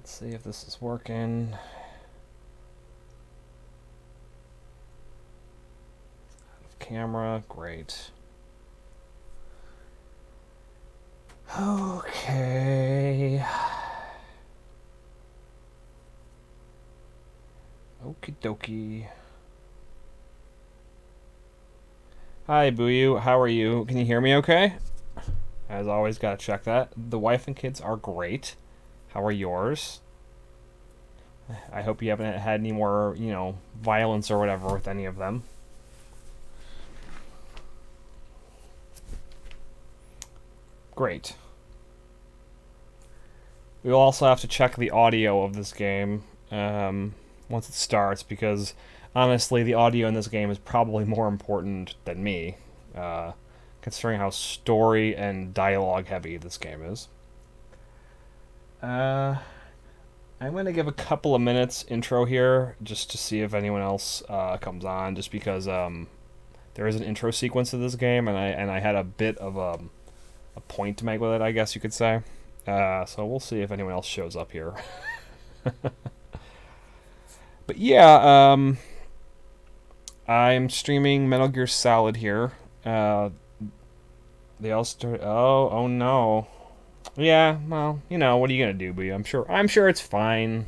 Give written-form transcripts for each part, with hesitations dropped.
Let's see if this is working. Out of camera, great. Okay. Okie dokie. Hi, Buyu. How are you? Can you hear me okay? As always, gotta check that. The wife and kids are great. How are yours? I hope you haven't had any more, violence or whatever with any of them. Great. We'll also have to check the audio of this game once it starts, because honestly, the audio in this game is probably more important than me, considering how story and dialogue heavy this game is. I'm going to give a couple of minutes intro here just to see if anyone else comes on, just because there is an intro sequence to this game, and I had a bit of a point to make with it, I guess you could say. So we'll see if anyone else shows up here. But yeah, I'm streaming Metal Gear Solid here. They all start. Oh no. Yeah, well, what are you gonna do, Boo? I'm sure it's fine.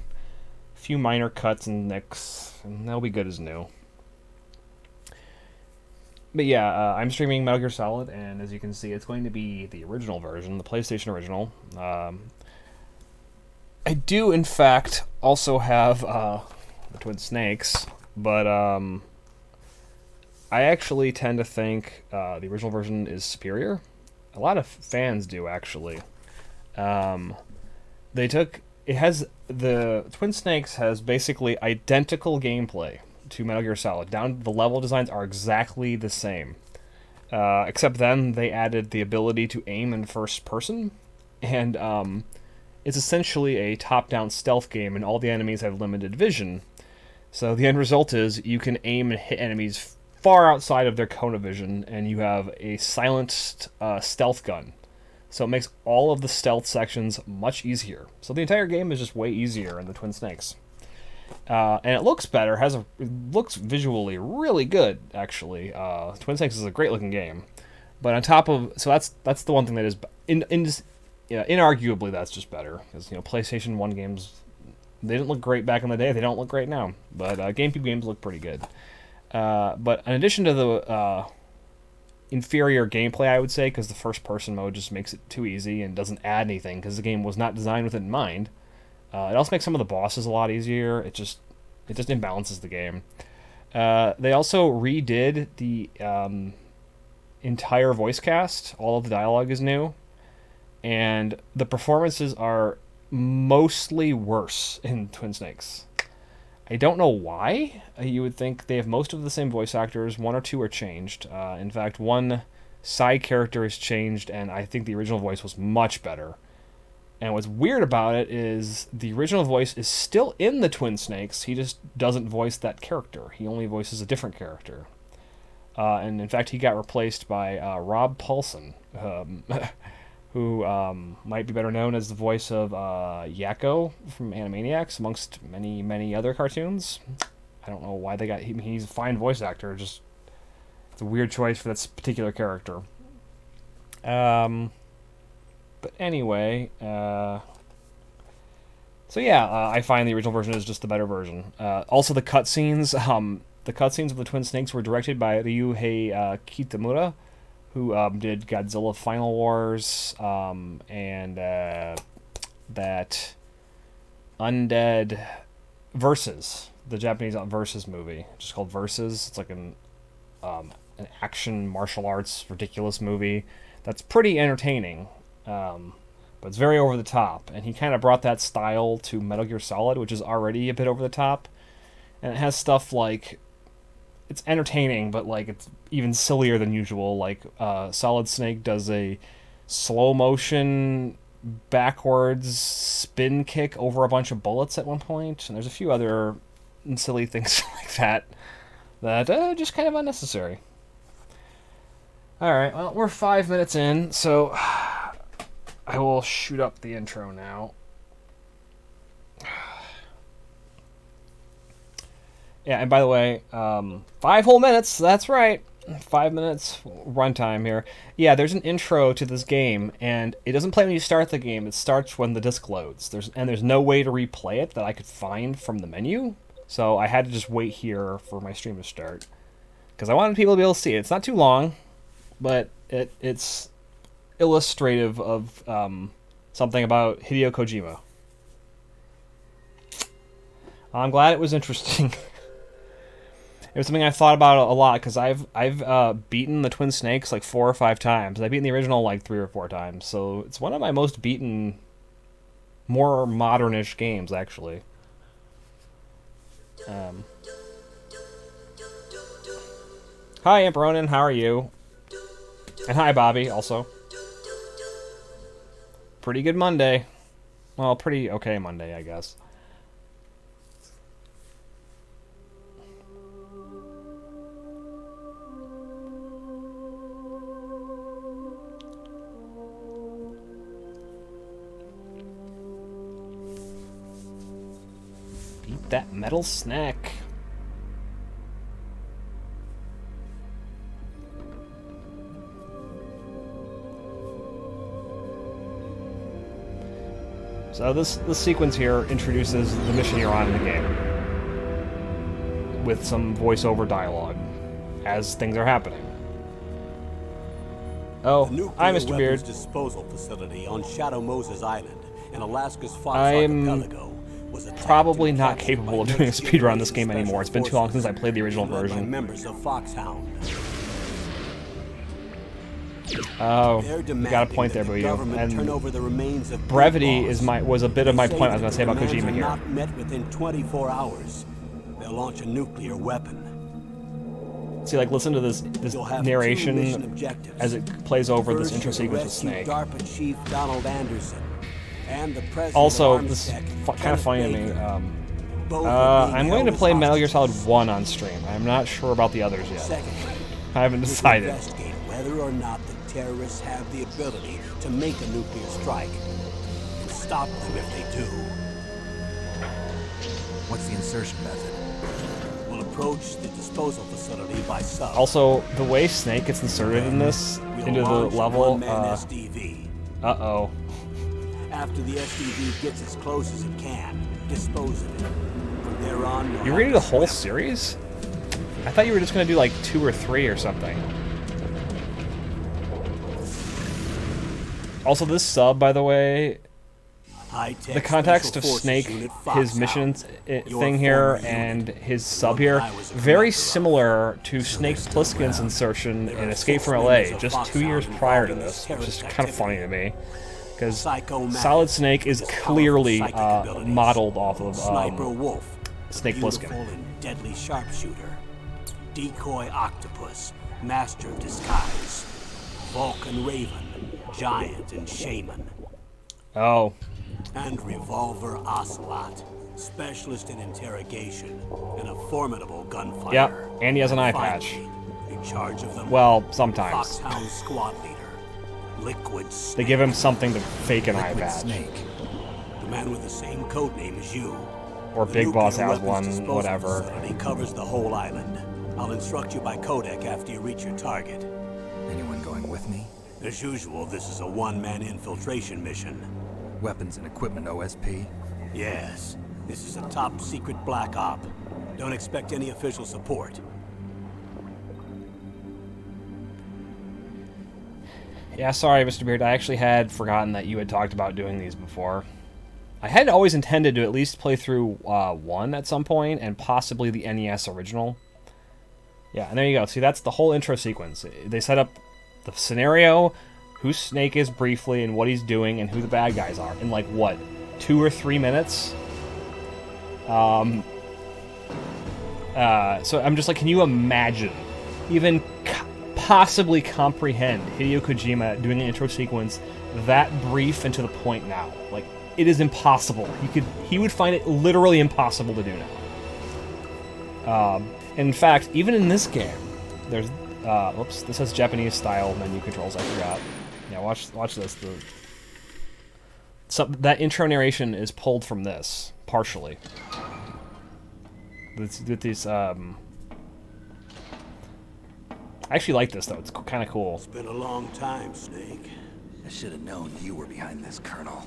A few minor cuts and nicks, and they'll be good as new. But yeah, I'm streaming Metal Gear Solid, and as you can see, it's going to be the original version, the PlayStation original. I do, in fact, also have the Twin Snakes, but I actually tend to think the original version is superior. A lot of fans do, actually. The Twin Snakes has basically identical gameplay to Metal Gear Solid. Down the level designs are exactly the same, except then they added the ability to aim in first person, and it's essentially a top-down stealth game, and all the enemies have limited vision. So the end result is you can aim and hit enemies far outside of their cone of vision, and you have a silenced stealth gun. So it makes all of the stealth sections much easier. So the entire game is just way easier in the Twin Snakes. And it looks better. It looks visually really good, actually. Twin Snakes is a great looking game. But on top of... So that's the one thing that is... inarguably, that's just better. Because, PlayStation 1 games... They didn't look great back in the day. They don't look great now. But GameCube games look pretty good. But in addition to the inferior gameplay, I would say, because the first-person mode just makes it too easy and doesn't add anything, because the game was not designed with it in mind. It also makes some of the bosses a lot easier. It just imbalances the game. They also redid the entire voice cast. All of the dialogue is new. And the performances are mostly worse in Twin Snakes. I don't know why. You would think they have most of the same voice actors. One or two are changed. In fact, one side character is changed, and I think the original voice was much better. And what's weird about it is the original voice is still in the Twin Snakes. He just doesn't voice that character. He only voices a different character. And in fact, he got replaced by Rob Paulson, who might be better known as the voice of Yakko from Animaniacs, amongst many, many other cartoons. I don't know why they got him. He's a fine voice actor. Just it's a weird choice for that particular character. But anyway, so yeah, I find the original version is just the better version. Also, the cutscenes. The cutscenes of the Twin Snakes were directed by Ryuhei Kitamura, who did Godzilla Final Wars, and that Undead Versus, the Japanese Versus movie, just called Versus. It's like an action martial arts ridiculous movie that's pretty entertaining, but it's very over the top. And he kind of brought that style to Metal Gear Solid, which is already a bit over the top, and it has stuff like... It's entertaining, but like it's even sillier than usual. Like Solid Snake does a slow motion backwards spin kick over a bunch of bullets at one point, and there's a few other silly things like that are just kind of unnecessary. All right, well, we're 5 minutes in, so I will shoot up the intro now. Yeah, and by the way, 5 whole minutes. That's right. 5 minutes runtime here. Yeah, there's an intro to this game, and it doesn't play when you start the game. It starts when the disc loads. There's no way to replay it that I could find from the menu. So I had to just wait here for my stream to start because I wanted people to be able to see it. It's not too long, but it's illustrative of something about Hideo Kojima. I'm glad it was interesting. It was something I thought about a lot because I've beaten the Twin Snakes like 4 or 5 times. I've beaten the original like 3 or 4 times, so it's one of my most beaten, more modernish games actually. Hi, Imp Ronin, how are you? And hi, Bobby, also. Pretty good Monday. Well, pretty okay Monday, I guess. Eat that metal snack. So this sequence here introduces the mission you're on in the game with some voiceover dialogue as things are happening. Oh, hi, Mr. Beard. Disposal facility on Shadow Moses Island in Alaska's Fox Archipelago was probably not capable of doing a speedrun on this game anymore. It's been too long since I played the original version. Members of Foxhound. Oh, you got a point there, Boo. And brevity was a bit of my point I was going to say about Kojima here. Not met within 24 hours. They'll launch a nuclear weapon. See, like, listen to this narration as it plays over this intro sequence with Snake. DARPA Chief Donald Anderson and the president Also, this is kind of funny to me. I'm going to play Metal Gear Solid 1 on stream. I'm not sure about the others yet. I haven't decided. Whether or not the terrorists have the ability to make a nuclear strike and stop them if they do. What's the insertion method? We'll approach the disposal facility by sub. Also, the way Snake gets inserted in this into the level. Uh-oh. After the SDV gets as close as it can, dispose of it. From there on, you're reading the whole series? I thought you were just going to do like 2 or 3 or something. Also, this sub, by the way, the context of Snake, his mission thing here, and his sub here, very similar to Snake Plissken's insertion in Escape from LA, just 2 years prior to this, which is kind of funny to me, because Solid Snake is clearly modeled off of Snake Plissken. Deadly sharpshooter, decoy octopus, master of disguise, Vulcan Raven, giant and shaman. Oh. And Revolver Ocelot, specialist in interrogation and a formidable gunfighter. Yep, and he has an eye patch. In charge of them. Well, sometimes. Foxhound squad leader, Liquid Snake. They give him something to fake an eye patch. Snake, the man with the same code name as you. Or Big Boss has one, whatever. He covers the whole island. I'll instruct you by codec after you reach your target. Anyone going with me? As usual, this is a one-man infiltration mission. Weapons and equipment OSP? Yes. This is a top-secret black op. Don't expect any official support. Yeah, sorry, Mr. Beard. I actually had forgotten that you had talked about doing these before. I had always intended to at least play through 1 at some point, and possibly the NES original. Yeah, and there you go. See, that's the whole intro sequence. They set up the scenario, who Snake is briefly, and what he's doing, and who the bad guys are, in like, what, 2 or 3 minutes? So I'm just like, can you imagine, even possibly comprehend Hideo Kojima doing an intro sequence that brief and to the point now? Like, it is impossible. He would find it literally impossible to do now. In fact, even in this game, there's whoops, this has Japanese style menu controls, I forgot. Yeah, watch this. That intro narration is pulled from this, partially. This I actually like this though. It's kind of cool. It's been a long time, Snake. I should have known you were behind this, Colonel.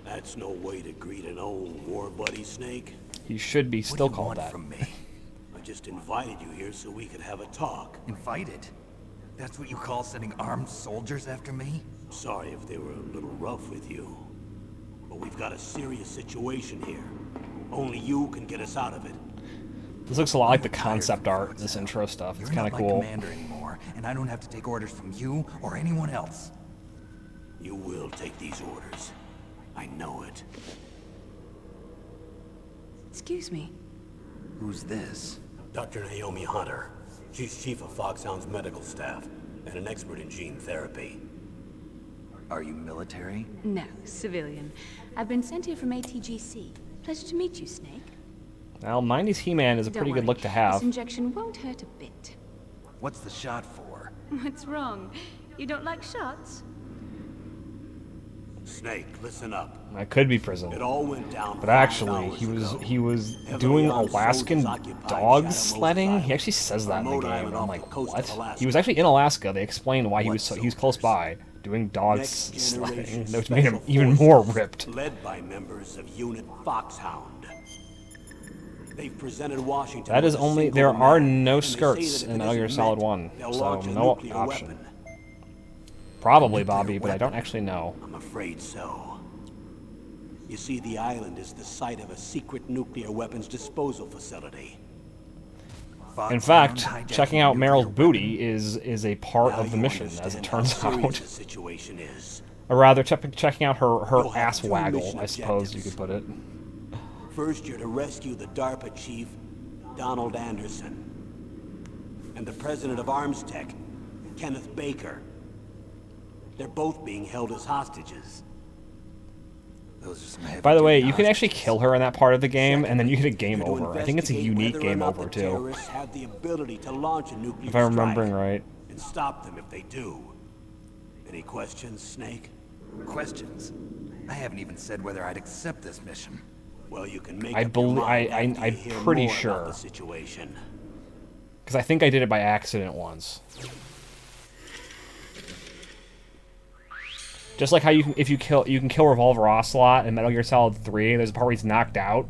That's no way to greet an old war buddy, Snake. He should be What still do you called want that. from me? I just invited you here so we could have a talk. Invited? That's what you call sending armed soldiers after me? Sorry if they were a little rough with you. But we've got a serious situation here. Only you can get us out of it. This looks a lot like the I'm tired concept from art, Fort this South. intro stuff. It's You're kind not of my cool. commander anymore, and I don't have to take orders from you or anyone else. You will take these orders. I know it. Excuse me. Who's this? Dr. Naomi Hunter. She's chief of Foxhound's medical staff and an expert in gene therapy. Are you military? No, civilian. I've been sent here from ATGC. Pleasure to meet you, Snake. Now, 90s He-Man is a Don't pretty good worry, look to have. This injection won't hurt a bit. What's the shot for? What's wrong? You don't like shots? Snake, listen up. I could be prison. It all went down. But 5 actually, hours he was ago. doing Heavily armed Alaskan soldiers occupied dog Shadow Moses sledding. He Island, actually says that in the remote game. island And I'm off like, the coast what? of Alaska. He was actually in Alaska. They explained why he What was close soldiers? by doing dog Next sledding, generation which made him special even forces more ripped. Led by members of Unit Foxhound. They've presented Washington. That with is a only single there are demand, no and they say skirts that if in it Metal Gear isn't Solid met, 1, they'll so launch a no nuclear option. weapon. Probably Nuclear Bobby, but I don't weapon? actually know. I'm afraid so. You see, the island is the site of a secret nuclear weapons disposal facility. In fact, Foxhound checking hijacking out nuclear Meryl's weapons. booty is a part Now of the you mission, as understand it how turns serious out. the situation is. Or rather, checking out her You'll have ass two waggle, mission I suppose you objectives. could put it. First, you're to rescue the DARPA chief, Donald Anderson, and the president of Arms Tech, Kenneth Baker. They're both being held as hostages. Those are some heavy By the way, duty you can actually hostages. kill her in that part of the game, and then you get a You're game to over. I think it's a investigate unique whether or game not over, the too. terrorists have the ability to launch a nuclear If I'm strike, remembering right. and stop them if they do. Any questions, Snake? Questions? I haven't even said whether I'd accept this mission. Well, you can make I up belie- your mind I- after I'm you hear pretty more about sure. the situation. Because I think I did it by accident once. Just like how you can, if you can kill Revolver Ocelot in Metal Gear Solid 3. There's a part where he's knocked out,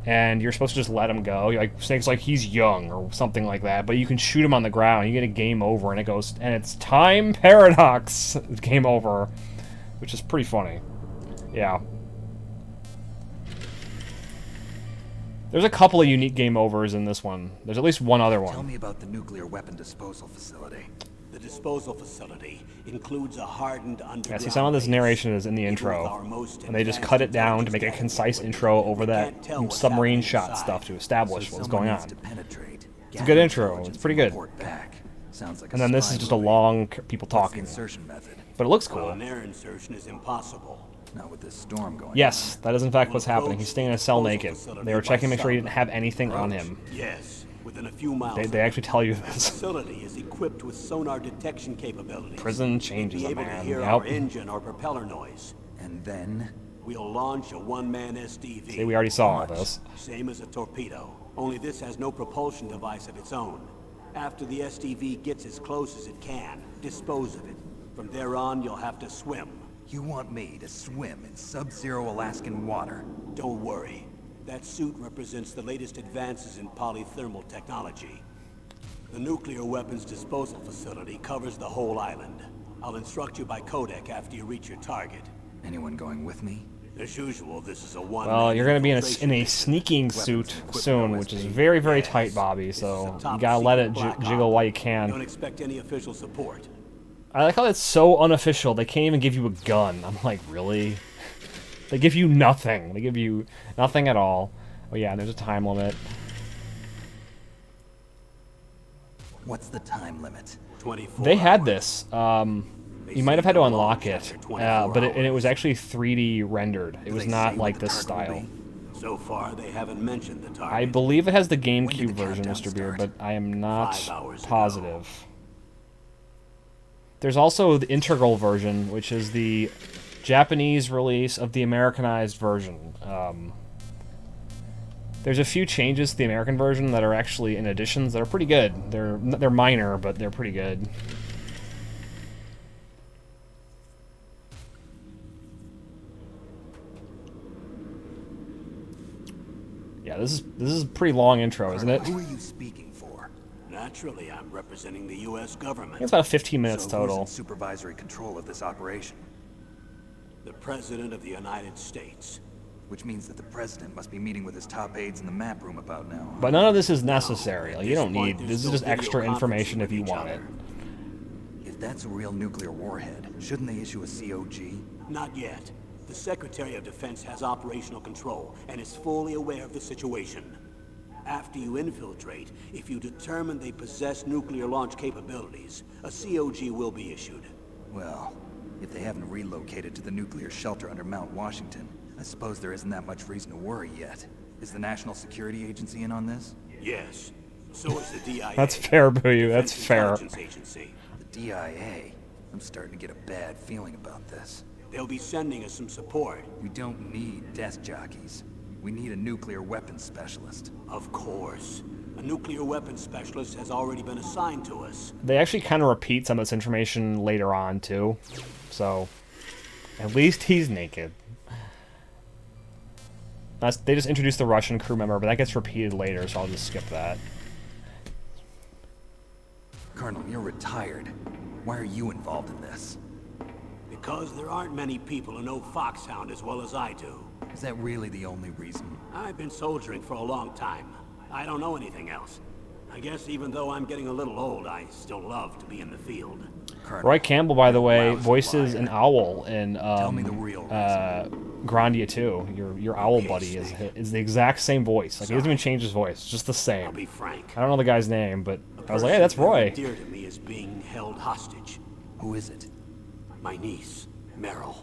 and you're supposed to just let him go. You're like Snake's like he's young or something like that, but you can shoot him on the ground. You get a game over, and it goes and it's time paradox. Game over, which is pretty funny. Yeah. There's a couple of unique game overs in this one. There's at least one other Tell one. me about the nuclear weapon disposal facility. The disposal facility includes a hardened underground Yeah, see, some of this base. narration is in the Even with our intro, most and they just advanced cut it down to make a intelligence concise gathering intro equipment, over we that can't tell what's submarine happening shot inside. stuff to establish So what's someone going needs on. to penetrate, It's a good gather intro. intelligence, It's pretty and good. report back. Sounds like a And then this spy is just a movie. long people What's the talking, insertion method? but it looks Well, cool. an air insertion is impossible. Not with this storm going Yes, that is in fact what's happening. He's staying in a cell Disposal naked. facility They were by checking to make sure he submarine. didn't have anything on him. Yes, within a few miles. They of actually tell you The this. facility is equipped with sonar detection capabilities. Prison They'd changes be a able to man. hear our Yep. engine or propeller noise. And then We'll launch a one-man SDV. See, we already saw all this. Same as a torpedo, only this has no propulsion device of its own. After the SDV gets as close as it can, dispose of it. From there on, you'll have to swim. you want me to swim in sub-zero Alaskan water. Don't worry. That suit represents the latest advances in polythermal technology. The nuclear weapons disposal facility covers the whole island. I'll instruct you by codec after you reach your target. Anyone going with me? As usual, this is a one. Well, you're going to be in a sneaking suit soon, which is very, very tight, Bobby, so you gotta let it jiggle while you Don't can. expect any official support. I like how it's so unofficial. They can't even give you a gun. I'm like, really? They give you nothing. They give you nothing at all. Oh yeah, and there's a time limit. What's the time limit? 24 They had hours. this. You might have had to unlock it, but it was actually 3D rendered. It was they not say like what the this target will style. be? So far, they haven't mentioned the target. I believe it has the did GameCube the version, countdown Mr. Beard, start? but I am not 5 hours ago. positive. There's also the integral version, which is the Japanese release of the Americanized version. There's a few changes to the American version that are actually in additions that are pretty good. They're minor, but they're pretty good. Yeah, this is a pretty long intro, isn't it? Who are you speaking for? Naturally, I'm representing the U.S. government. It's about 15 minutes So total. who's in supervisory control of this operation? The President of the United States. Which means that the president must be meeting with his top aides in the map room about now. But none of this is necessary. Like, you don't need. This is just extra information if you want it. If that's a real nuclear warhead, shouldn't they issue a COG? Not yet. The Secretary of Defense has operational control and is fully aware of the situation. After you infiltrate, if you determine they possess nuclear launch capabilities, a COG will be issued. Well, if they haven't relocated to the nuclear shelter under Mount Washington, I suppose there isn't that much reason to worry yet. Is the National Security Agency in on this? Yes. So is the DIA. That's fair, Booyu. That's Defense fair. Intelligence Agency. The DIA? I'm starting to get a bad feeling about this. They'll be sending us some support. We don't need desk jockeys. We need a nuclear weapons specialist. Of course. A nuclear weapons specialist has already been assigned to us. They actually kind of repeat some of this information later on, too. So, at least he's naked. They just introduced the Russian crew member, but that gets repeated later, so I'll just skip that. Colonel, you're retired. Why are you involved in this? Because there aren't many people who know Foxhound as well as I do. Is that really the only reason? I've been soldiering for a long time. I don't know anything else. I guess even though I'm getting a little old, I still love to be in the field. Colonel, Roy Campbell, by the way, Lousy voices liar. an owl in Tell me the real Grandia 2. Your owl buddy is the exact same voice. Like, he doesn't even change his voice. It's just the I'll be same. frank. I don't know the guy's name, but A I was like, hey, that's person very Roy. dear to me is being held hostage. Who is it? My niece, Meryl.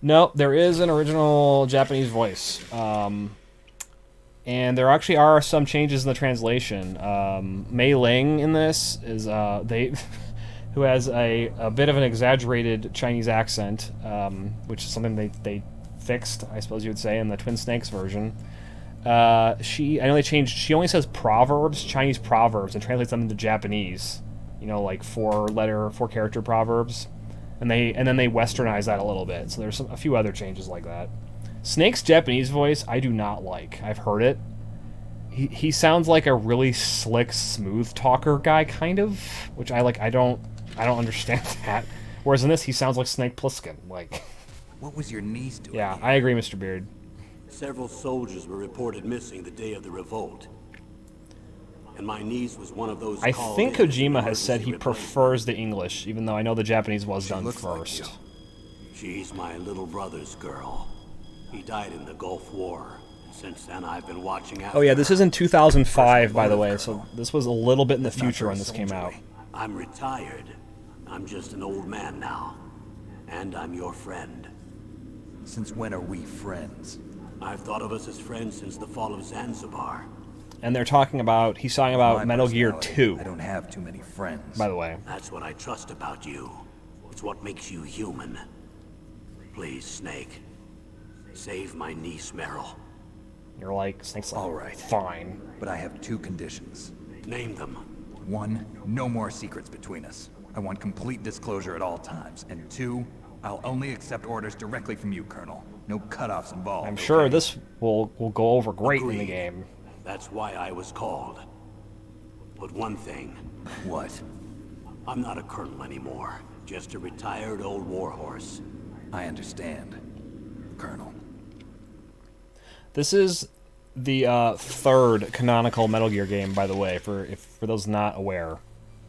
No, there is an original Japanese voice. And there actually are some changes in the translation. Mei Ling in this is who has a bit of an exaggerated Chinese accent, which is something they fixed, I suppose you would say, in the Twin Snakes version. I know they changed. She only says proverbs, Chinese proverbs, and translates them into Japanese. You know, like four character proverbs, and then they westernize that a little bit. So there's a few other changes like that. Snake's Japanese voice, I do not like. I've heard it. He sounds like a really slick, smooth talker guy, kind of, which I like. I don't understand that. Whereas in this, he sounds like Snake Plissken. Like, What was your niece doing? yeah, here? I agree, Mr. Beard. Several soldiers were reported missing the day of the revolt. And my niece was one of those I called think in as Kojima has said he emergency replacement. prefers the English, even though I know the Japanese was done looks like first. you. She's my little brother's girl. He died in the Gulf War. And since then, I've been watching after Oh yeah, this is in 2005, by the Personal way, love, so Colonel. this was a little bit in the That's not future very when this came out. soldierly. I'm retired. I'm just an old man now. And I'm your friend. Since when are we friends? I've thought of us as friends since the fall of Zanzibar. And he's talking about My Metal Gear personality, 2, I don't have too many friends. by the way. That's what I trust about you. It's what makes you human. Please, Snake. Save my niece, Meryl. You're like, Snake's like, All right. fine. But I have two conditions. Name them. One, no more secrets between us. I want complete disclosure at all times. And two, I'll only accept orders directly from you, Colonel. No cutoffs involved. I'm sure okay? this will go over great in the Agreed. game. That's why I was called. But one thing, What? I'm not a colonel anymore. Just a retired old warhorse. I understand, Colonel. This is the third canonical Metal Gear game, by the way, for those not aware.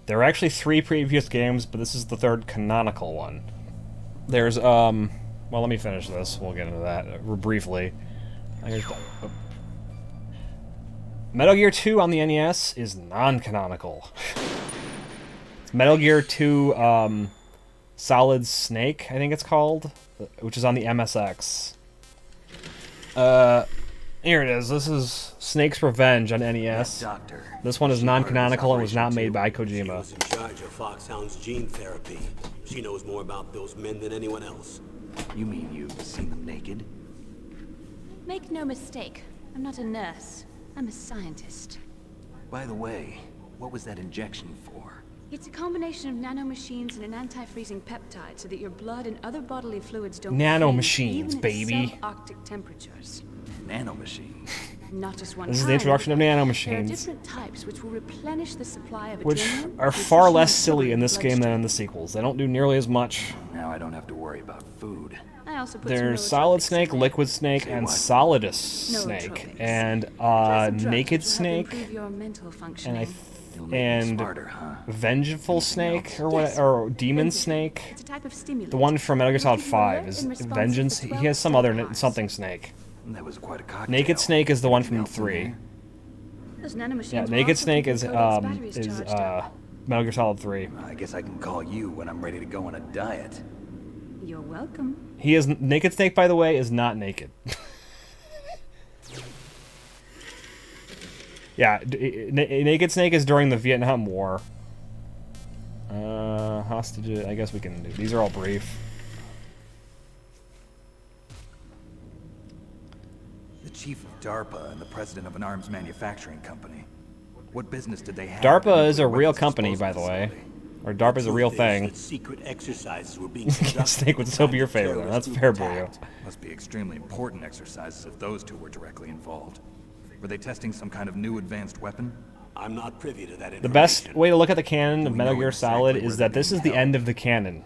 There are actually 3 previous games, but this is the third canonical one. There's well, let me finish this. We'll get into that briefly. Metal Gear 2 on the NES is non-canonical. It's Metal Gear 2 Solid Snake, I think it's called, which is on the MSX. Here it is. This is Snake's Revenge on NES. Doctor. This one is she part of this non-canonical and was not operation made too? by She Kojima. was in charge of Foxhound's gene therapy. She knows more about those men than anyone else. You mean you've seen them naked? Make no mistake, I'm not a nurse. I'm a scientist. By the way, what was that injection for? It's a combination of nanomachines and an anti-freezing peptide so that your blood and other bodily fluids don't Nanomachines, freeze even at baby. subarctic temperatures. Nanomachine. Not just one This is kind. the introduction of There are nanomachines, different types which will replenish the supply of which adrenaline, are which far machines less store silly in this the game than bloodstream. in the sequels. They don't do nearly as much. Now I don't have to worry about food. I also put There's some Solid nootropics Snake, in there. Liquid Snake, Say and what? Solidus Snake, Nootropics. and Class of drugs Naked which will help Snake, improve your mental and functioning. It'll make me and smarter, huh? Vengeful Anything Snake, else? or what? Yes. Or Demon Vengeance. Snake. It's a type of stimulant. The one from Metal Gear It'll Solid keep you 5 alert is and responsive Vengeance. for He 12 has some other hours. something Snake. That was quite a cocktail. Naked Snake is the one Anything from else in 3. there? Those nanomachines Yeah, will Naked also Snake keep is your Codex batteries charged up. Metal Gear Solid 3. I guess I can call you when I'm ready to go on a diet. You're welcome. He is Naked Snake, by the way, is not naked. Yeah, Naked Snake is during the Vietnam War. Hostages. I guess we can do. These are all brief. The chief of DARPA and the president of an arms manufacturing company. What business did they have? DARPA in is a nuclear real weapons company, disposal by the way. facility? Or DARPA is a real Truth is thing. that secret exercises were being conducted. Snake would at the still be time your the favorite. terrorist That's group fair for you. attacked. Must be extremely important exercises if those two were directly involved. Were they testing some kind of new advanced weapon? I'm not privy to that information. The best way to look at the canon Do of we Metal know Gear exactly Solid where is they're that this being is the held? end of the canon.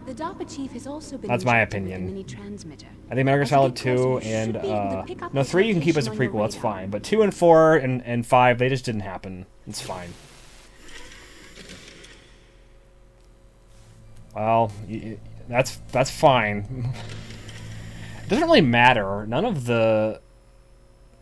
The DARPA chief has also been That's my injected with a opinion. mini transmitter. I think Metal Gear As you Solid get closer, 2 you and should be able to pick up no, its 3 you can keep as a location on prequel. your That's radar. fine. But 2 and 4 and 5 they just didn't happen. It's fine. Well, that's fine. It doesn't really matter. None of the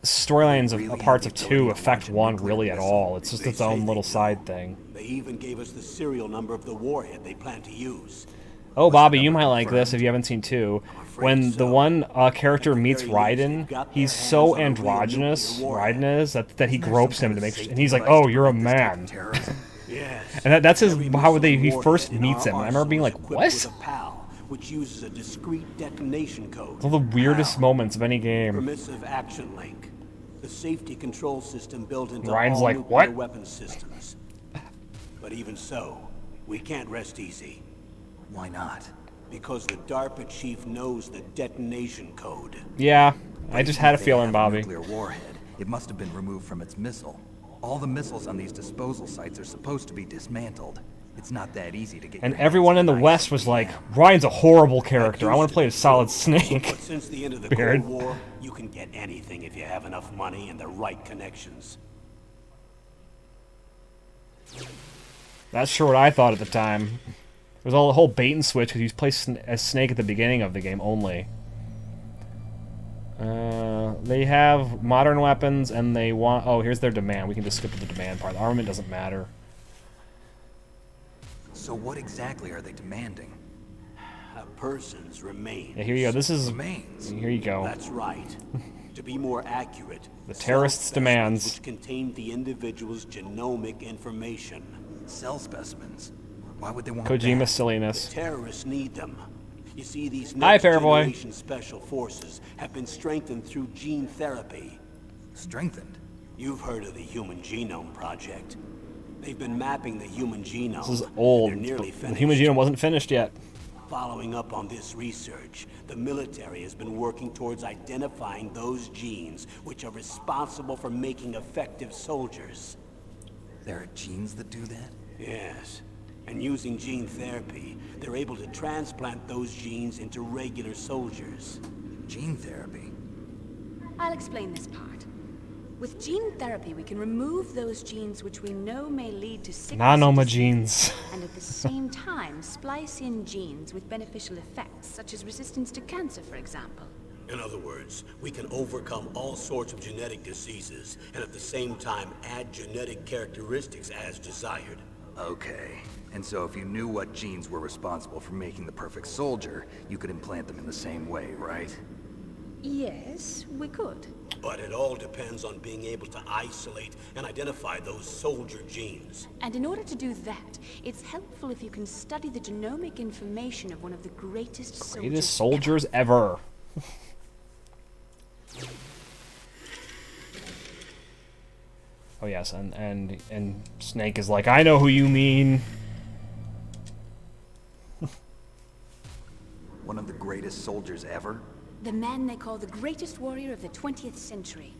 storylines Really of parts have of the 2 ability to affect launch a 1 nuclear really at missile. all. It's just They its say own they little know. side thing. They even gave us the serial number of the warhead they plan to use. Oh, Bobby, you number might like this confirmed? if you haven't seen 2. afraid When the so. one character At the meets very least, Raiden, they've got he's their so hands on a real androgynous, nuclear warhead. Raiden is, that he Isn't there gropes some him to kind of make safety and he's like, device oh, to you're a prevent this type of man. terrorism? Yes. And that's his, Every how missile he warhead first in meets our him. I remember being arsenal like, is equipped what? with a PAL, which uses a discrete detonation code. It's all the weirdest moments of any game. Permissive action link. The safety control system built into Ryan's all like, nuclear "What?" weapon systems. But even so, we can't rest easy. Why not? Because the DARPA chief knows the detonation code. Yeah, I just had a If they feeling, have Bobby. nuclear warhead. It must have been removed from its missile. All the missiles on these disposal sites are supposed to be dismantled. It's not that easy to get. And your hands everyone in the on West was like, Ryan's a horrible character. I want to play a Solid Snake. But since the end of the Beard. Cold War, you can get anything if you have enough money and the right connections. That's sure what I thought at the time. There was all the whole bait and switch because you play as Snake at the beginning of the game only. They have modern weapons and they want... Oh, here's their demand. We can just skip to the demand part. The armament doesn't matter. So what exactly are they demanding? A person's remains. Yeah, here you go. This is... Remains. Here you go. That's right. To be more accurate, The terrorists' cell specimens demands. which contain the individual's genomic information. Cell specimens. Why would they want Kojima that? silliness. Terrorists need them. You see, these Hi, next Fairboy. generation special forces have been strengthened through gene therapy. Strengthened. You've heard of the Human Genome Project. They've been mapping the human genome. This is and old. They're nearly The finished. human genome wasn't finished yet. Following up on this research, the military has been working towards identifying those genes which are responsible for making effective soldiers. There are genes that do that? Yes. And using gene therapy, they're able to transplant those genes into regular soldiers. Gene therapy. I'll explain this part. With gene therapy, we can remove those genes which we know may lead to sickness and Nanoma disease, genes. and at the same time splice in genes with beneficial effects, such as resistance to cancer, for example. In other words, we can overcome all sorts of genetic diseases and at the same time add genetic characteristics as desired. Okay. And so if you knew what genes were responsible for making the perfect soldier, you could implant them in the same way, right? Yes, we could. But it all depends on being able to isolate and identify those soldier genes. And in order to do that, it's helpful if you can study the genomic information of one of the greatest Greatest soldiers soldiers ever. Oh yes, and Snake is like, I know who you mean. One of the greatest soldiers ever? The man they call the greatest warrior of the 20th century.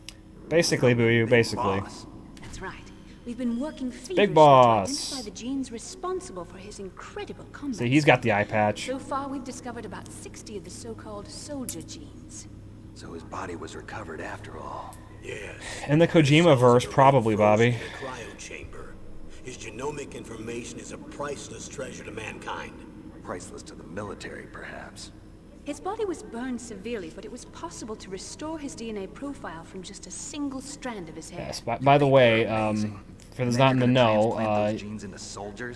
Basically, Boo, basically. Boss. That's right. We've been working feverishly Big to boss. identify the genes responsible for his incredible combat. See, he's got the eye patch. So far, we've discovered about 60 of the so-called soldier genes. So his body was recovered after all. Yes. In the Kojima verse, probably, Bobby. In a cryo chamber. His genomic information is a priceless treasure to mankind. Priceless to the military, perhaps. His body was burned severely, but it was possible to restore his DNA profile from just a single strand of his hair. Yes. By the way, for those not in the know,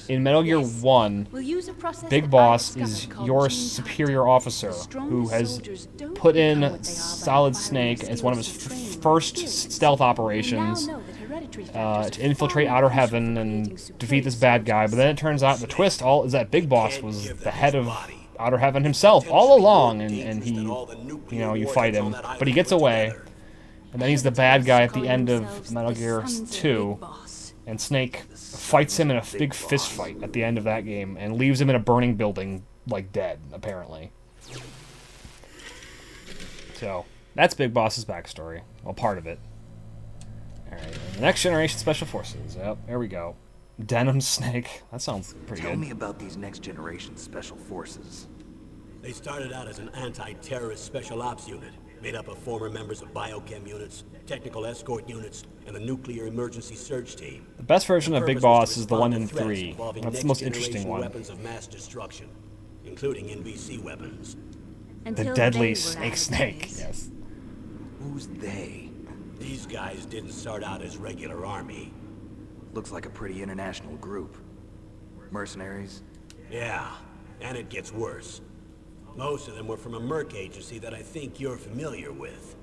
in Metal Gear 1, We'll use a process Big that Boss I is discovered called your gene superior hunting. officer The strongest who has soldiers don't put become in what they are by Solid acquiring Snake the as one of his skills and training first and experience. stealth We now operations know that hereditary factors to are infiltrate far Outer more crucial Heaven for and creating defeat this superior bad guy. But then it turns out the twist all is that Big Boss Can't was give the them head his of body. Outer Heaven himself all Potentially along, more and dangerous he, than all the nuclear you war fight heads on him, that but he island gets put away, together. and then he's the bad guy at the end of Metal Gear 2. And Snake fights him in a big fist fight at the end of that game and leaves him in a burning building, like dead, apparently. So, that's Big Boss's backstory. Well, part of it. Alright, the Next Generation Special Forces. Yep, there we go. Denim Snake. That sounds pretty Tell good. me about these next generation special forces. They started out as an anti-terrorist special ops unit, made up of former members of biochem units, technical escort units, and the nuclear emergency surge team. The best version of Their Big purpose was Boss to is the one in respond to threats 3. involving That's the most interesting next-generation one. weapons of mass destruction, including NVC weapons. The deadly Snake. Yes. Who's they? These guys didn't start out as regular army. Looks like a pretty international group. Mercenaries? Yeah, and it gets worse. Most of them were from a merc agency that I think you're familiar with.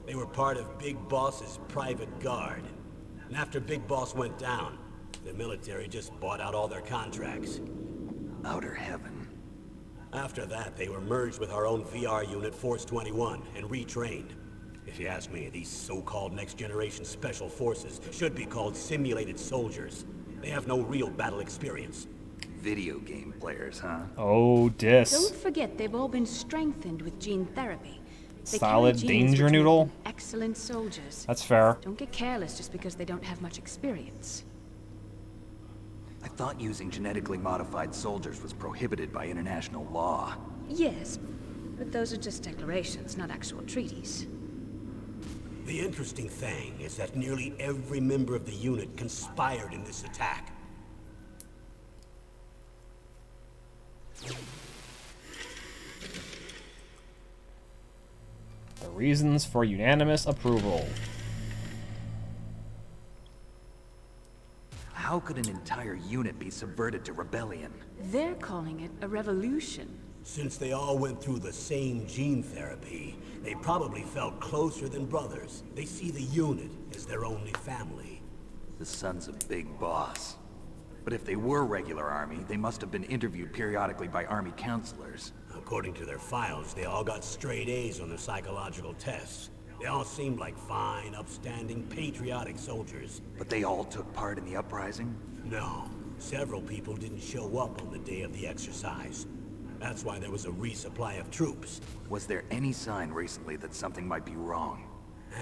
They were part of Big Boss's private guard. And after Big Boss went down, the military just bought out all their contracts. Outer Heaven. After that, they were merged with our own VR unit, Force 21, and retrained. If you ask me, these so-called next-generation special forces should be called simulated soldiers. They have no real battle experience. Video game players, huh? Oh, dis. Don't forget, they've all been strengthened with gene therapy. They Solid carry genes danger which make noodle? them excellent soldiers. That's fair. Don't get careless just because they don't have much experience. I thought using genetically modified soldiers was prohibited by international law. Yes, but those are just declarations, not actual treaties. The interesting thing is that nearly every member of the unit conspired in this attack. The reasons for unanimous approval. How could an entire unit be subverted to rebellion? They're calling it a revolution. Since they all went through the same gene therapy, they probably felt closer than brothers. They see the unit as their only family. The sons of Big Boss. But if they were regular army, they must have been interviewed periodically by army counselors. According to their files, they all got straight A's on their psychological tests. They all seemed like fine, upstanding, patriotic soldiers. But they all took part in the uprising? No, several people didn't show up on the day of the exercise. That's why there was a resupply of troops. Was there any sign recently that something might be wrong?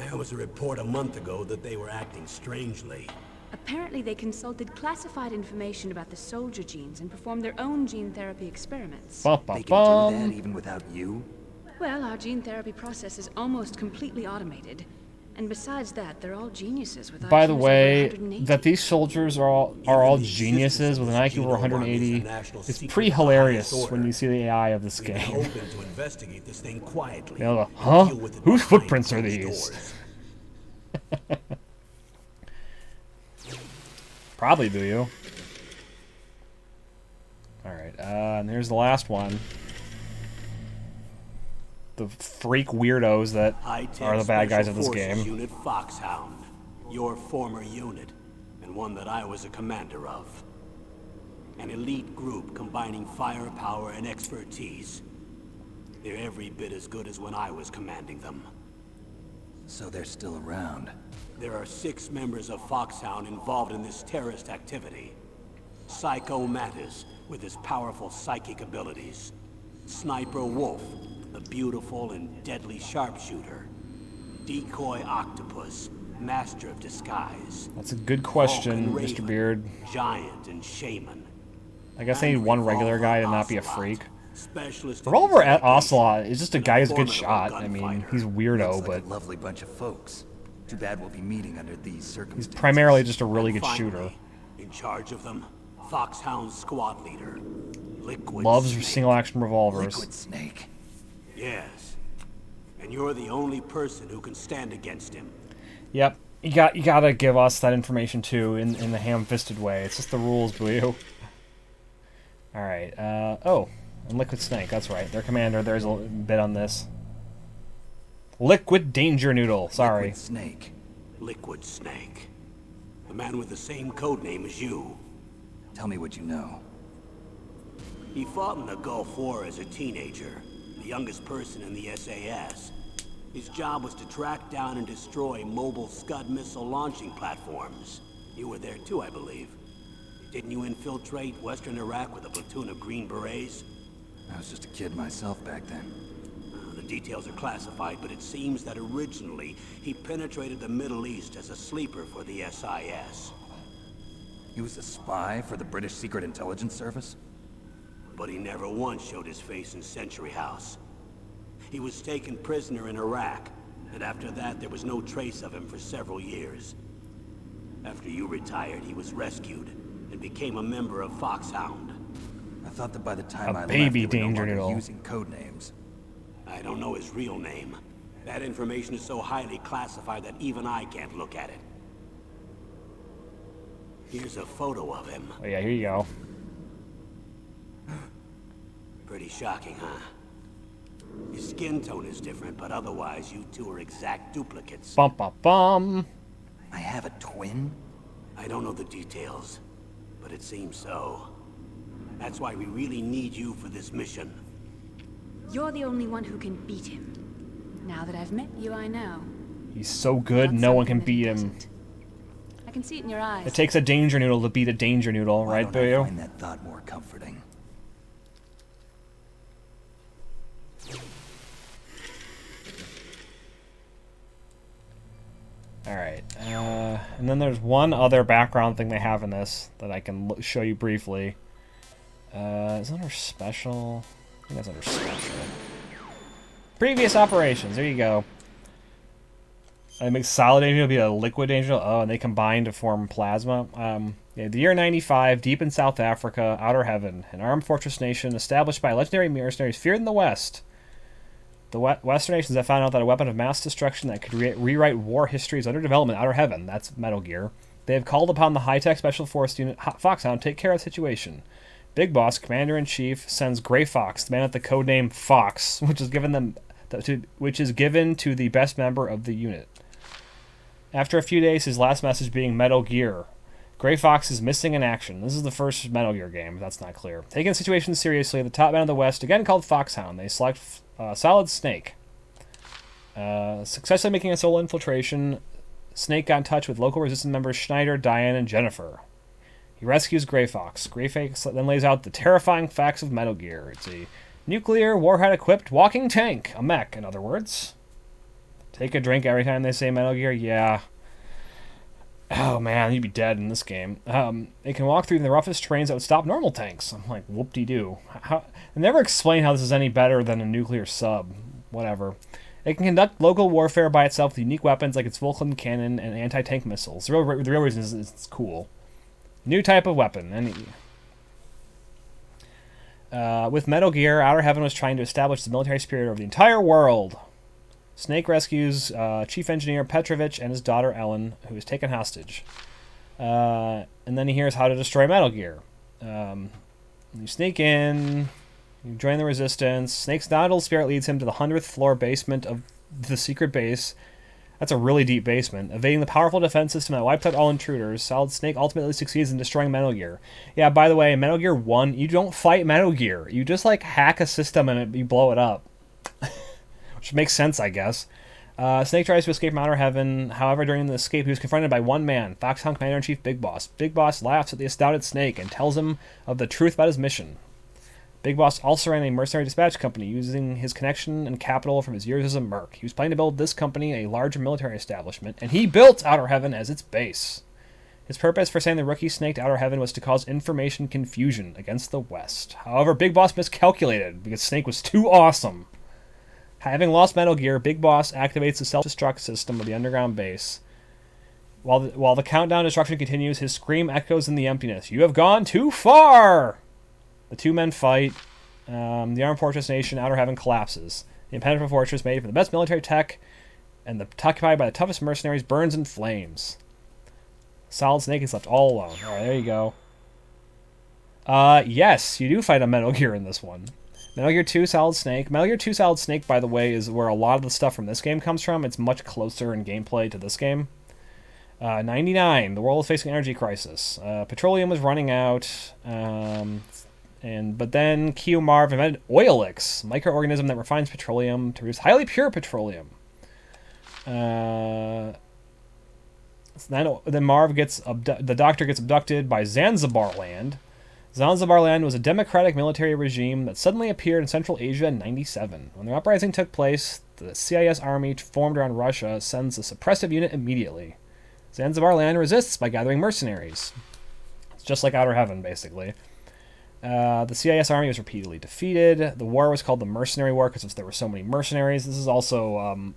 There was a report a month ago that they were acting strangely. Apparently, they consulted classified information about the soldier genes and performed their own gene therapy experiments. Bum, They bum, can do bum. that even without you? Well, our gene therapy process is almost completely automated. And besides that, they're all geniuses with By the IQs over way, 180. that these soldiers are all geniuses with an IQ over 180 is pretty hilarious when you see the AI of this We've been game. hoping to investigate this thing quietly. They'll go, and huh? deal with it Whose behind footprints are closed these? doors. Probably do you. Alright, and here's the last one. The freak weirdos that High-tech are the bad guys of this Special Forces game. Unit Foxhound, your former unit, and one that I was a commander of. An elite group combining firepower and expertise. They're every bit as good as when I was commanding them. So they're still around. There are 6 members of Foxhound involved in this terrorist activity. Psycho Mantis, with his powerful psychic abilities. Sniper Wolf, the beautiful and deadly sharpshooter. Decoy Octopus, master of disguise. That's a good question, Vulcan Mr. Raven, Beard. Giant and Shaman. I guess I need one regular guy to not be a Ocelot, freak. specialist in Revolver at interrogation, Ocelot is just a and guy who's a good formidable shot. I mean, gunfighter. he's weirdo, Looks like but a lovely bunch of folks. Too bad we'll be meeting under these he's circumstances. primarily just a really And good finally, shooter. in charge of them, Foxhound squad leader, Liquid Loves Snake. single-action revolvers. Liquid Snake. Yes. And you're the only person who can stand against him. Yep, you gotta give us that information too in the ham-fisted way. It's just the rules, Blue. All right. Oh, and Liquid Snake. That's right. Their commander. There's a bit on this. Liquid Danger Noodle. Sorry. Liquid Snake. Liquid Snake. The man with the same code name as you. Tell me what you know. He fought in the Gulf War as a teenager, the youngest person in the SAS. His job was to track down and destroy mobile Scud missile launching platforms. You were there too, I believe. Didn't you infiltrate Western Iraq with a platoon of Green Berets? I was just a kid myself back then. The details are classified, but it seems that originally he penetrated the Middle East as a sleeper for the SIS. He was a spy for the British Secret Intelligence Service? But he never once showed his face in Century House. He was taken prisoner in Iraq, and after that there was no trace of him for several years. After you retired, he was rescued and became a member of Foxhound. I thought that by the time I baby left, they were Danger no longer Noodle. using code names. I don't know his real name. That information is so highly classified that even I can't look at it. Here's a photo of him. Oh yeah, here you go. Pretty shocking, huh? His skin tone is different, but otherwise you two are exact duplicates. Bum bum bum. I have a twin? I don't know the details, but it seems so. That's why we really need you for this mission. You're the only one who can beat him. Now that I've met you, I know. He's so good, Not no one can something that he beat him. doesn't. I can see it in your eyes. It takes a Danger Noodle to beat a Danger Noodle, Why right, don't I Boo? find that thought more comforting? Alright, and then there's one other background thing they have in this that I can show you briefly. Is that under special? I think that's under special. Previous operations, there you go. It makes solid danger to be a liquid danger. Oh, and they combine to form plasma. Yeah, the year 95, deep in South Africa, Outer Heaven, an armed fortress nation established by legendary mercenaries feared in the West. The Western nations have found out that a weapon of mass destruction that could rewrite war history is under development. Outer Heaven, that's Metal Gear. They have called upon the high-tech special force unit Foxhound to take care of the situation. Big Boss, Commander-in-Chief, sends Gray Fox, the man with the codename Fox, which is given to the best member of the unit. After a few days, his last message being Metal Gear. Gray Fox is missing in action. This is the first Metal Gear game, if that's not clear. Taking the situation seriously, the top man of the West, again called Foxhound, they select Solid Snake. Successfully making a solo infiltration, Snake got in touch with local resistance members Schneider, Diane, and Jennifer. He rescues Gray Fox. Gray Fox then lays out the terrifying facts of Metal Gear. It's a nuclear, warhead-equipped walking tank. A mech, in other words. Take a drink every time they say Metal Gear? Yeah. Oh man, you'd be dead in this game. It can walk through the roughest terrains that would stop normal tanks. I'm like, whoop-de-doo. They never explain how this is any better than a nuclear sub. Whatever. It can conduct local warfare by itself with unique weapons like its Vulcan cannon and anti-tank missiles. The real reason is it's cool. New type of weapon. With Metal Gear, Outer Heaven was trying to establish the military spirit over the entire world. Snake rescues Chief Engineer Petrovich and his daughter Ellen, who is taken hostage. And then he hears how to destroy Metal Gear. You sneak in, you join the resistance. Snake's nodal spirit leads him to the 100th floor basement of the secret base. That's a really deep basement. Evading the powerful defense system that wiped out all intruders, Solid Snake ultimately succeeds in destroying Metal Gear. Yeah, by the way, in Metal Gear 1, you don't fight Metal Gear. You just, hack a system and you blow it up. Which makes sense, I guess. Snake tries to escape from Outer Heaven. However, during the escape, he was confronted by one man, Foxhound Commander-in-Chief Big Boss. Big Boss laughs at the astounded Snake and tells him of the truth about his mission. Big Boss also ran a mercenary dispatch company using his connection and capital from his years as a merc. He was planning to build this company a larger military establishment, and he built Outer Heaven as its base. His purpose for sending the rookie Snake to Outer Heaven was to cause information confusion against the West. However, Big Boss miscalculated because Snake was too awesome. Having lost Metal Gear, Big Boss activates the self-destruct system of the underground base. While the countdown to destruction continues, his scream echoes in the emptiness. "You have gone too far!" The two men fight. The armed fortress nation, Outer Heaven, collapses. The impenetrable fortress, made from the best military tech and occupied by the toughest mercenaries, burns in flames. Solid Snake is left all alone. Alright, there you go. Yes, you do fight a Metal Gear in this one. Metal Gear 2 Solid Snake. Metal Gear 2 Solid Snake, by the way, is where a lot of the stuff from this game comes from. It's much closer in gameplay to this game. 99. The world is facing an energy crisis. Petroleum was running out. But then Q Marv invented Oilix, microorganism that refines petroleum to produce highly pure petroleum. Then Marv the Doctor gets abducted by Zanzibar Land. Zanzibar Land was a democratic military regime that suddenly appeared in Central Asia in 97. When the uprising took place, the CIS army formed around Russia sends a suppressive unit immediately. Zanzibar Land resists by gathering mercenaries. It's just like Outer Heaven, basically. The CIS army was repeatedly defeated. The war was called the Mercenary War because there were so many mercenaries. This is also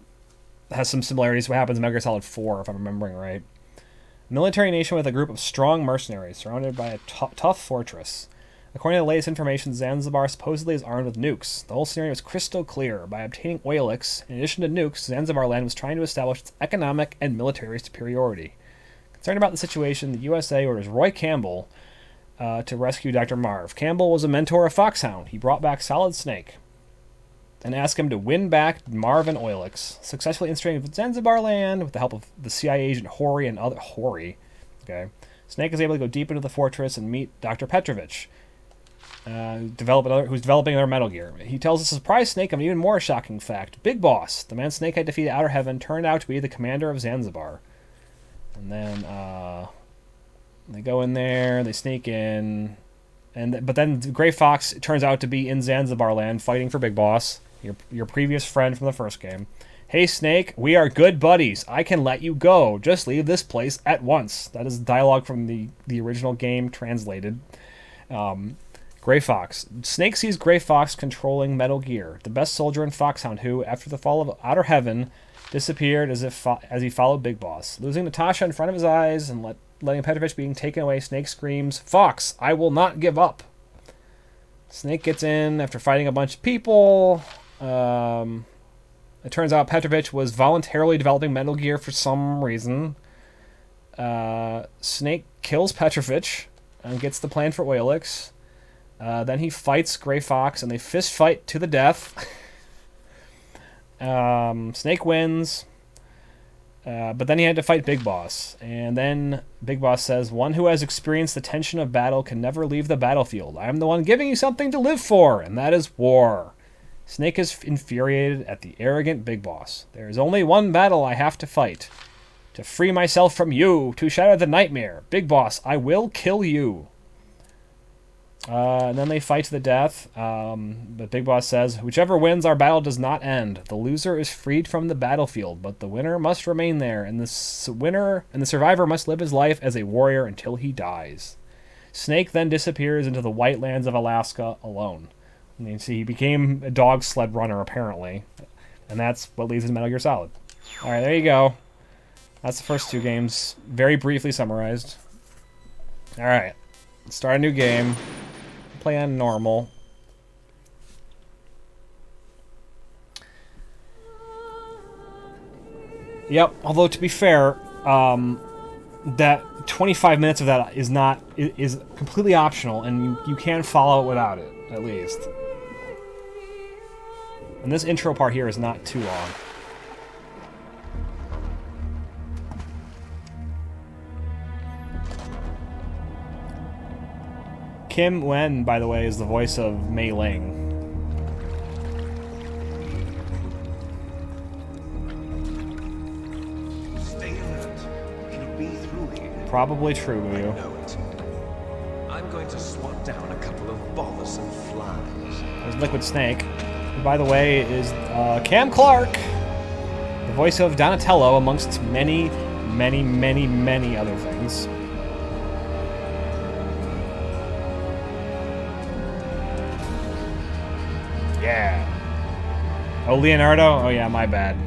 has some similarities to what happens in Metal Gear Solid 4, if I'm remembering right. Military nation with a group of strong mercenaries surrounded by a tough fortress. According to the latest information, Zanzibar supposedly is armed with nukes. The whole scenario is crystal clear. By obtaining Oilix, in addition to nukes, Zanzibar Land was trying to establish its economic and military superiority. Concerned about the situation, the USA orders Roy Campbell to rescue Dr. Marv. Campbell was a mentor of Foxhound. He brought back Solid Snake and asked him to win back Marv and Oilix, successfully infiltrating Zanzibar Land with the help of the CIA agent Hori and other Hori. Okay, Snake is able to go deep into the fortress and meet Dr. Petrovich, who's developing another Metal Gear. He tells us to surprise Snake of an even more shocking fact. Big Boss, the man Snake had defeated Outer Heaven, turned out to be the commander of Zanzibar. And then they go in there, they sneak in, but then Gray Fox turns out to be in Zanzibar Land fighting for Big Boss, your previous friend from the first game. "Hey Snake, we are good buddies. I can let you go. Just leave this place at once." That is dialogue from the original game translated. Gray Fox. Snake sees Gray Fox controlling Metal Gear, the best soldier in Foxhound, who, after the fall of Outer Heaven, disappeared as he followed Big Boss. Losing Natasha in front of his eyes and letting Petrovich being taken away, Snake screams, "Fox, I will not give up." Snake gets in after fighting a bunch of people. It turns out Petrovich was voluntarily developing Metal Gear for some reason. Snake kills Petrovich and gets the plan for Oilix. Then he fights Gray Fox, and they fist fight to the death. Snake wins, but then he had to fight Big Boss. And then Big Boss says, "One who has experienced the tension of battle can never leave the battlefield. I am the one giving you something to live for, and that is war." Snake is infuriated at the arrogant Big Boss. "There is only one battle I have to fight. To free myself from you, to shatter the nightmare. Big Boss, I will kill you." And then they fight to the death. But Big Boss says, "Whichever wins, our battle does not end. The loser is freed from the battlefield, but the winner must remain there, and the survivor must live his life as a warrior until he dies." Snake then disappears into the white lands of Alaska alone. And you see, he became a dog sled runner, apparently. And that's what leads to Metal Gear Solid. Alright, there you go. That's the first two games, very briefly summarized. Alright, let's start a new game. Play on normal. Yep, although to be fair, that 25 minutes of that is completely optional, and you can follow it without it, at least. And this intro part here is not too long. Kim Wen, by the way, is the voice of Mei Ling. Probably true, I Boo. know it. I'm going to swat down a couple of bothersome flies. There's Liquid Snake, who, by the way, is Cam Clark, the voice of Donatello, amongst many, many, many, many other things. Yeah. Oh, Leonardo? Oh, yeah, my bad.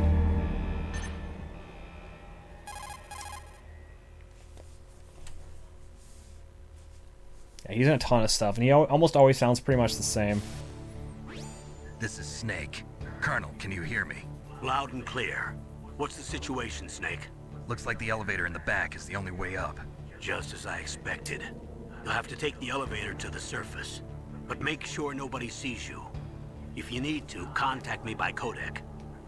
Yeah, he's in a ton of stuff, and he almost always sounds pretty much the same. This is Snake. Colonel, can you hear me? Loud and clear. What's the situation, Snake? Looks like the elevator in the back is the only way up. Just as I expected. You'll have to take the elevator to the surface. But make sure nobody sees you. If you need to, contact me by codec.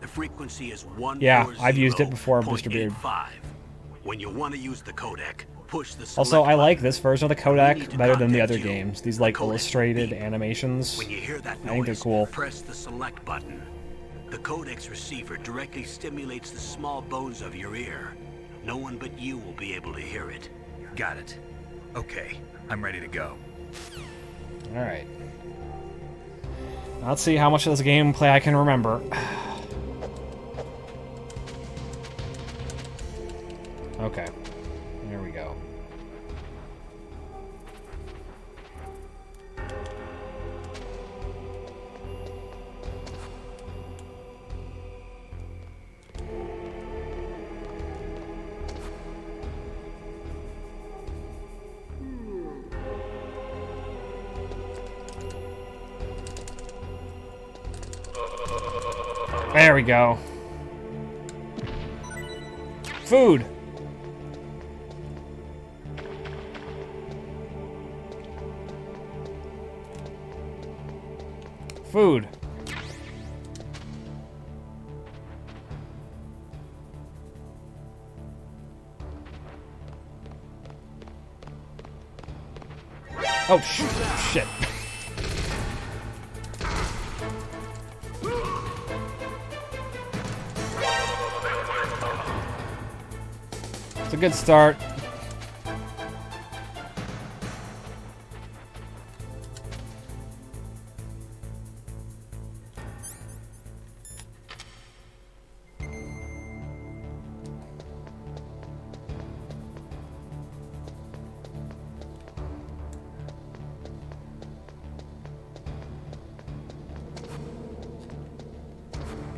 The frequency is 140.85. Yeah, I've used it before, Mr. Beard. When you want to use the codec, push the select Also, I like button. this version of the We need codec to better than the contact other you. games. These, like, The codec illustrated beep. animations. When you hear that I think they're noise, cool. press the select button. The codec's receiver directly stimulates the small bones of your ear. No one but you will be able to hear it. Got it. Okay, I'm ready to go. Alright. Let's see how much of this gameplay I can remember. Okay. There we go. There we go. Food! Food. Oh, shit. It's a good start.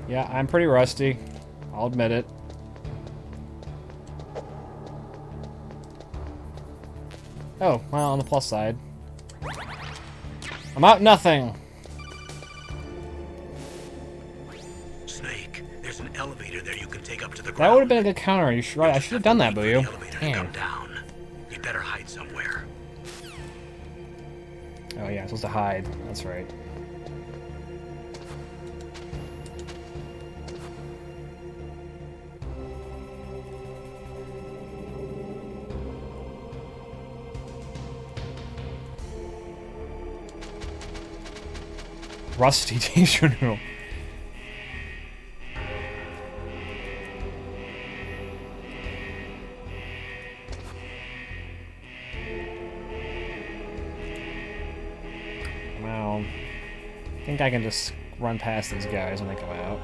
Yeah, I'm pretty rusty. I'll admit it. Oh, well, on the plus side. I'm out nothing. Snake, there's an elevator there you can take up to the ground. That would have been a good counter. You should, right, I should have done that, Wait for Boo. the elevator to Damn. come down. You better hide somewhere. Oh yeah, I'm supposed to hide. That's right. Rusty t-shirt. Well, I think I can just run past these guys when they come out.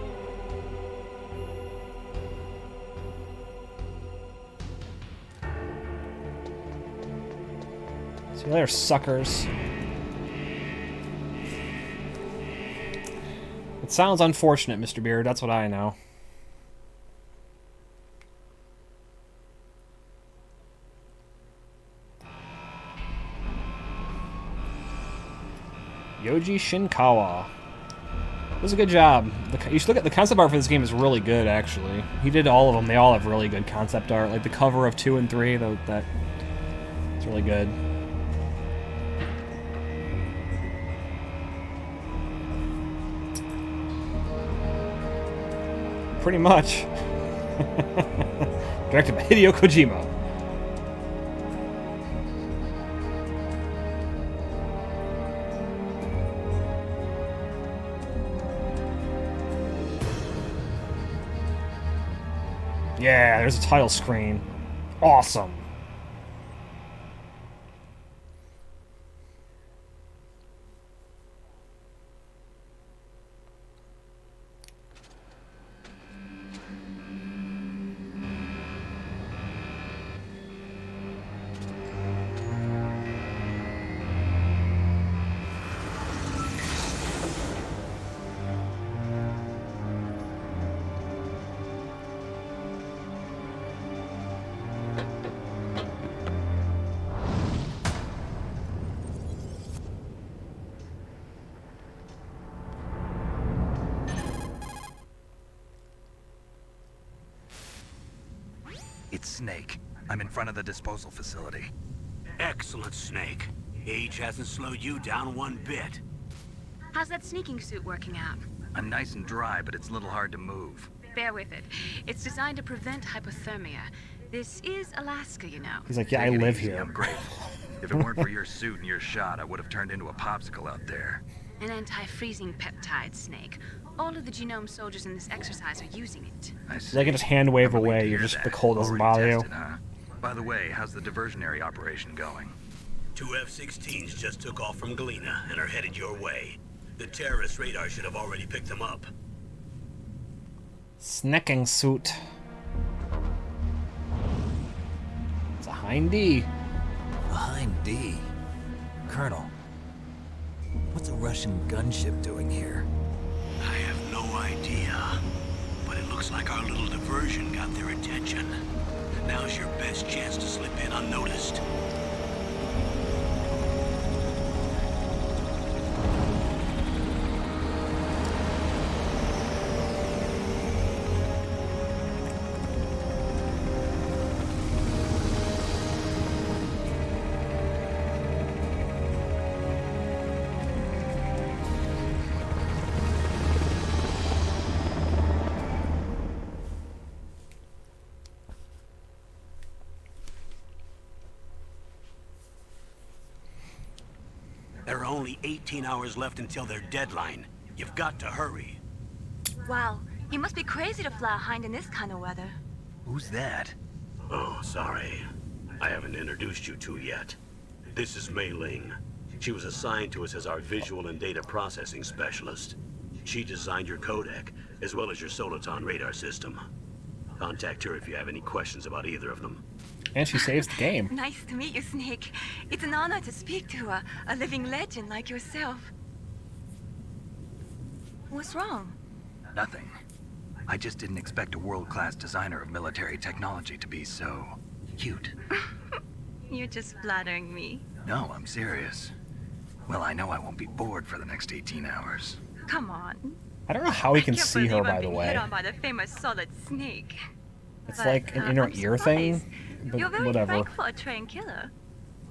See you later, suckers. It sounds unfortunate, Mr. Beard. That's what I know. Yoji Shinkawa. It was a good job. You should look at the concept art for this game is really good, actually. He did all of them. They all have really good concept art. Like the cover of 2 and 3, that it's really good. Pretty much. Directed by Hideo Kojima. Yeah, there's a title screen. Awesome. It's Snake. I'm in front of the disposal facility. Excellent, Snake. Age hasn't slowed you down one bit. How's that sneaking suit working out? I'm nice and dry, but it's a little hard to move. Bear with it. It's designed to prevent hypothermia. This is Alaska, you know. He's like, yeah, I Take it live easy, here. I'm grateful. If it weren't for your suit and your shot, I would have turned into a popsicle out there. An anti-freezing peptide, Snake. All of the genome soldiers in this exercise are using it. I see. They can just hand wave I'm relieved away. to You're hear just that. the cold doesn't Already bother you. tested, huh? By the way, how's the diversionary operation going? 2 F-16s just took off from Galena and are headed your way. The terrorist radar should have already picked them up. Snacking suit. It's a Hind D. Behind D. Colonel, what's a Russian gunship doing here? I have no idea, but it looks like our little diversion got their attention. Now's your best chance to slip in unnoticed. There are only 18 hours left until their deadline. You've got to hurry. Wow, you must be crazy to fly a Hind in this kind of weather. Who's that? Oh, sorry. I haven't introduced you to yet. This is Mei Ling. She was assigned to us as our visual and data processing specialist. She designed your codec, as well as your Soliton radar system. Contact her if you have any questions about either of them. And she saves the game. Nice to meet you, Snake. It's an honor to speak to a living legend like yourself. What's wrong? Nothing. I just didn't expect a world-class designer of military technology to be so cute. You're just flattering me. No, I'm serious. Well, I know I won't be bored for the next 18 hours. Come on. I don't know how he can Can't see her, believe I'm by the being way. hit on by the famous Solid Snake. It's But, like an I'm inner ear surprised. thing, but You're very whatever. frank for a trained killer.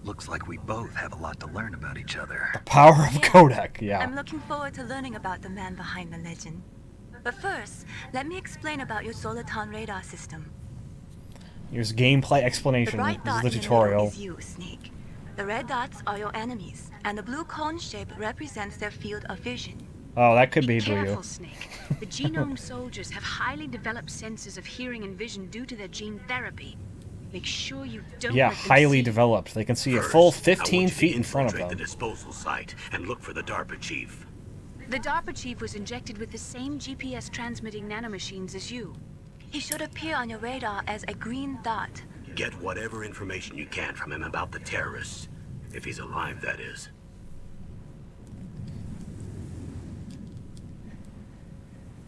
Looks like we both have a lot to learn about each other. Power of Yeah. codec, yeah. I'm looking forward to learning about the man behind the legend. But first, let me explain about your Soliton radar system. Here's gameplay The explanation. bright This is dot the in the tutorial. middle is you, Snake. The red dots are your enemies, and the blue cone shape represents their field of vision. Oh, that could be Careful, Blue. Snake. The genome soldiers have highly developed senses of hearing and vision due to their gene therapy. Make sure you don't Yeah, let them highly see. developed. They can see a First, full I want 15 you to feet in front of infiltrate them. the disposal site and look for the DARPA chief. The DARPA chief was injected with the same GPS transmitting nanomachines as you. He should appear on your radar as a green dot. Get whatever information you can from him about the terrorists. If he's alive, that is.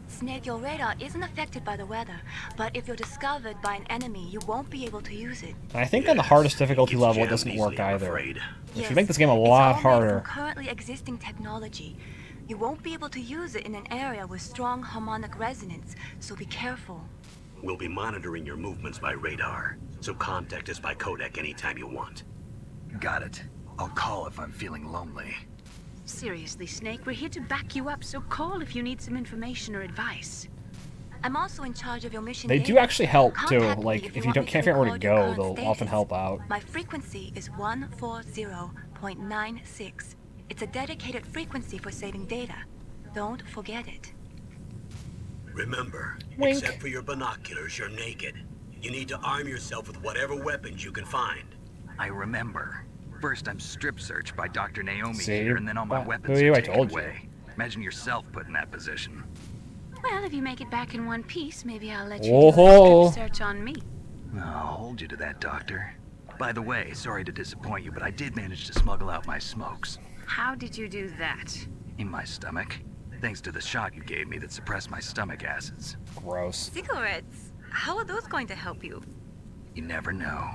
Snake, your radar isn't affected by the weather, but if you're discovered by an enemy, you won't be able to use it. And I think on the Yes, hardest difficulty gets level, it jammed doesn't easily, work I'm either. afraid. Which Yes, would make this game a it's lot all made from harder. currently existing technology. You won't be able to use it in an area with strong harmonic resonance, so be careful. We'll be monitoring your movements by radar, so contact us by codec anytime you want. Got it. I'll call if I'm feeling lonely. Seriously, Snake, we're here to back you up, so call if you need some information or advice. I'm also in charge of your mission They data. do actually help too. Contact me Like if if you want don't me can't figure out where to record your go, current they'll often status. help out. My frequency is 140.96. It's a dedicated frequency for saving data. Don't forget it. Remember, Wink. except for your binoculars, you're naked. You need to arm yourself with whatever weapons you can find. I remember. First, I'm strip searched by Dr. Naomi See? here, and then all my Who weapons are you? are I taken told you. away. Imagine yourself put in that position. Well, if you make it back in one piece, maybe I'll let you Oh do a ho. strip search on me. I'll hold you to that, Doctor. By the way, sorry to disappoint you, but I did manage to smuggle out my smokes. How did you do that? In my stomach. Thanks to the shot you gave me that suppressed my stomach acids. Gross. Cigarettes. How are those going to help you? You never know.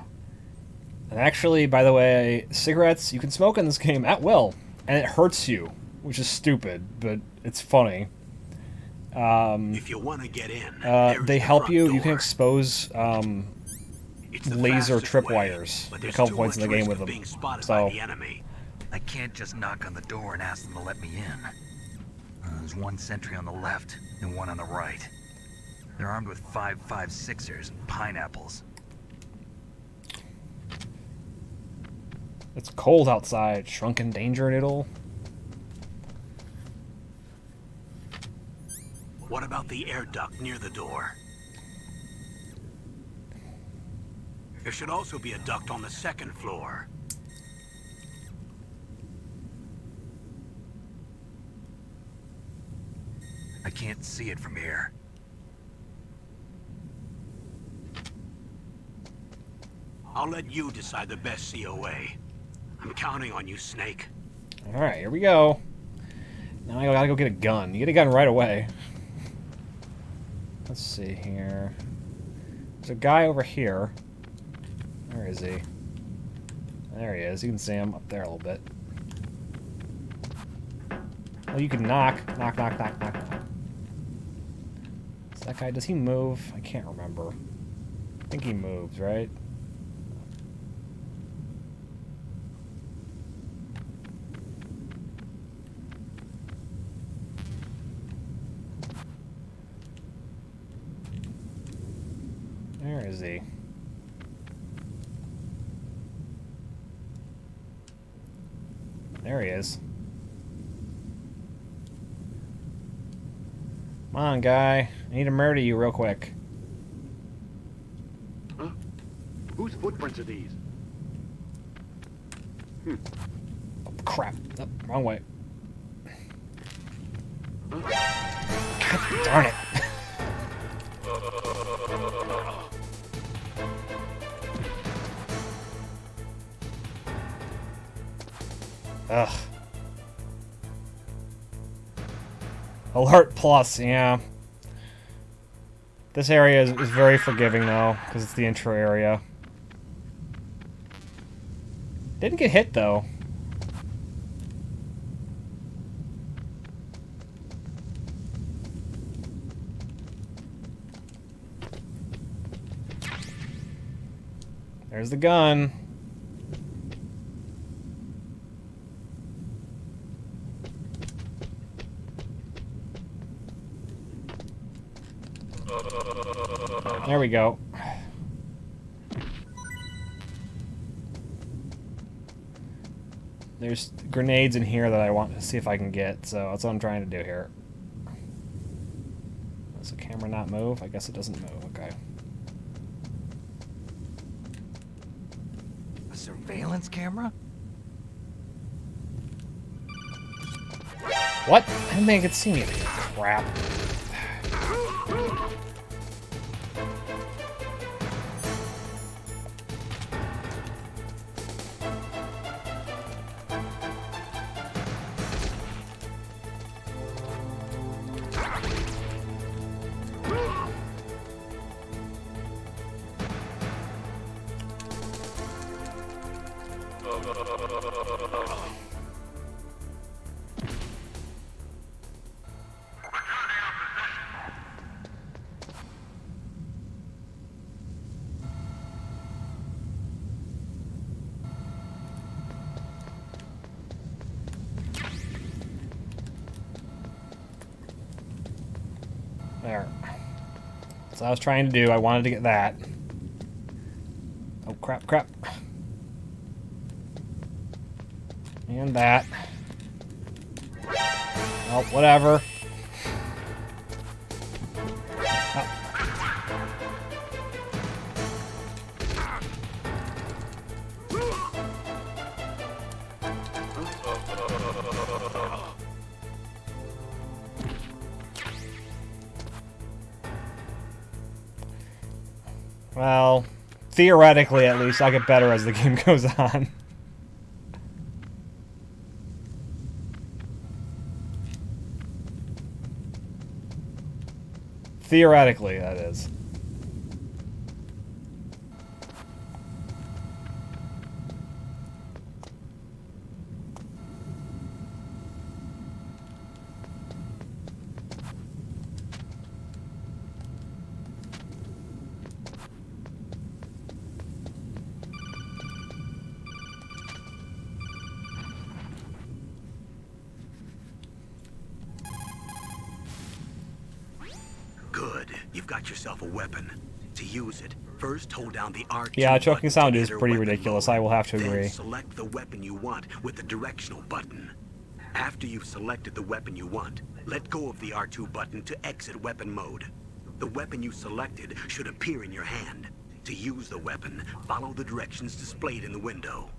And actually, by the way, cigarettes you can smoke in this game at will, and it hurts you, which is stupid, but it's funny. If you want to get in, there is They the help front you. door. You can expose It's the laser fastest tripwires but a there's couple too points in much the game risk with of them. being spotted So by the enemy. I can't just knock on the door and ask them to let me in. There's one sentry on the left and one on the right. They're armed with 5.56ers and pineapples. it's cold outside. Shrunken danger noodle. What about the air duct near the door? There should also be a duct on the second floor. I can't see it from here. I'll let you decide the best COA. I'm counting on you, Snake. All right, here we go. Now I gotta go get a gun. You get a gun right away. Let's see here. There's a guy over here. Where is he? There he is. You can see him up there a little bit. Well, you can knock. Knock, knock, knock, knock, knock. Is that guy, does he move? I can't remember. I think he moves, right? Where is he? There he is. Come on, guy. I need to murder you real quick. Huh? Whose footprints are these? Oh, crap. Oh, wrong way. God darn it. Ugh. Alert plus, yeah. This area is very forgiving, though, because it's the intro area. Didn't get hit, though. There's the gun. There we go. There's grenades in here that I want to see if I can get, so that's what I'm trying to do here. Does the camera not move? I guess it doesn't move. Okay. A surveillance camera? What? I didn't think it could see me. Crap. There. That's what I was trying to do. I wanted to get that. Oh, crap, crap. And that. Oh, whatever. Oh. Well, theoretically, at least, I'll get better as the game goes on. Theoretically, that is. You've got yourself a weapon. To use it, first hold down the R2 Yeah, choking button sound to is enter pretty weapon ridiculous. mode. I will have to Then agree. select the weapon you want with the directional button. After you've selected the weapon you want, let go of the R2 button to exit weapon mode. The weapon you selected should appear in your hand. To use the weapon, follow the directions displayed in the window.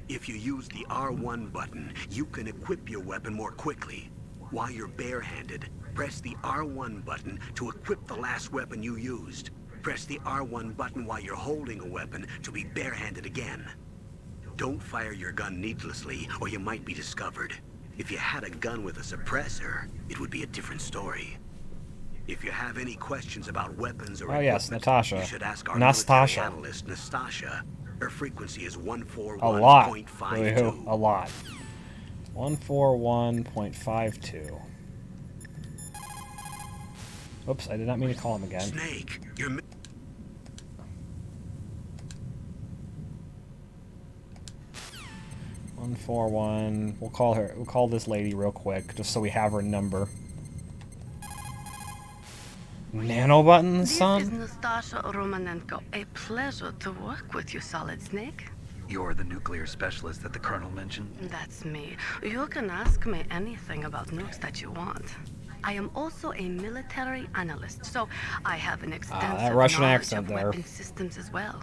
If you use the R1 button, you can equip your weapon more quickly. While you're barehanded, press the R1 button to equip the last weapon you used. Press the R1 button while you're holding a weapon to be barehanded again. Don't fire your gun needlessly, or you might be discovered. If you had a gun with a suppressor, it would be a different story. If you have any questions about weapons or Oh yes, equipment, Natasha. you should ask our Nastasha. military analyst, Nastasha. Her frequency is A lot. 141.52. A lot. 141.52. Oops, I did not mean to call him again. Snake, you're... 141. We'll call her. We'll call this lady real quick, just so we have her number. Nano buttons, son? This is Nastasha Romanenko. A pleasure to work with you, Solid Snake. You're the nuclear specialist that the Colonel mentioned? That's me. You can ask me anything about nukes that you want. I am also a military analyst, so I have an extensive that Russian knowledge accent of there. weapon systems as well.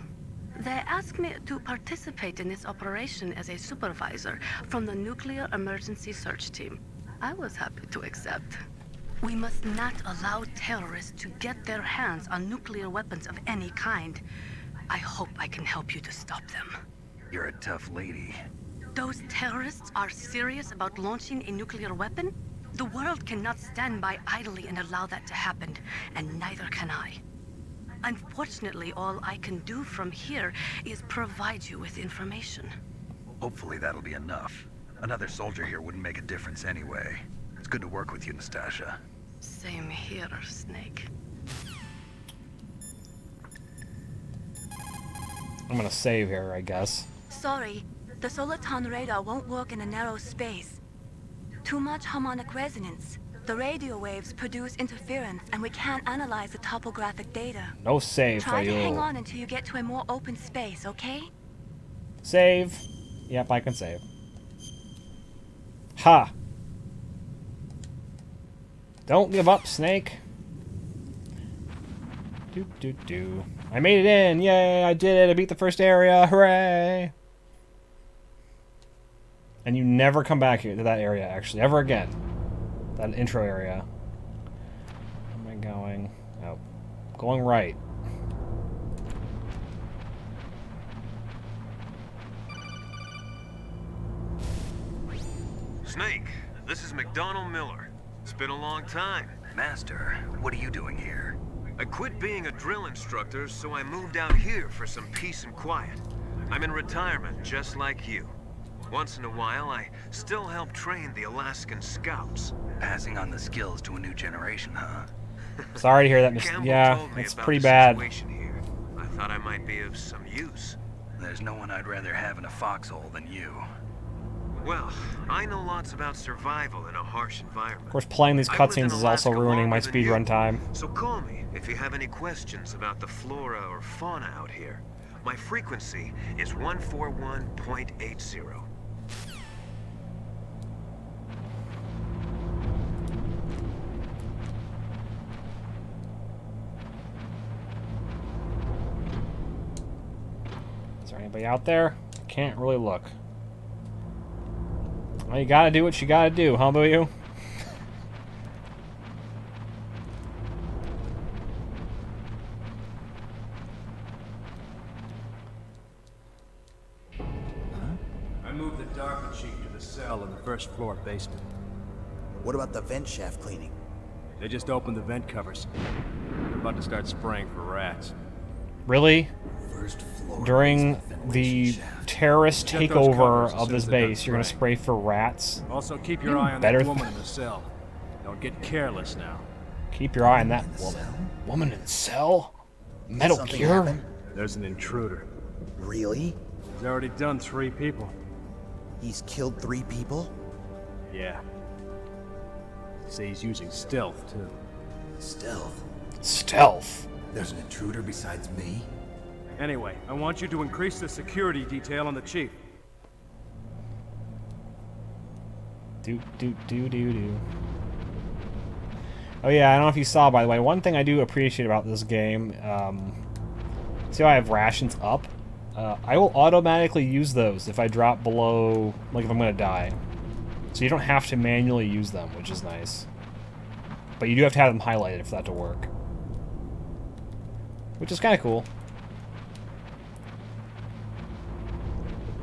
They asked me to participate in this operation as a supervisor from the Nuclear Emergency Search Team. I was happy to accept. We must not allow terrorists to get their hands on nuclear weapons of any kind. I hope I can help you to stop them. You're a tough lady. Those terrorists are serious about launching a nuclear weapon? The world cannot stand by idly and allow that to happen, and neither can I. Unfortunately, all I can do from here is provide you with information. Hopefully that'll be enough. Another soldier here wouldn't make a difference anyway. It's good to work with you, Nastasha. Same here, Snake. I'm gonna save here, I guess. Sorry, the Soliton radar won't work in a narrow space. Too much harmonic resonance. The radio waves produce interference, and we can't analyze the topographic data. No save for Try to hang you. on until you get to a more open space, okay? Save. Yep, I can save. Ha! Don't give up, Snake. Do. I made it in! Yay, I did it! I beat the first area! Hooray! And you never come back here to that area, actually. Ever again. That intro area. Where am I going? Oh. Going right. Snake, this is McDonald Miller. It's been a long time. Master, what are you doing here? I quit being a drill instructor, so I moved out here for some peace and quiet. I'm in retirement, just like you. Once in a while, I still help train the Alaskan Scouts. Passing on the skills to a new generation, huh? Sorry to hear that. Campbell Yeah, told me it's about pretty the bad. situation here. I thought I might be of some use. There's no one I'd rather have in a foxhole than you. Well, I know lots about survival in a harsh environment. Of course, playing these I've lived in cutscenes is also Alaska ruining my longer than you, speedrun time. So call me if you have any questions about the flora or fauna out here. My frequency is 141.80. Is there anybody out there? I can't really look. Well, you gotta do what you gotta do, huh, boo you? I moved the Dark Chief to the cell in the first floor basement. What about the vent shaft cleaning? They just opened the vent covers. They're about to start spraying for rats. Really? First floor During the terrorist Check those takeover covers of this as they're done base, you're gonna spraying. spray for rats? Also, keep your Even eye on better that th- woman in the cell. Don't get careless now. Keep your eye on that woman. Woman in the cell? Metal Something Gear? happened? There's an intruder. Really? He's already done 3 people. He's killed 3 people? Yeah. Say he's using stealth, too. Stealth? Stealth. There's an intruder besides me? Anyway, I want you to increase the security detail on the chief. Do. Oh yeah, I don't know if you saw, by the way, one thing I do appreciate about this game, see how I have rations up? I will automatically use those if I drop below, like if I'm going to die. So you don't have to manually use them, which is nice. But you do have to have them highlighted for that to work. Which is kind of cool.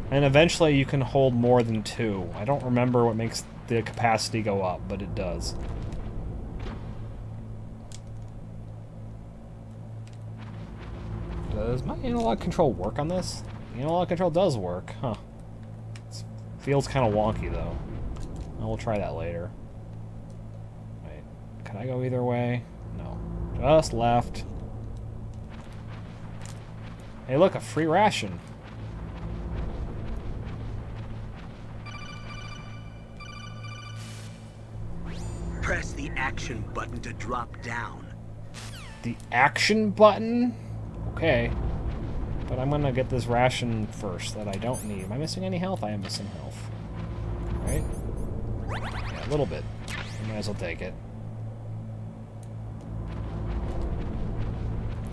And eventually you can hold more than 2. I don't remember what makes the capacity go up, but it does. Does my analog control work on this? The analog control does work, huh. It feels kind of wonky, though. We'll try that later. Wait, can I go either way? No. Just left. Hey, look, a free ration. Press the action button to drop down. The action button? Okay. But I'm gonna get this ration first that I don't need. Am I missing any health? I am missing health. Right? Yeah, a little bit. I might as well take it.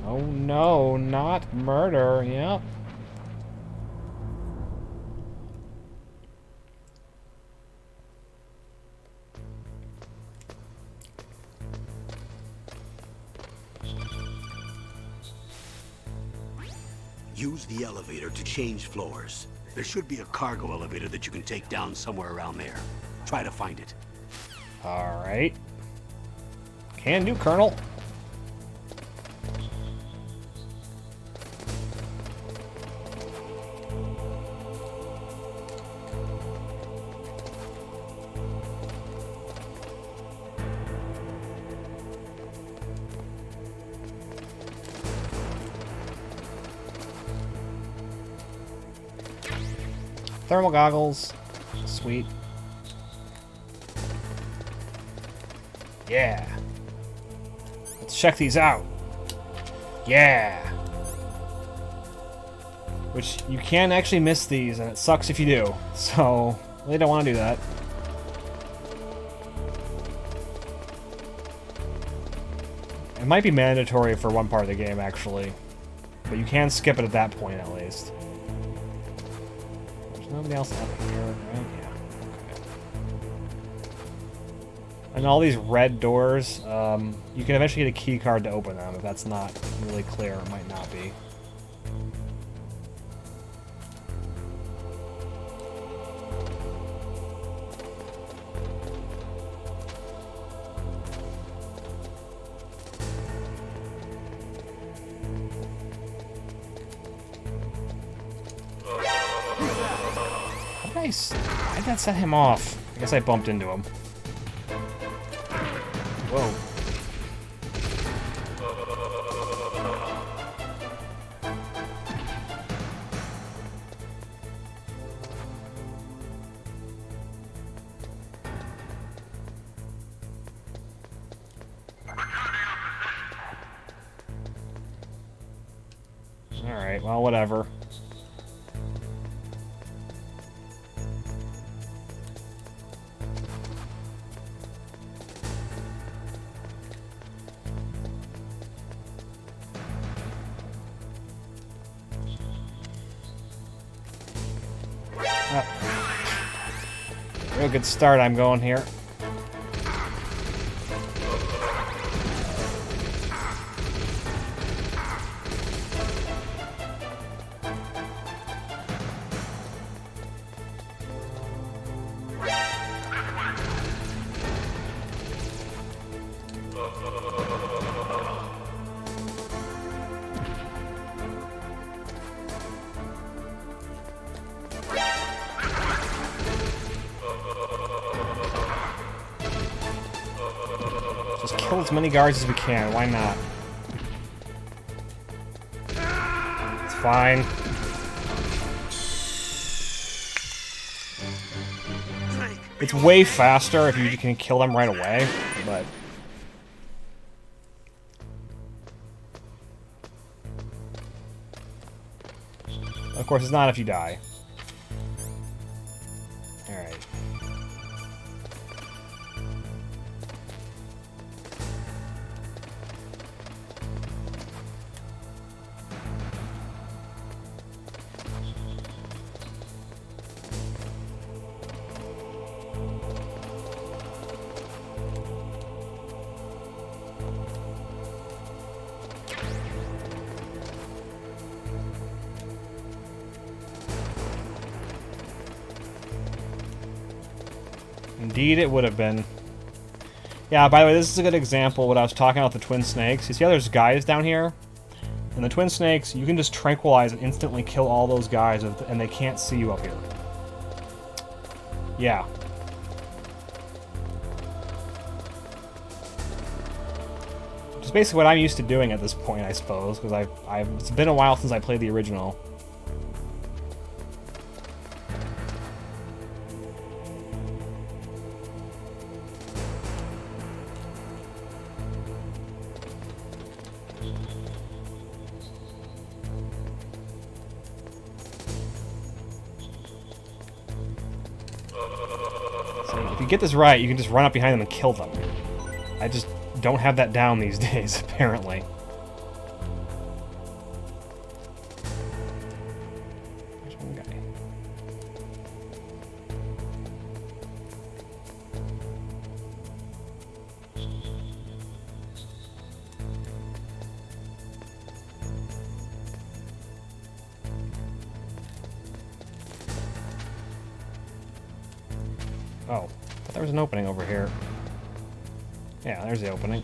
Oh no, not murder. Yep. Use the elevator to change floors. There should be a cargo elevator that you can take down somewhere around there. Try to find it. Alright. Can do, Colonel. Thermal goggles. Sweet. Yeah. Let's check these out. Yeah. Which, you can actually miss these, and it sucks if you do. So, really don't want to do that. It might be mandatory for one part of the game, actually. But you can skip it at that point, at least. There's nobody else up here, right? Yeah. Okay. And all these red doors, you can eventually get a key card to open them. If that's not really clear, it might not be. Why did that set him off? I guess I bumped into him. Whoa. Alright, well, whatever. Real good start I'm going here. Kill as many guards as we can, why not? It's fine. It's way faster if you can kill them right away, but... Of course, it's not if you die. Alright. Indeed, it would have been. Yeah, by the way, this is a good example of what I was talking about the twin snakes. You see how there's guys down here? And the twin snakes, you can just tranquilize and instantly kill all those guys, and they can't see you up here. Yeah. Which is basically what I'm used to doing at this point, I suppose, because it's been a while since I played the original. If you get this right, you can just run up behind them and kill them. I just don't have that down these days, apparently. There's one guy. Oh, I thought there was an opening over here. Yeah, there's the opening.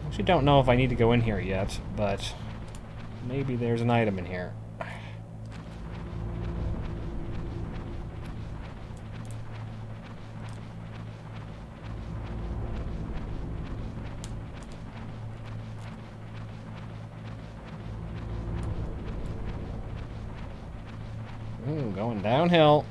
I actually don't know if I need to go in here yet, but maybe there's an item in here. Ooh, going downhill.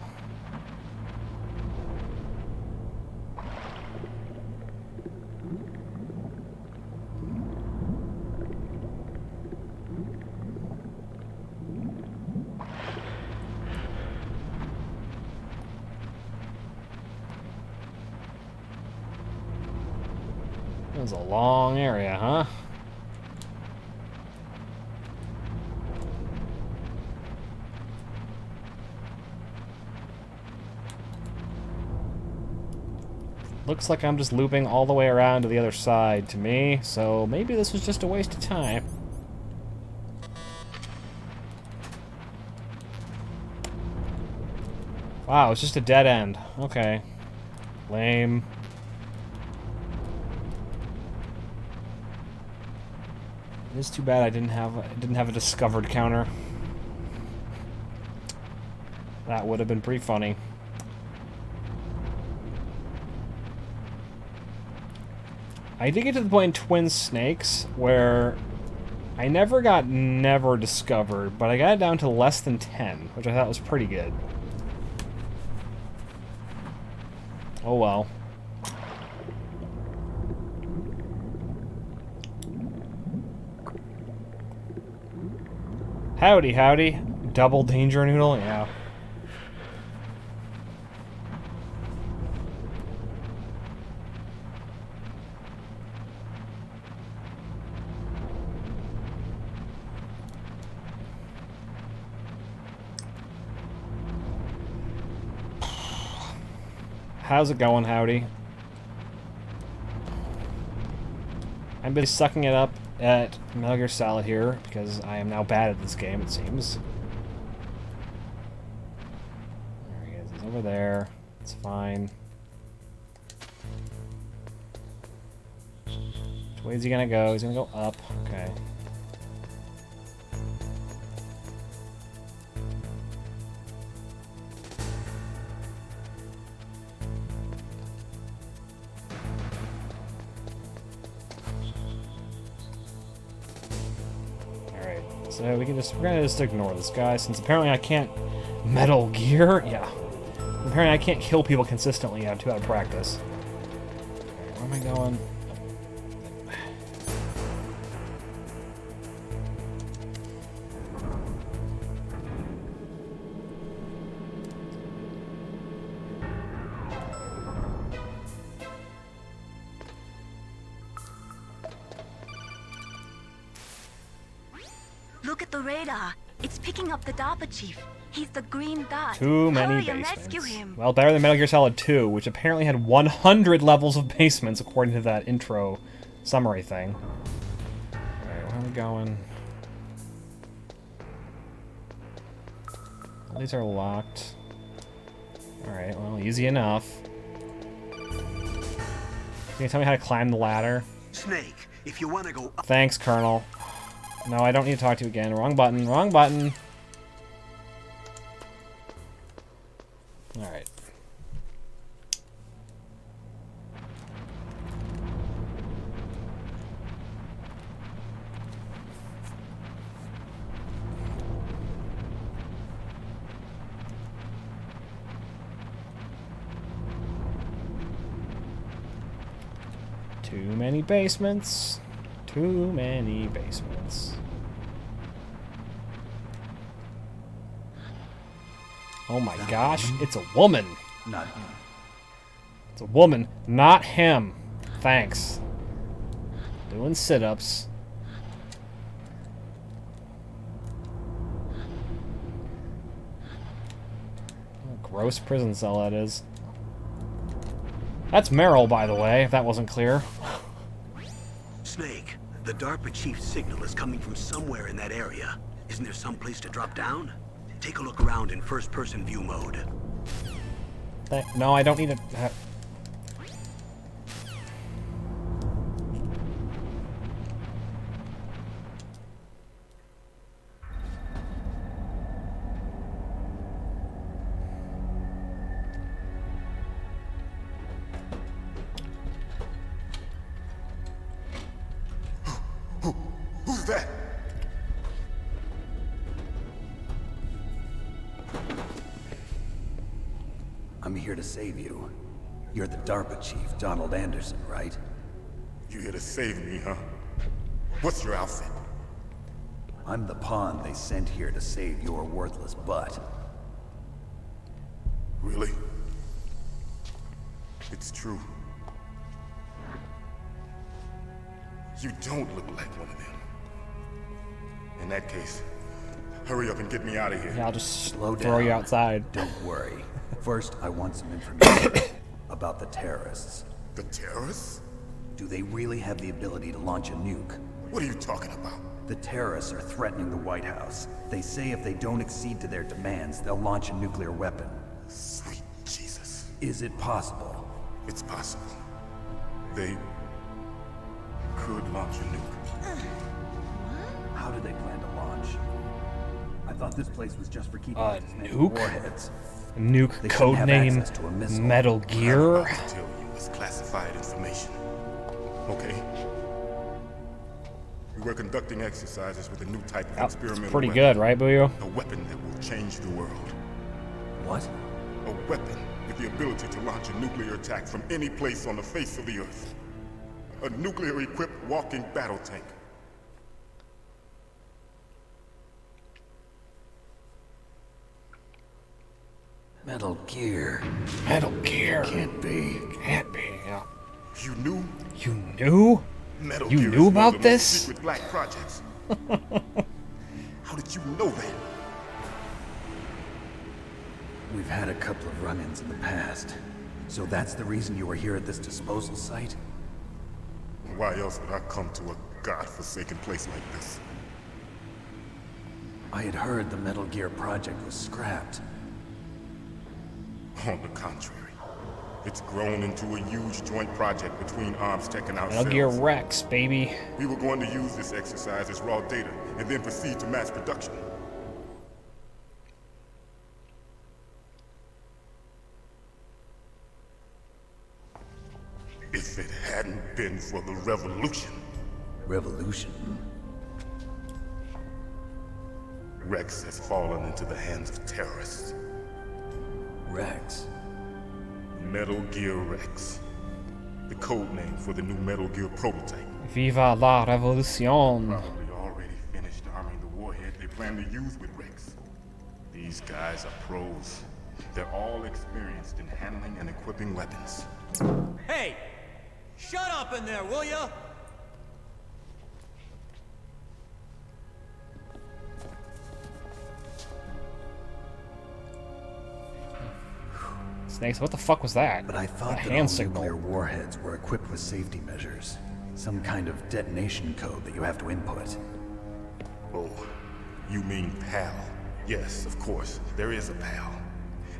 It was a long area, huh? Looks like I'm just looping all the way around to the other side to me, so maybe this was just a waste of time. Wow, it's just a dead end. Okay. Lame. It is too bad I didn't have a discovered counter. That would have been pretty funny. I did get to the point in Twin Snakes where I never got never discovered, but I got it down to less than 10, which I thought was pretty good. Oh well. Howdy, howdy. Double danger noodle? Yeah. How's it going, Howdy? I'm busy sucking it up at Metal Gear Solid here, because I am now bad at this game, it seems. There he is. He's over there. It's fine. Which way is he gonna go? He's gonna go up. Okay. So we're gonna just ignore this guy, since apparently I can't Metal Gear. Yeah, Apparently I can't kill people consistently. I have too out of practice. Where am I going? Look at the radar. It's picking up the DARPA chief. He's the green dot. Too many Hurry and rescue basements. him. Well, better than Metal Gear Solid 2, which apparently had 100 levels of basements, according to that intro summary thing. Alright, where are we going? All these are locked. Alright, well, easy enough. Can you tell me how to climb the ladder? Snake, if you want to go up... Thanks, Colonel. No, I don't need to talk to you again. Wrong button. Wrong button. Alright. Too many basements. Too many basements. Oh my gosh, it's a woman. Not him. It's a woman, not him. Thanks. Doing sit-ups. Gross prison cell that is. That's Meryl, by the way, if that wasn't clear. Snake, the DARPA chief's signal is coming from somewhere in that area. Isn't there some place to drop down? Take a look around in first-person view mode. No, I don't need to... Who's that? I'm here to save you. You're the DARPA chief, Donald Anderson, right? You here to save me, huh? What's your outfit? I'm the pawn they sent here to save your worthless butt. Really? It's true. You don't look like one of them. In that case, hurry up and get me out of here. Yeah, I'll just Slow throw you down. outside. Don't worry. First, I want some information about the terrorists. The terrorists? Do they really have the ability to launch a nuke? What are you talking about? The terrorists are threatening the White House. They say if they don't accede to their demands, they'll launch a nuclear weapon. Sweet Jesus. Is it possible? It's possible. They could launch a nuke. How do they plan to launch? I thought this place was just for keeping nuke? warheads. Nuke They shouldn't have codename access to a missile. Metal What I'm Gear. about to tell you is classified information. Okay? We were conducting exercises with a new type of experimental Pretty weapon. good, right, Booyo? A weapon that will change the world. What? A weapon with the ability to launch a nuclear attack from any place on the face of the Earth. A nuclear-equipped walking battle tank. Metal Gear. Metal Gear. Can't be. Can't be. Yeah. You knew? You knew? Metal You Gear knew is one of about the most this? secret black projects. How did you know that? We've had a couple of run-ins in the past. So that's the reason you were here at this disposal site? Why else would I come to a godforsaken place like this? I had heard the Metal Gear project was scrapped. On the contrary, it's grown into a huge joint project between Arms Tech and ourselves. Metal Gear Rex, baby. We were going to use this exercise as raw data and then proceed to mass production. If it hadn't been for the revolution. Revolution? Rex has fallen into the hands of terrorists. Rex? Metal Gear Rex. The code name for the new Metal Gear prototype. Viva la revolution. Probably already finished arming the warhead they plan to use with Rex. These guys are pros. They're all experienced in handling and equipping weapons. Hey! Shut up in there, will ya? Snakes, what the fuck was that? But I thought that hand all signal. nuclear warheads were equipped with safety measures. Some kind of detonation code that you have to input. Oh, you mean PAL? Yes, of course, there is a PAL.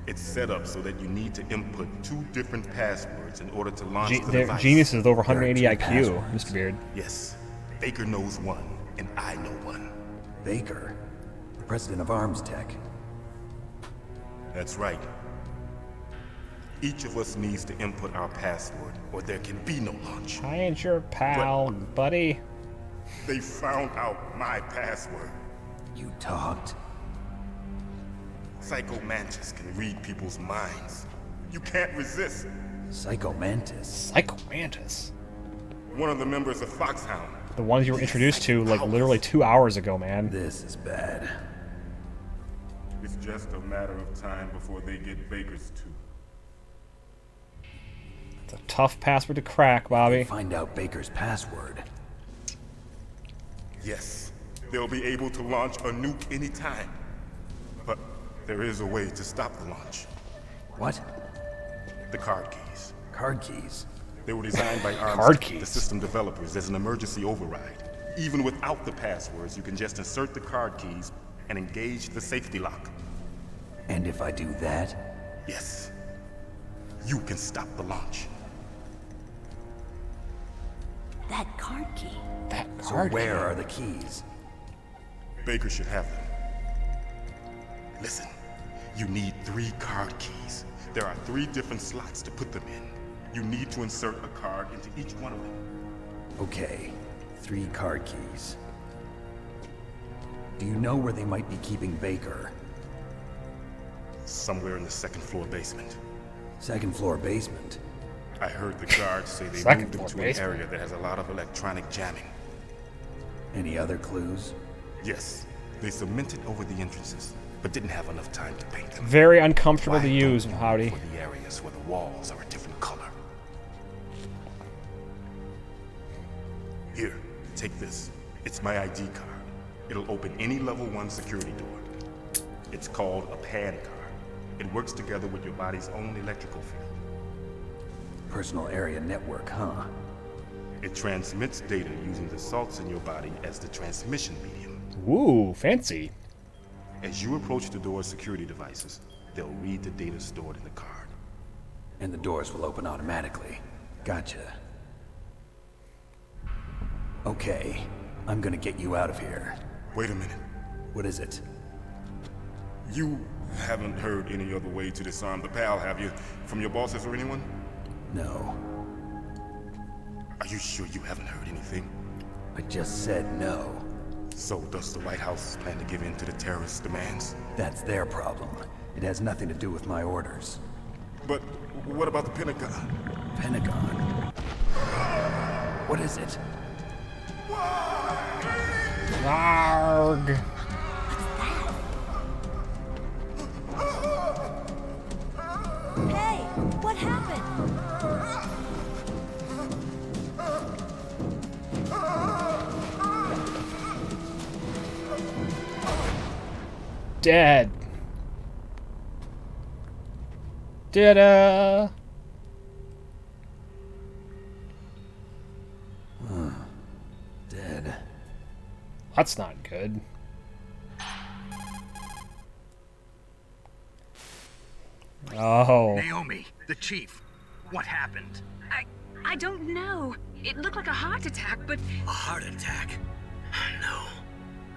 It's set up so that you need to input 2 different passwords in order to launch the device. Genius is over 180 IQ, Mr. Beard. Yes, Baker knows one, and I know one. Baker? The president of Arms Tech. That's right. Each of us needs to input our password, or there can be no launch. I ain't your pal, buddy. They found out my password. You talked? Psycho Mantis can read people's minds. You can't resist. Psycho Mantis? Psycho Mantis? One of the members of Foxhound. The ones you were introduced to, like, literally 2 hours ago, man. This is bad. It's just a matter of time before they get Baker's too. It's a tough password to crack, Bobby. Find out Baker's password. Yes, they'll be able to launch a nuke anytime. But there is a way to stop the launch. What? The card keys. Card keys? They were designed by Card keys. the system developers, as an emergency override. Even without the passwords, you can just insert the card keys and engage the safety lock. And if I do that? Yes. You can stop the launch. That card key. So where are the keys? Baker should have them. Listen, you need 3 card keys. There are 3 different slots to put them in. You need to insert a card into each one of them. Okay, 3 card keys. Do you know where they might be keeping Baker? Somewhere in the 2nd floor basement. 2nd floor basement? I heard the guards say they moved him to an area that has a lot of electronic jamming. Any other clues? Yes, they cemented over the entrances, but didn't have enough time to paint them. Very uncomfortable to use, Howdy. For the areas where the walls are a different color. Here, take this. It's my ID card. It'll open any level 1 security door. It's called a PAN card. It works together with your body's own electrical field. Personal area network, huh? It transmits data using the salts in your body as the transmission medium. Ooh, fancy. As you approach the door's security devices, they'll read the data stored in the card. And the doors will open automatically. Gotcha. Okay, I'm gonna get you out of here. Wait a minute. What is it? You haven't heard any other way to disarm the PAL, have you? From your bosses or anyone? No. Are you sure you haven't heard anything? I just said no. So does the White House plan to give in to the terrorists' demands? That's their problem. It has nothing to do with my orders. But what about the Pentagon? Pentagon? What is it? Arg. Hey, what happened? Dead. Da-da. Dead. That's not good. Oh. Naomi, the chief. What happened? I don't know. It looked like a heart attack, but... A heart attack? No.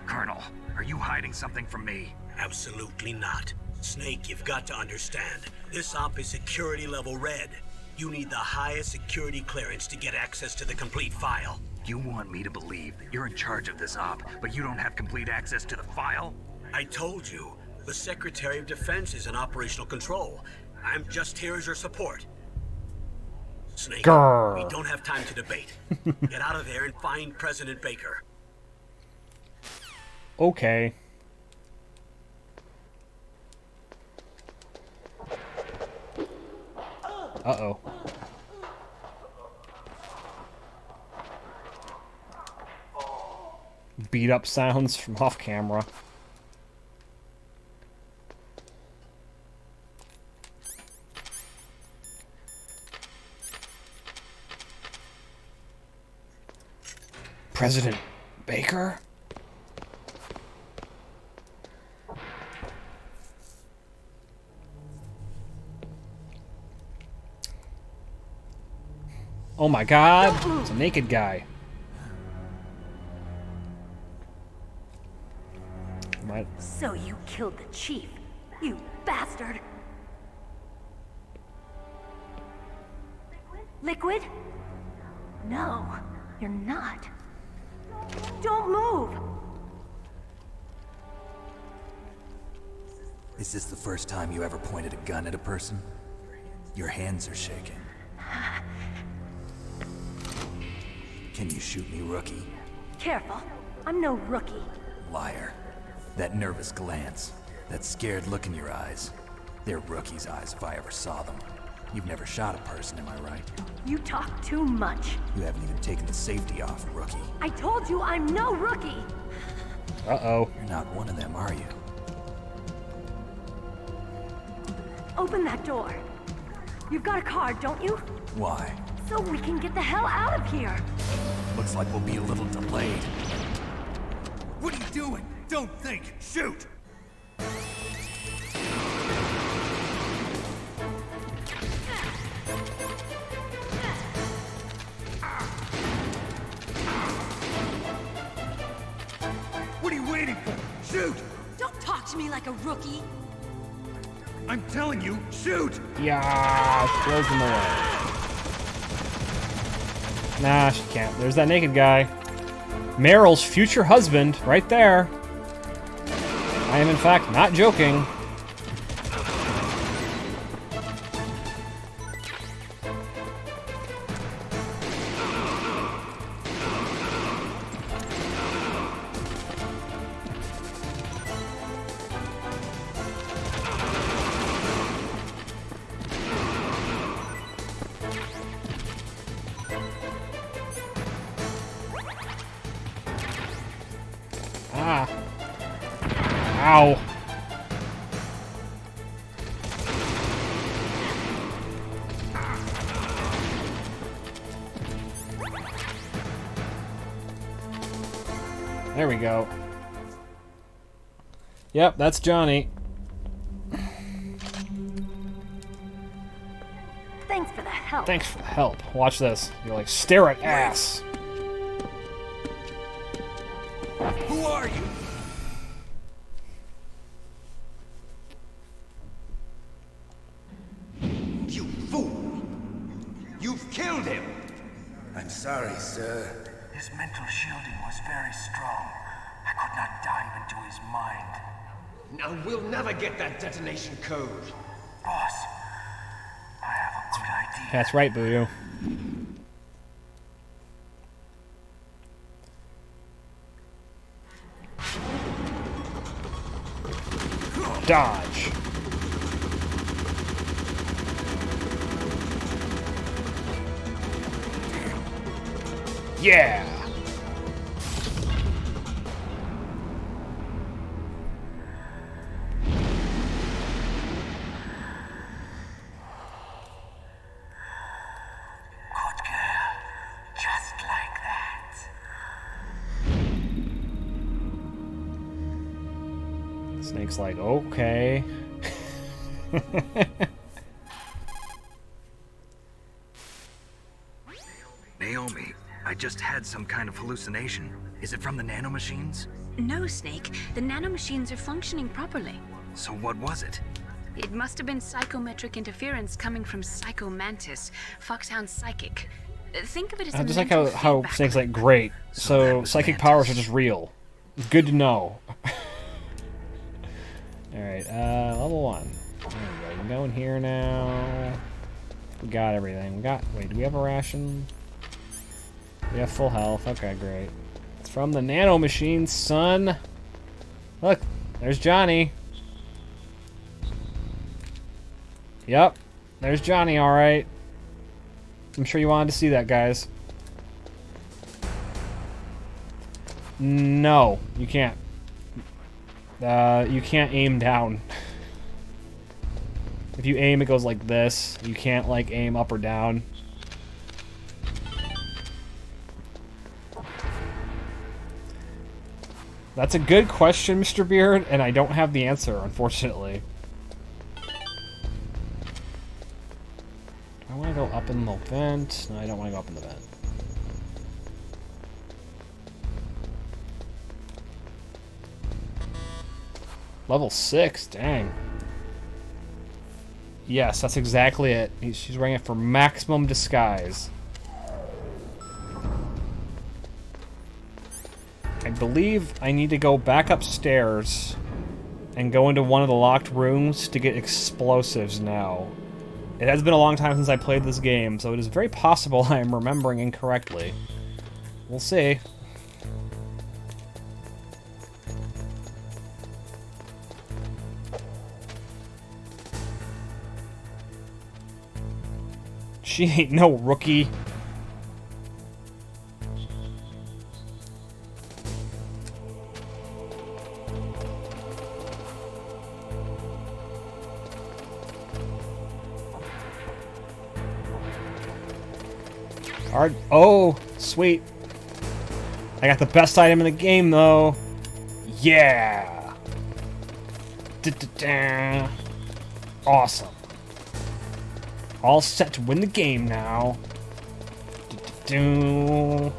Colonel, are you hiding something from me? Absolutely not. Snake, you've got to understand. This op is security level red. You need the highest security clearance to get access to the complete file. You want me to believe that you're in charge of this op, but you don't have complete access to the file? I told you. The Secretary of Defense is in operational control. I'm just here as your support. Snake, Grr. we don't have time to debate. Get out of there and find President Baker. Okay. Uh-oh. Beat up sounds from off camera. President Baker? Oh my god, it's a naked guy. So you killed the chief, you bastard! Liquid? No, you're not. Don't move! Is this the first time you ever pointed a gun at a person? Your hands are shaking. Can you shoot me, rookie? Careful, I'm no rookie. Liar. That nervous glance, that scared look in your eyes. They're rookie's eyes if I ever saw them. You've never shot a person, am I right? You talk too much. You haven't even taken the safety off, rookie. I told you I'm no rookie! Uh-oh. You're not one of them, are you? Open that door. You've got a card, don't you? Why? So we can get the hell out of here! Looks like we'll be a little delayed. What are you doing? Don't think! Shoot! What are you waiting for? Shoot! Don't talk to me like a rookie. I'm telling you, shoot! Yeah, throws him away. Nah, she can't. There's that naked guy. Meryl's future husband, right there. I am, in fact, not joking. Ah. Ow. There we go. Yep, that's Johnny. Thanks for the help. Thanks for the help. Watch this. You're like, stare at ass. Who are you? You fool! You've killed him! I'm sorry, sir. His mental shielding was very strong. I could not dive into his mind. Now we'll never get that detonation code. Boss, I have a good idea. That's right, Boo. Dodge. Yeah. Good girl. Just like that. Snake's like, okay. Naomi, I just had some kind of hallucination. Is it from the nanomachines? No, Snake. The nanomachines are functioning properly. So what was it? It must have been psychometric interference coming from Psycho Mantis, Foxhound Psychic. Think of it as I a just like mental how feedback Snake's like, loop. great. So So that was psychic Mantis. powers are just real. Good to know. Alright, level 1. There we go. We can go in here now. We got everything. We got... Wait, do we have a ration? We have full health. Okay, great. It's from the nano machine, son. Look, there's Johnny. Yep, there's Johnny, alright. I'm sure you wanted to see that, guys. No, you can't. You can't aim down. If you aim, it goes like this. You can't, like, aim up or down. That's a good question, Mr. Beard, and I don't have the answer, unfortunately. Do I want to go up in the vent? No, I don't want to go up in the vent. Level 6, dang. Yes, that's exactly it. She's wearing it for maximum disguise. I believe I need to go back upstairs and go into one of the locked rooms to get explosives now. It has been a long time since I played this game, so it is very possible I am remembering incorrectly. We'll see. She ain't no rookie. Hard. Oh, sweet. I got the best item in the game, though. Yeah. Da-da-da. Awesome. All set to win the game now. Do-do-do.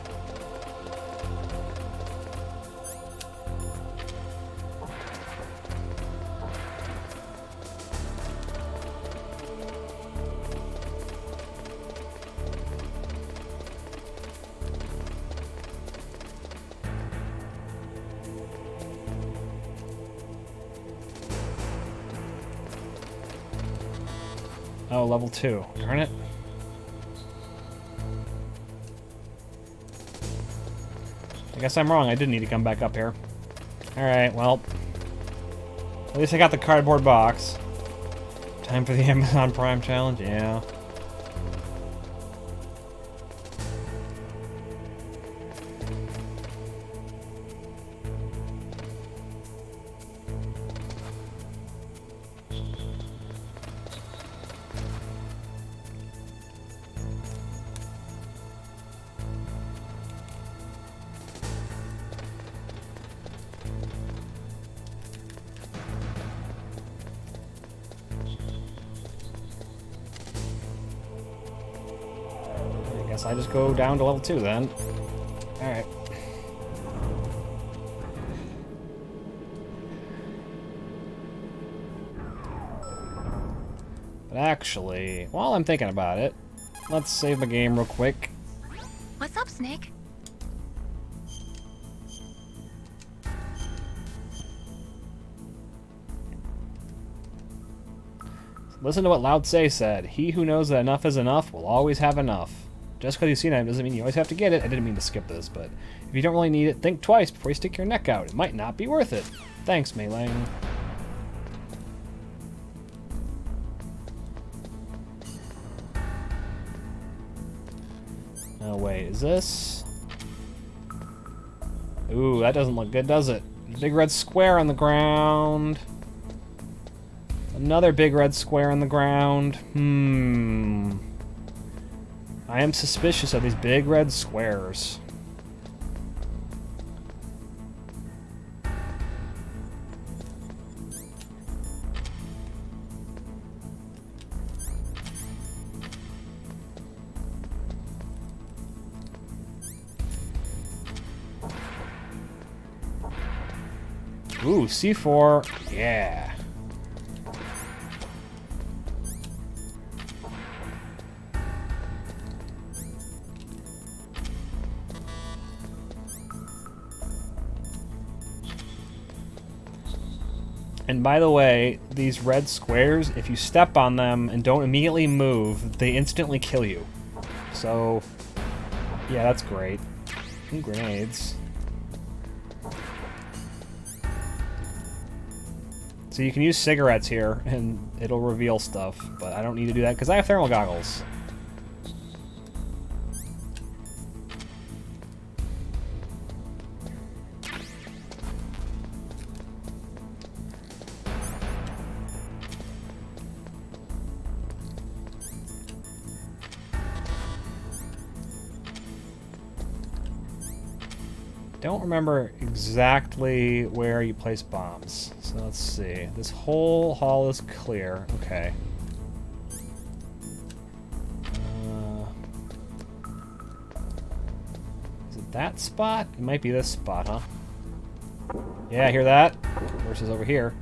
Oh, level 2. Darn it. I guess I'm wrong. I did need to come back up here. Alright, well. At least I got the cardboard box. Time for the Amazon Prime challenge? Yeah. I just go down to level 2 then. Alright. But actually, while I'm thinking about it, let's save the game real quick. What's up, Snake? Listen to what Lao Tse said. He who knows that enough is enough will always have enough. Just because you've seen it doesn't mean you always have to get it. I didn't mean to skip this, but if you don't really need it, think twice before you stick your neck out. It might not be worth it. Thanks, Mei Ling. Oh, wait, is this? Ooh, that doesn't look good, does it? Big red square on the ground. Another big red square on the ground. I am suspicious of these big red squares. Ooh, C4. Yeah. And by the way, these red squares, if you step on them and don't immediately move, they instantly kill you. So, yeah, that's great. And grenades. So you can use cigarettes here, and it'll reveal stuff, but I don't need to do that because I have thermal goggles. Don't remember exactly where you place bombs. So let's see. This whole hall is clear. Okay. Is it that spot? It might be this spot, huh? Yeah, I hear that. Versus over here.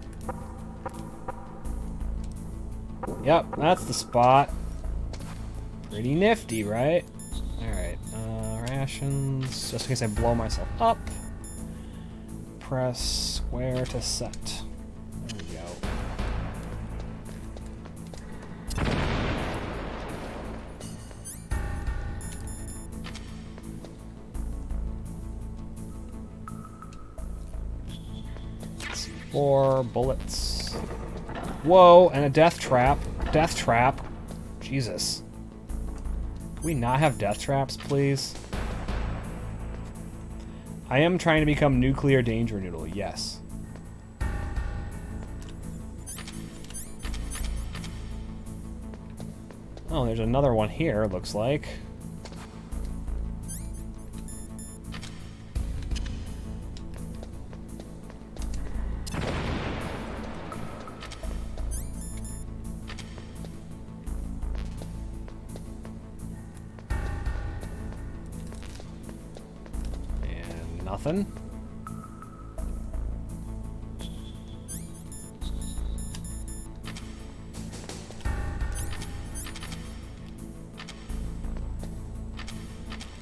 Yep, that's the spot. Pretty nifty, right? Alright. Rations, just in case I blow myself up. Press square to set. There we go. Let's see, 4 bullets. Whoa, and a death trap. Death trap. Jesus. Can we not have death traps, please? I am trying to become nuclear danger noodle, yes. Oh, there's another one here, looks like. Nothing.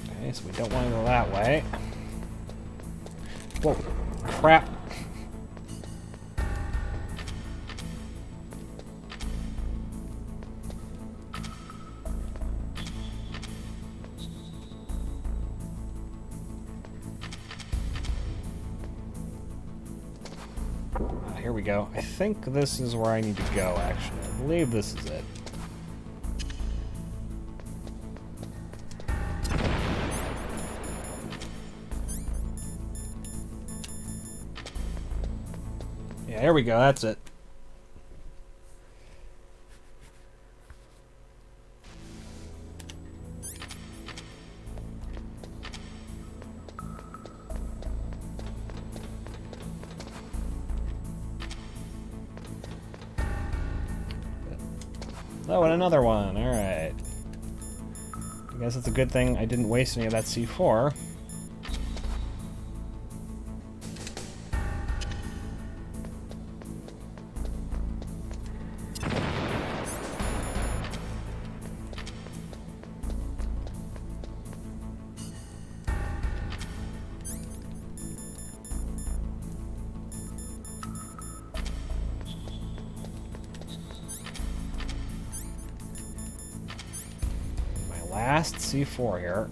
Okay, so we don't want to go that way. Whoa, crap. Here we go. I think this is where I need to go, actually. I believe this is it. Yeah, here we go. That's it. Oh, and another one. Alright. I guess it's a good thing I didn't waste any of that C4. Last C4 here.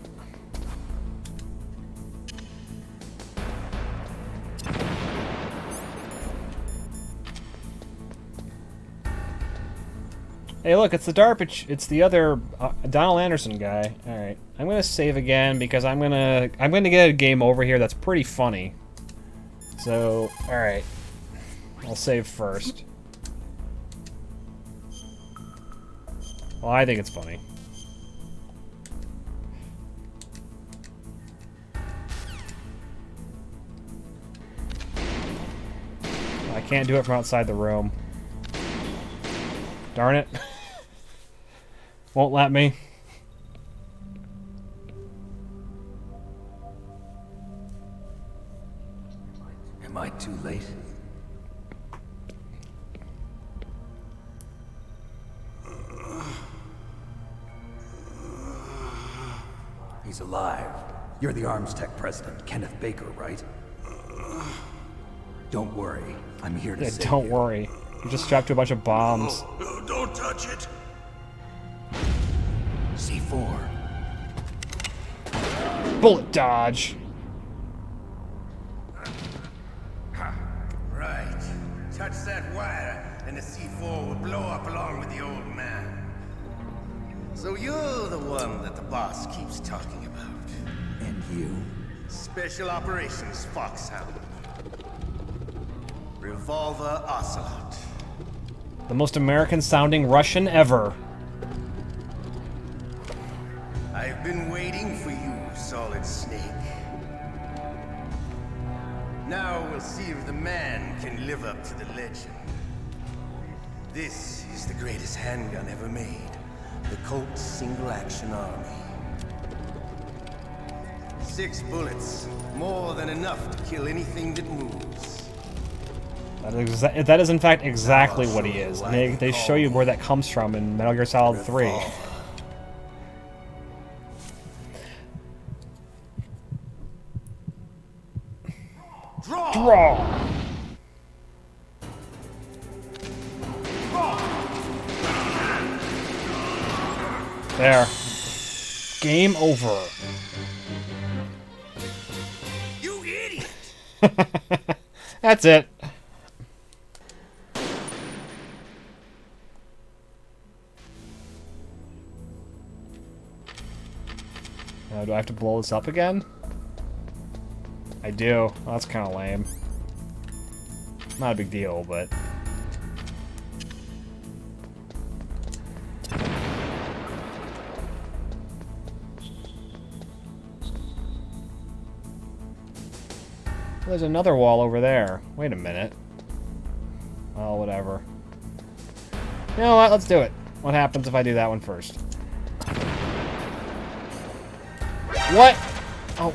Hey, look, it's the DARPA. It's the other Donald Anderson guy. All right, I'm gonna save again because I'm gonna get a game over here that's pretty funny. So, all right, I'll save first. Well, I think it's funny. I can't do it from outside the room. Darn it. Won't let me. Am I too late? He's alive. You're the Arms Tech president, Kenneth Baker, right? Don't worry. I'm here to save you. Don't worry. You're just strapped to a bunch of bombs. No, don't touch it. C4. Bullet dodge. Right. Touch that wire, and the C4 will blow up along with the old man. So you're the one that the boss keeps talking about. And you? Special Operations Foxhound. Revolver Ocelot. The most American-sounding Russian ever. I've been waiting for you, Solid Snake. Now we'll see if the man can live up to the legend. This is the greatest handgun ever made. The Colt Single Action Army. 6 bullets, more than enough to kill anything that moves. That is in fact exactly what he is. And they show you where that comes from in Metal Gear Solid 3. Draw! There. Game over. You idiot! That's it. Now, do I have to blow this up again? I do. Well, that's kind of lame. Not a big deal, but... There's another wall over there. Wait a minute. Oh, whatever. You know what? Let's do it. What happens if I do that one first? What? Oh.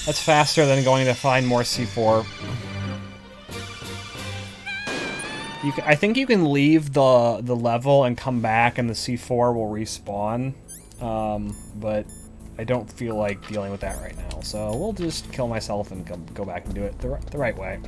That's faster than going to find more C4. I think you can leave the level and come back and the C4 will respawn, but I don't feel like dealing with that right now. So we'll just kill myself and go back and do it the right way.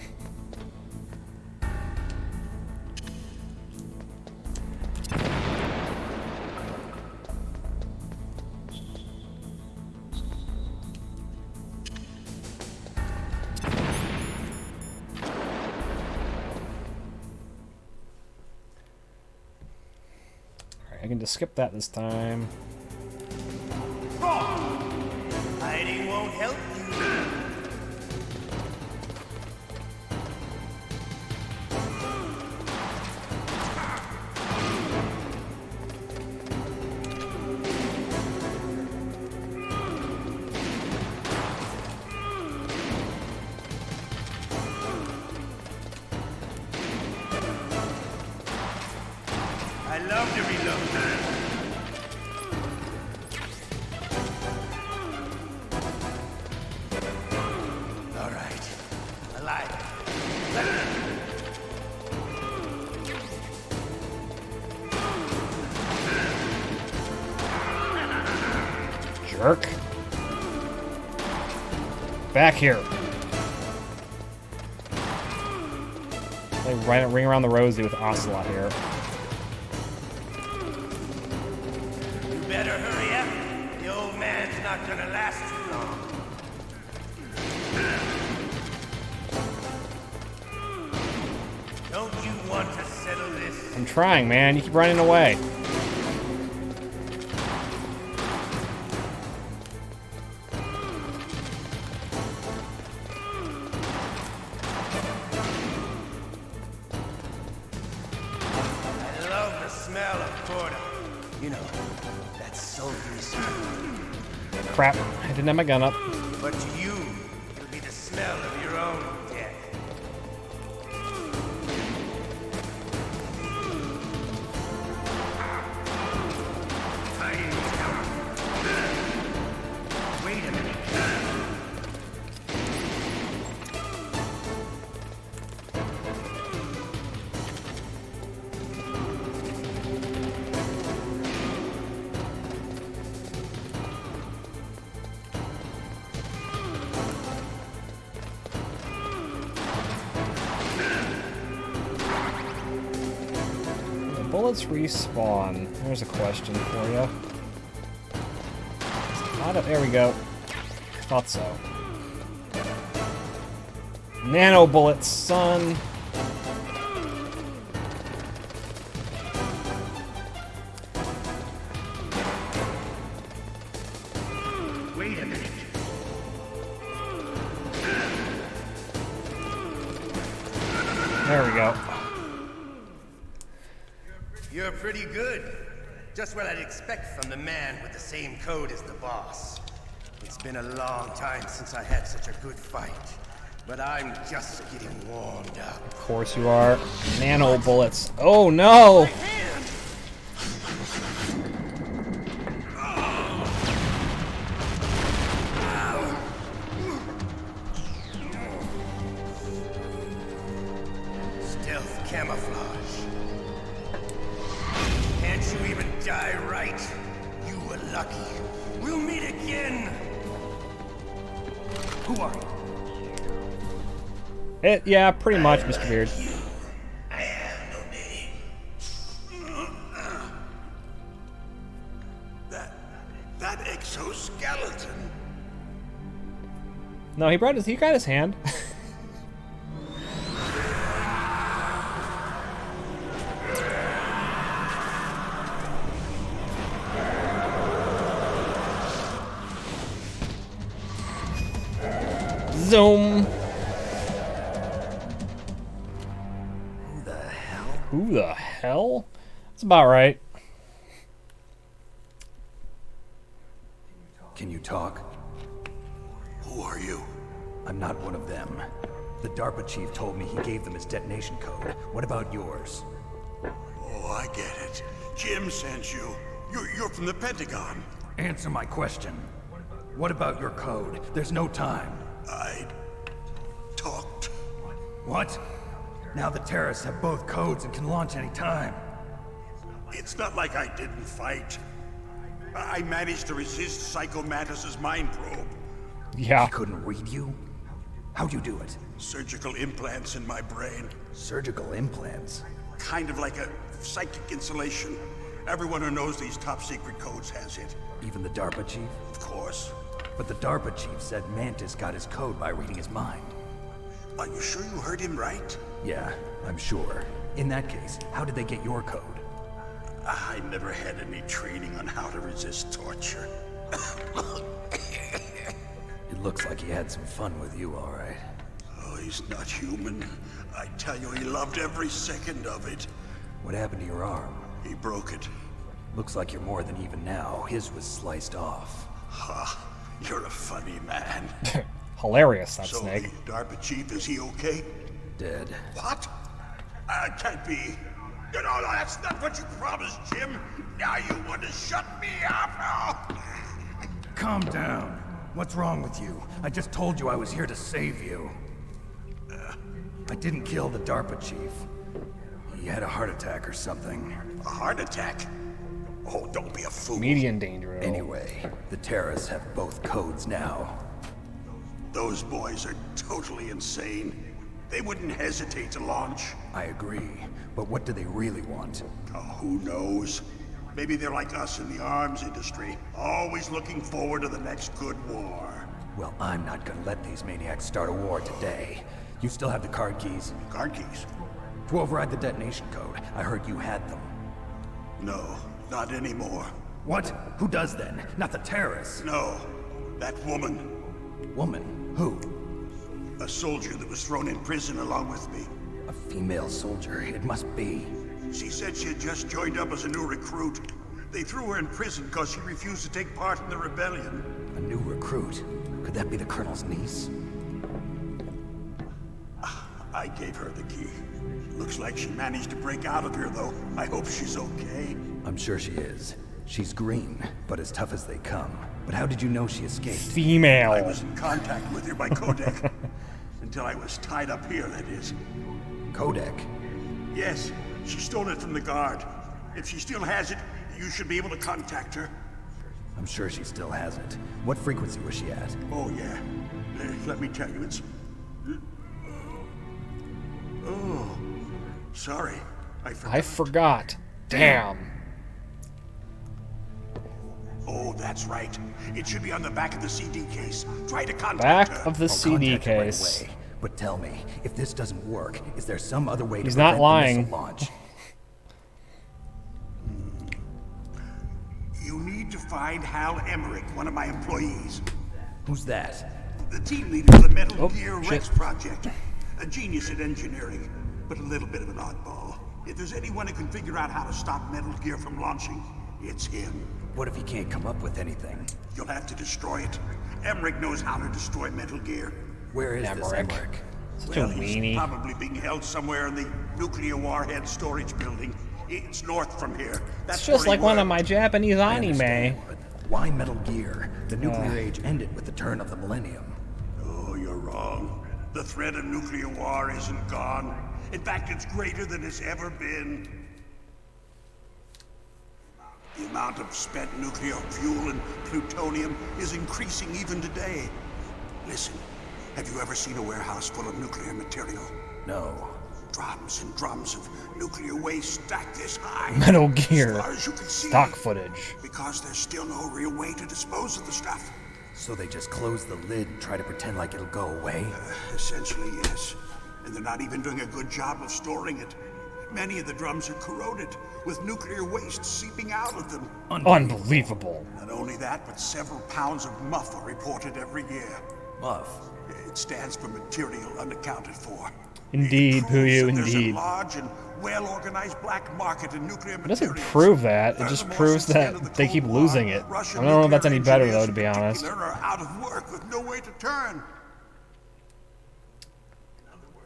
I can just skip that this time. Hiding won't help you. I love to reload. All right, alive. Jerk. Back here. They ring around the rosy with Ocelot here. You better hurry up. The old man's not gonna last too long. Don't you want to settle this? I'm trying, man. You keep running away. I love the smell of porter. You know, that sultry smell. Crap. I didn't have my gun up. But to you, it'll be the smell of your own death. bullets respawn? There's a question for you. There we go. Thought so. Nano bullets, son. Wait a minute. There we go. You're pretty good. Just what I'd expect from the man with the same code as the boss. It's been a long time since I had such a good fight, but I'm just getting warmed up. Of course you are. Nano bullets. Oh no! Stealth camouflage. Can't you even die right? You were lucky. We'll meet again. Who are you? Yeah, pretty much, Mr. Beard. I have no name. That exoskeleton. No, he got his hand. Zoom. Who the hell? Who the hell? That's about right. Can you talk? Who are you? I'm not one of them. The DARPA chief told me he gave them his detonation code. What about yours? Oh, I get it. Jim sent you. You're from the Pentagon. Answer my question. What about your code? There's no time. I talked. What? Now the terrorists have both codes and can launch any time. It's not like I didn't fight. I managed to resist Psycho Mantis's mind probe. Yeah. He couldn't read you? How'd you do it? Surgical implants in my brain. Surgical implants? Kind of like a psychic insulation. Everyone who knows these top secret codes has it. Even the DARPA chief? Of course. But the DARPA chief said Mantis got his code by reading his mind. Are you sure you heard him right? Yeah, I'm sure. In that case, how did they get your code? I never had any training on how to resist torture. It looks like he had some fun with you, all right. Oh, he's not human. I tell you, he loved every second of it. What happened to your arm? He broke it. Looks like you're more than even now. His was sliced off. Ha! You're a funny man. Hilarious, that so snake. The DARPA chief, is he okay? Dead. What? Can't be. You know, that's not what you promised, Jim. Now you want to shut me up? Calm down. What's wrong with you? I just told you I was here to save you. I didn't kill the DARPA chief. He had a heart attack or something. A heart attack? Oh, don't be a fool. Median danger. Anyway, the terrorists have both codes now. Those boys are totally insane. They wouldn't hesitate to launch. I agree, but what do they really want? Oh, who knows? Maybe they're like us in the arms industry, always looking forward to the next good war. Well, I'm not gonna let these maniacs start a war today. You still have the card keys? Card keys? To override the detonation code. I heard you had them. No, not anymore. What? Who does then? Not the terrorists. No, that woman. Woman? Who? A soldier that was thrown in prison along with me. A female soldier, it must be. She said she had just joined up as a new recruit. They threw her in prison because she refused to take part in the rebellion. A new recruit? Could that be the Colonel's niece? I gave her the key. Looks like she managed to break out of here, though. I hope she's okay. I'm sure she is. She's green, but as tough as they come. But how did you know she escaped? Female. I was in contact with her by codec. Until I was tied up here, that is. Codec? Yes, she stole it from the guard. If she still has it, you should be able to contact her. I'm sure she still has it. What frequency was she at? Oh, yeah. Let me tell you, it's... Oh, sorry. I forgot. Damn. Oh, that's right. It should be on the back of the CD case. Try to contact her. Back of the I'll CD contact her right case. away. But tell me, if this doesn't work, is there some other way He's to not prevent lying. the missile launch? You need to find Hal Emmerich, one of my employees. Who's that? The team leader of the Metal Gear shit. Rex project. A genius at engineering, but a little bit of an oddball. If there's anyone who can figure out how to stop Metal Gear from launching, it's him. What if he can't come up with anything? You'll have to destroy it. Emmerich knows how to destroy Metal Gear. Where is this Emmerich? Such a weenie. He's probably being held somewhere in the nuclear warhead storage building. It's north from here. That's It's just where he like one of worked. my Japanese I anime. understand, but why Metal Gear? The nuclear age ended with the turn of the millennium. Oh, you're wrong. The threat of nuclear war isn't gone. In fact, it's greater than it's ever been. The amount of spent nuclear fuel and plutonium is increasing even today. Listen, have you ever seen a warehouse full of nuclear material? No. Drums and drums of nuclear waste stacked this high. Metal Gear. As far as you can see. Stock footage. Because there's still no real way to dispose of the stuff. So they just close the lid and try to pretend like it'll go away? Essentially, yes. And they're not even doing a good job of storing it. Many of the drums are corroded, with nuclear waste seeping out of them. Unbelievable. Not only that, but several pounds of muff are reported every year. Muff? It stands for material unaccounted for. Indeed, Puyo, There's a indeed. large and well-organized black market in nuclear It doesn't materials. prove that. It just proves that they keep losing it. I don't know if that's any better, though, to be honest. Are out of work with no way to turn.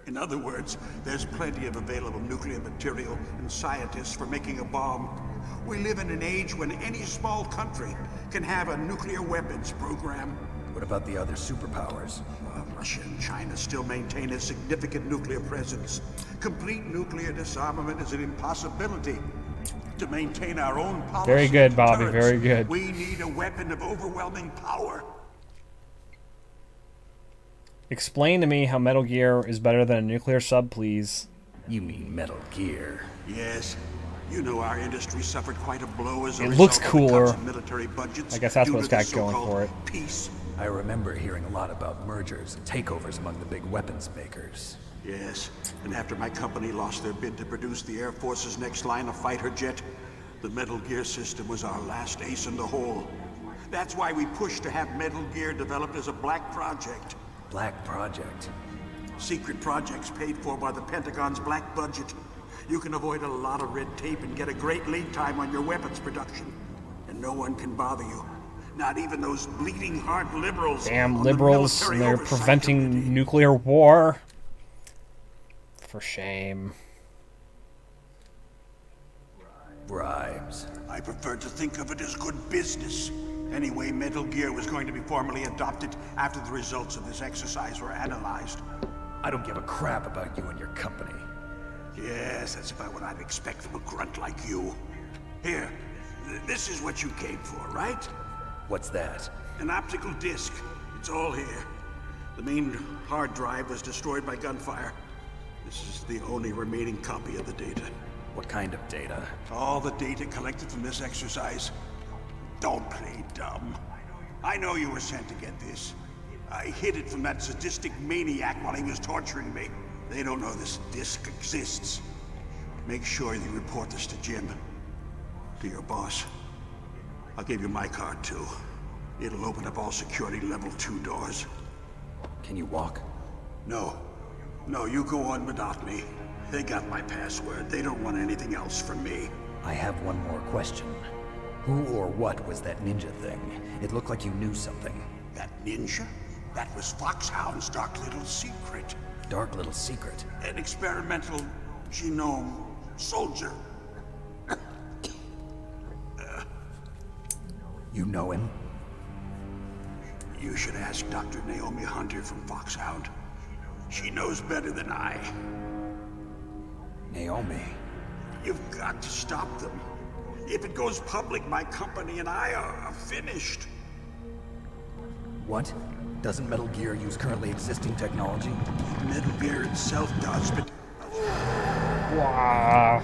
In other words, there's plenty of available nuclear material and scientists for making a bomb. We live in an age when any small country can have a nuclear weapons program. What about the other superpowers? Russia and China still maintain a significant nuclear presence. Complete nuclear disarmament is an impossibility. To maintain our own policy. Very good, Bobby, deterrence, very good. We need a weapon of overwhelming power. Explain to me how Metal Gear is better than a nuclear sub, please. You mean Metal Gear? Yes. You know our industry suffered quite a blow as a It result looks of the cooler. cuts in military budgets I guess that's due what's to the got going so-called for it. Peace. I remember hearing a lot about mergers and takeovers among the big weapons makers. Yes, and after my company lost their bid to produce the Air Force's next line of fighter jet, the Metal Gear system was our last ace in the hole. That's why we pushed to have Metal Gear developed as a black project. Black project? Secret projects paid for by the Pentagon's black budget. You can avoid a lot of red tape and get a great lead time on your weapons production. And no one can bother you. Not even those bleeding heart liberals. Damn on the liberals, military and they're oversight preventing committee. nuclear war. For shame. Bribes. I prefer to think of it as good business. Anyway, Metal Gear was going to be formally adopted after the results of this exercise were analyzed. I don't give a crap about you and your company. Yes, that's about what I'd expect from a grunt like you. Here, this is what you came for, right? What's that? An optical disc. It's all here. The main hard drive was destroyed by gunfire. This is the only remaining copy of the data. What kind of data? All the data collected from this exercise. Don't play dumb. I know you were sent to get this. I hid it from that sadistic maniac while he was torturing me. They don't know this disc exists. Make sure you report this to Jim. To your boss. I'll give you my card, too. It'll open up all security level 2 doors. Can you walk? No. No, you go on without me. They got my password. They don't want anything else from me. I have one more question. Who or what was that ninja thing? It looked like you knew something. That ninja? That was Foxhound's dark little secret. Dark little secret? An experimental genome soldier. You know him? You should ask Dr. Naomi Hunter from Foxhound. She knows better than I. Naomi? You've got to stop them. If it goes public, my company and I are finished. What? Doesn't Metal Gear use currently existing technology? Metal Gear itself does, but... Wow.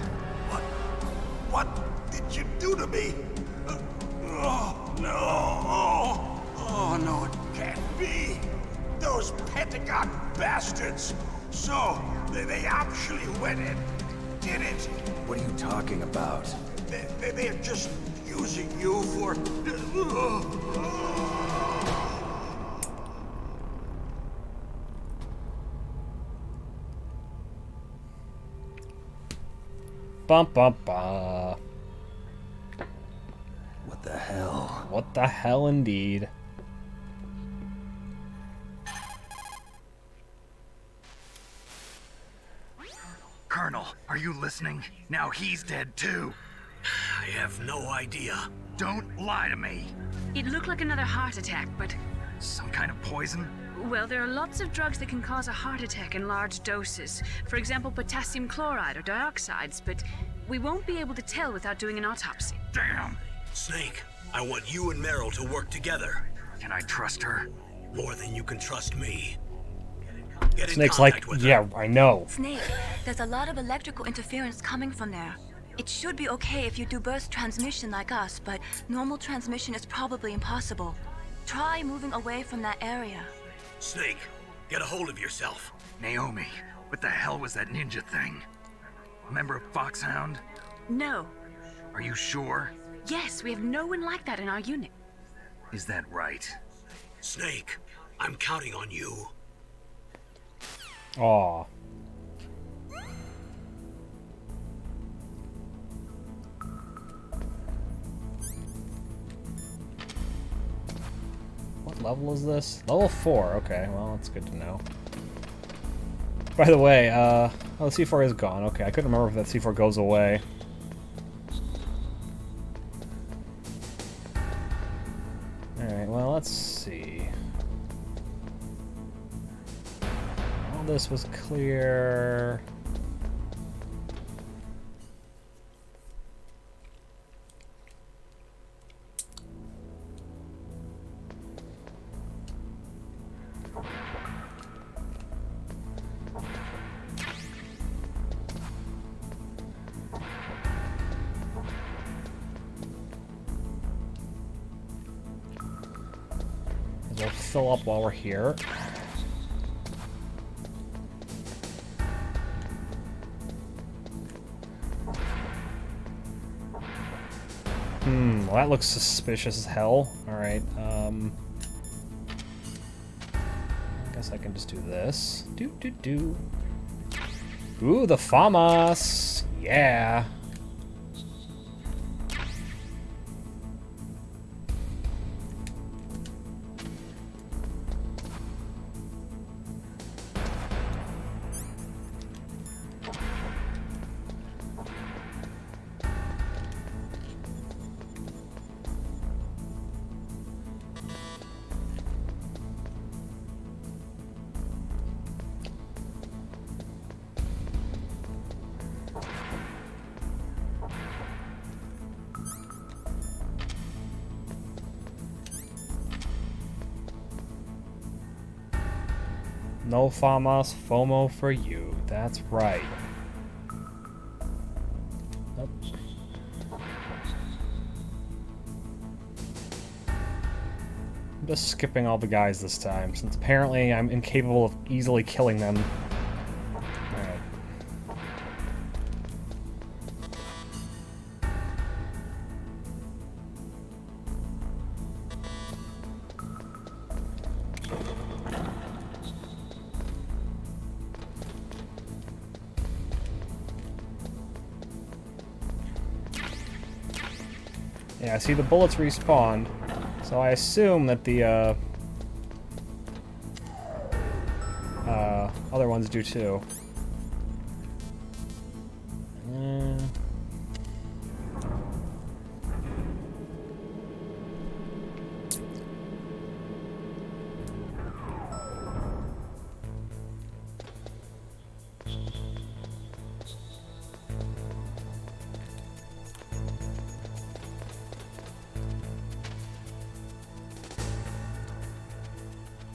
What did you do to me? Oh, no. Oh, no, it can't be. Those Pentagon bastards. So, they actually went and did it. What are you talking about? They're just using you for... Bum bum ba. What the hell? What the hell indeed. Colonel, are you listening? Now he's dead too. I have no idea. Don't lie to me. It looked like another heart attack, but... Some kind of poison? Well, there are lots of drugs that can cause a heart attack in large doses. For example, potassium chloride or dioxides, but we won't be able to tell without doing an autopsy. Damn! Snake, I want you and Meryl to work together. Can I trust her? More than you can trust me. Snake's like, yeah, I know. Snake, there's a lot of electrical interference coming from there. It should be okay if you do burst transmission like us, but normal transmission is probably impossible. Try moving away from that area. Snake, get a hold of yourself. Naomi, what the hell was that ninja thing? A member of Foxhound? No. Are you sure? Yes, we have no one like that in our unit. Is that right? Snake, I'm counting on you. Aw. What level is this? Level 4. Okay, well, that's good to know. By the way, oh, the C4 is gone. Okay, I couldn't remember if that C4 goes away. Alright, well, let's see. All this was clear. We'll fill up while we're here. Well, that looks suspicious as hell. Alright, I guess I can just do this. Ooh, the FAMAS! Yeah! No FAMAS, FOMO for you. That's right. Nope. I'm just skipping all the guys this time, since apparently I'm incapable of easily killing them. Alright. Yeah, I see the bullets respawned, so I assume that the other ones do too.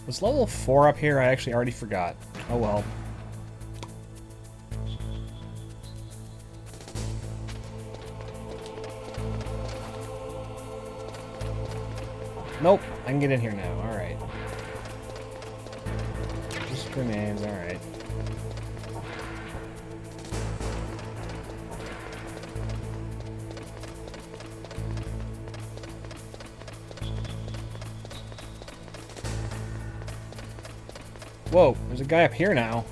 Was level 4 up here? I actually already forgot. Oh well. Nope, I can get in here now. Alright. Just grenades, alright. Whoa, there's a guy up here now.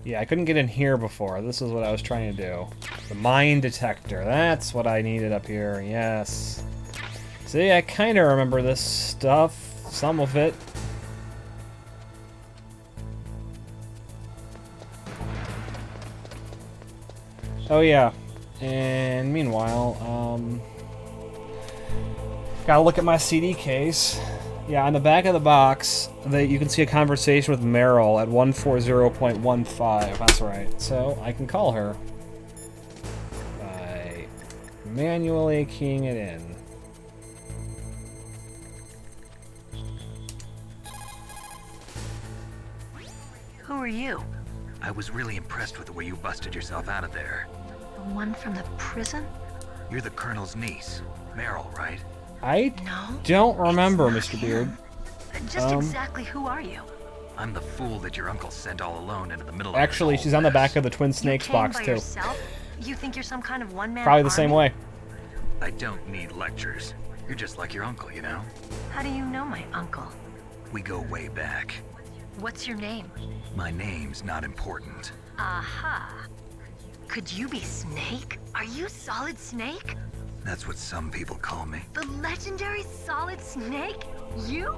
Yeah, I couldn't get in here before. This is what I was trying to do. The mine detector. That's what I needed up here. Yes. See, I kind of remember this stuff. Some of it. Oh, yeah. And meanwhile, gotta look at my CD case. Yeah, on the back of the box, you can see a conversation with Meryl at 140.15. That's right. So I can call her by manually keying it in. Who are you? I was really impressed with the way you busted yourself out of there. The one from the prison? You're the Colonel's niece, Meryl, right? I don't remember, Mr. Beard. Just exactly who are you? I'm the fool that your uncle sent all alone into the middle of Actually, she's on the back of the Twin Snakes box, too. Yourself? You think you're some kind of one-man Probably the army? same way. I don't need lectures. You're just like your uncle, you know? How do you know my uncle? We go way back. What's your name? My name's not important. Aha. Could you be Snake? Are you Solid Snake? That's what some people call me. The legendary Solid Snake? You?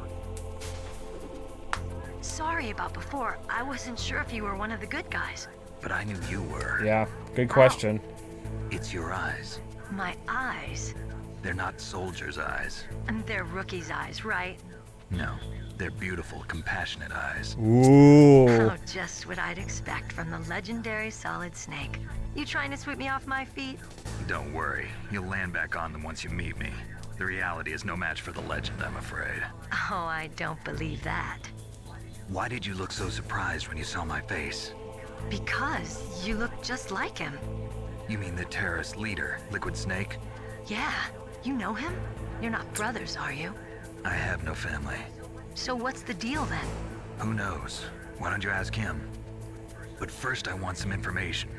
Sorry about before. I wasn't sure if you were one of the good guys. But I knew you were. Yeah, good question. It's your eyes. My eyes? They're not soldiers' eyes. And they're rookies' eyes, right? No, they're beautiful, compassionate eyes. Ooh. Oh, just what I'd expect from the legendary Solid Snake. You trying to sweep me off my feet? Don't worry, you'll land back on them once you meet me. The reality is no match for the legend, I'm afraid. Oh, I don't believe that. Why did you look so surprised when you saw my face? Because you look just like him. You mean the terrorist leader, Liquid Snake? Yeah, you know him? You're not brothers, are you? I have no family. So what's the deal then? Who knows? Why don't you ask him? But first I want some information.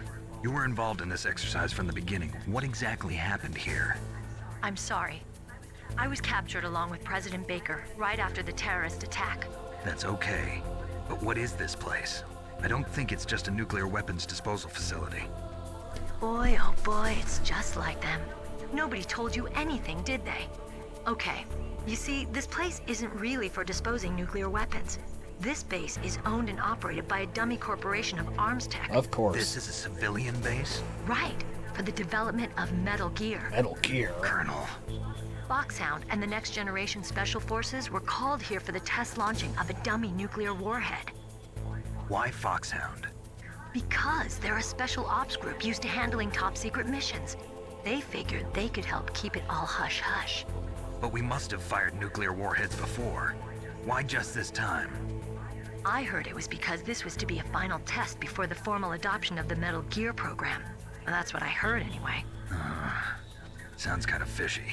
You were involved in this exercise from the beginning. What exactly happened here? I'm sorry. I was captured along with President Baker right after the terrorist attack. That's okay. But what is this place? I don't think it's just a nuclear weapons disposal facility. Boy, oh boy, it's just like them. Nobody told you anything, did they? Okay, you see, this place isn't really for disposing nuclear weapons. This base is owned and operated by a dummy corporation of arms tech. Of course. This is a civilian base? Right, for the development of Metal Gear. Metal Gear. Colonel. Foxhound and the Next Generation Special Forces were called here for the test launching of a dummy nuclear warhead. Why Foxhound? Because they're a special ops group used to handling top secret missions. They figured they could help keep it all hush-hush. But we must have fired nuclear warheads before. Why just this time? I heard it was because this was to be a final test before the formal adoption of the Metal Gear program. Well, that's what I heard anyway. Sounds kind of fishy.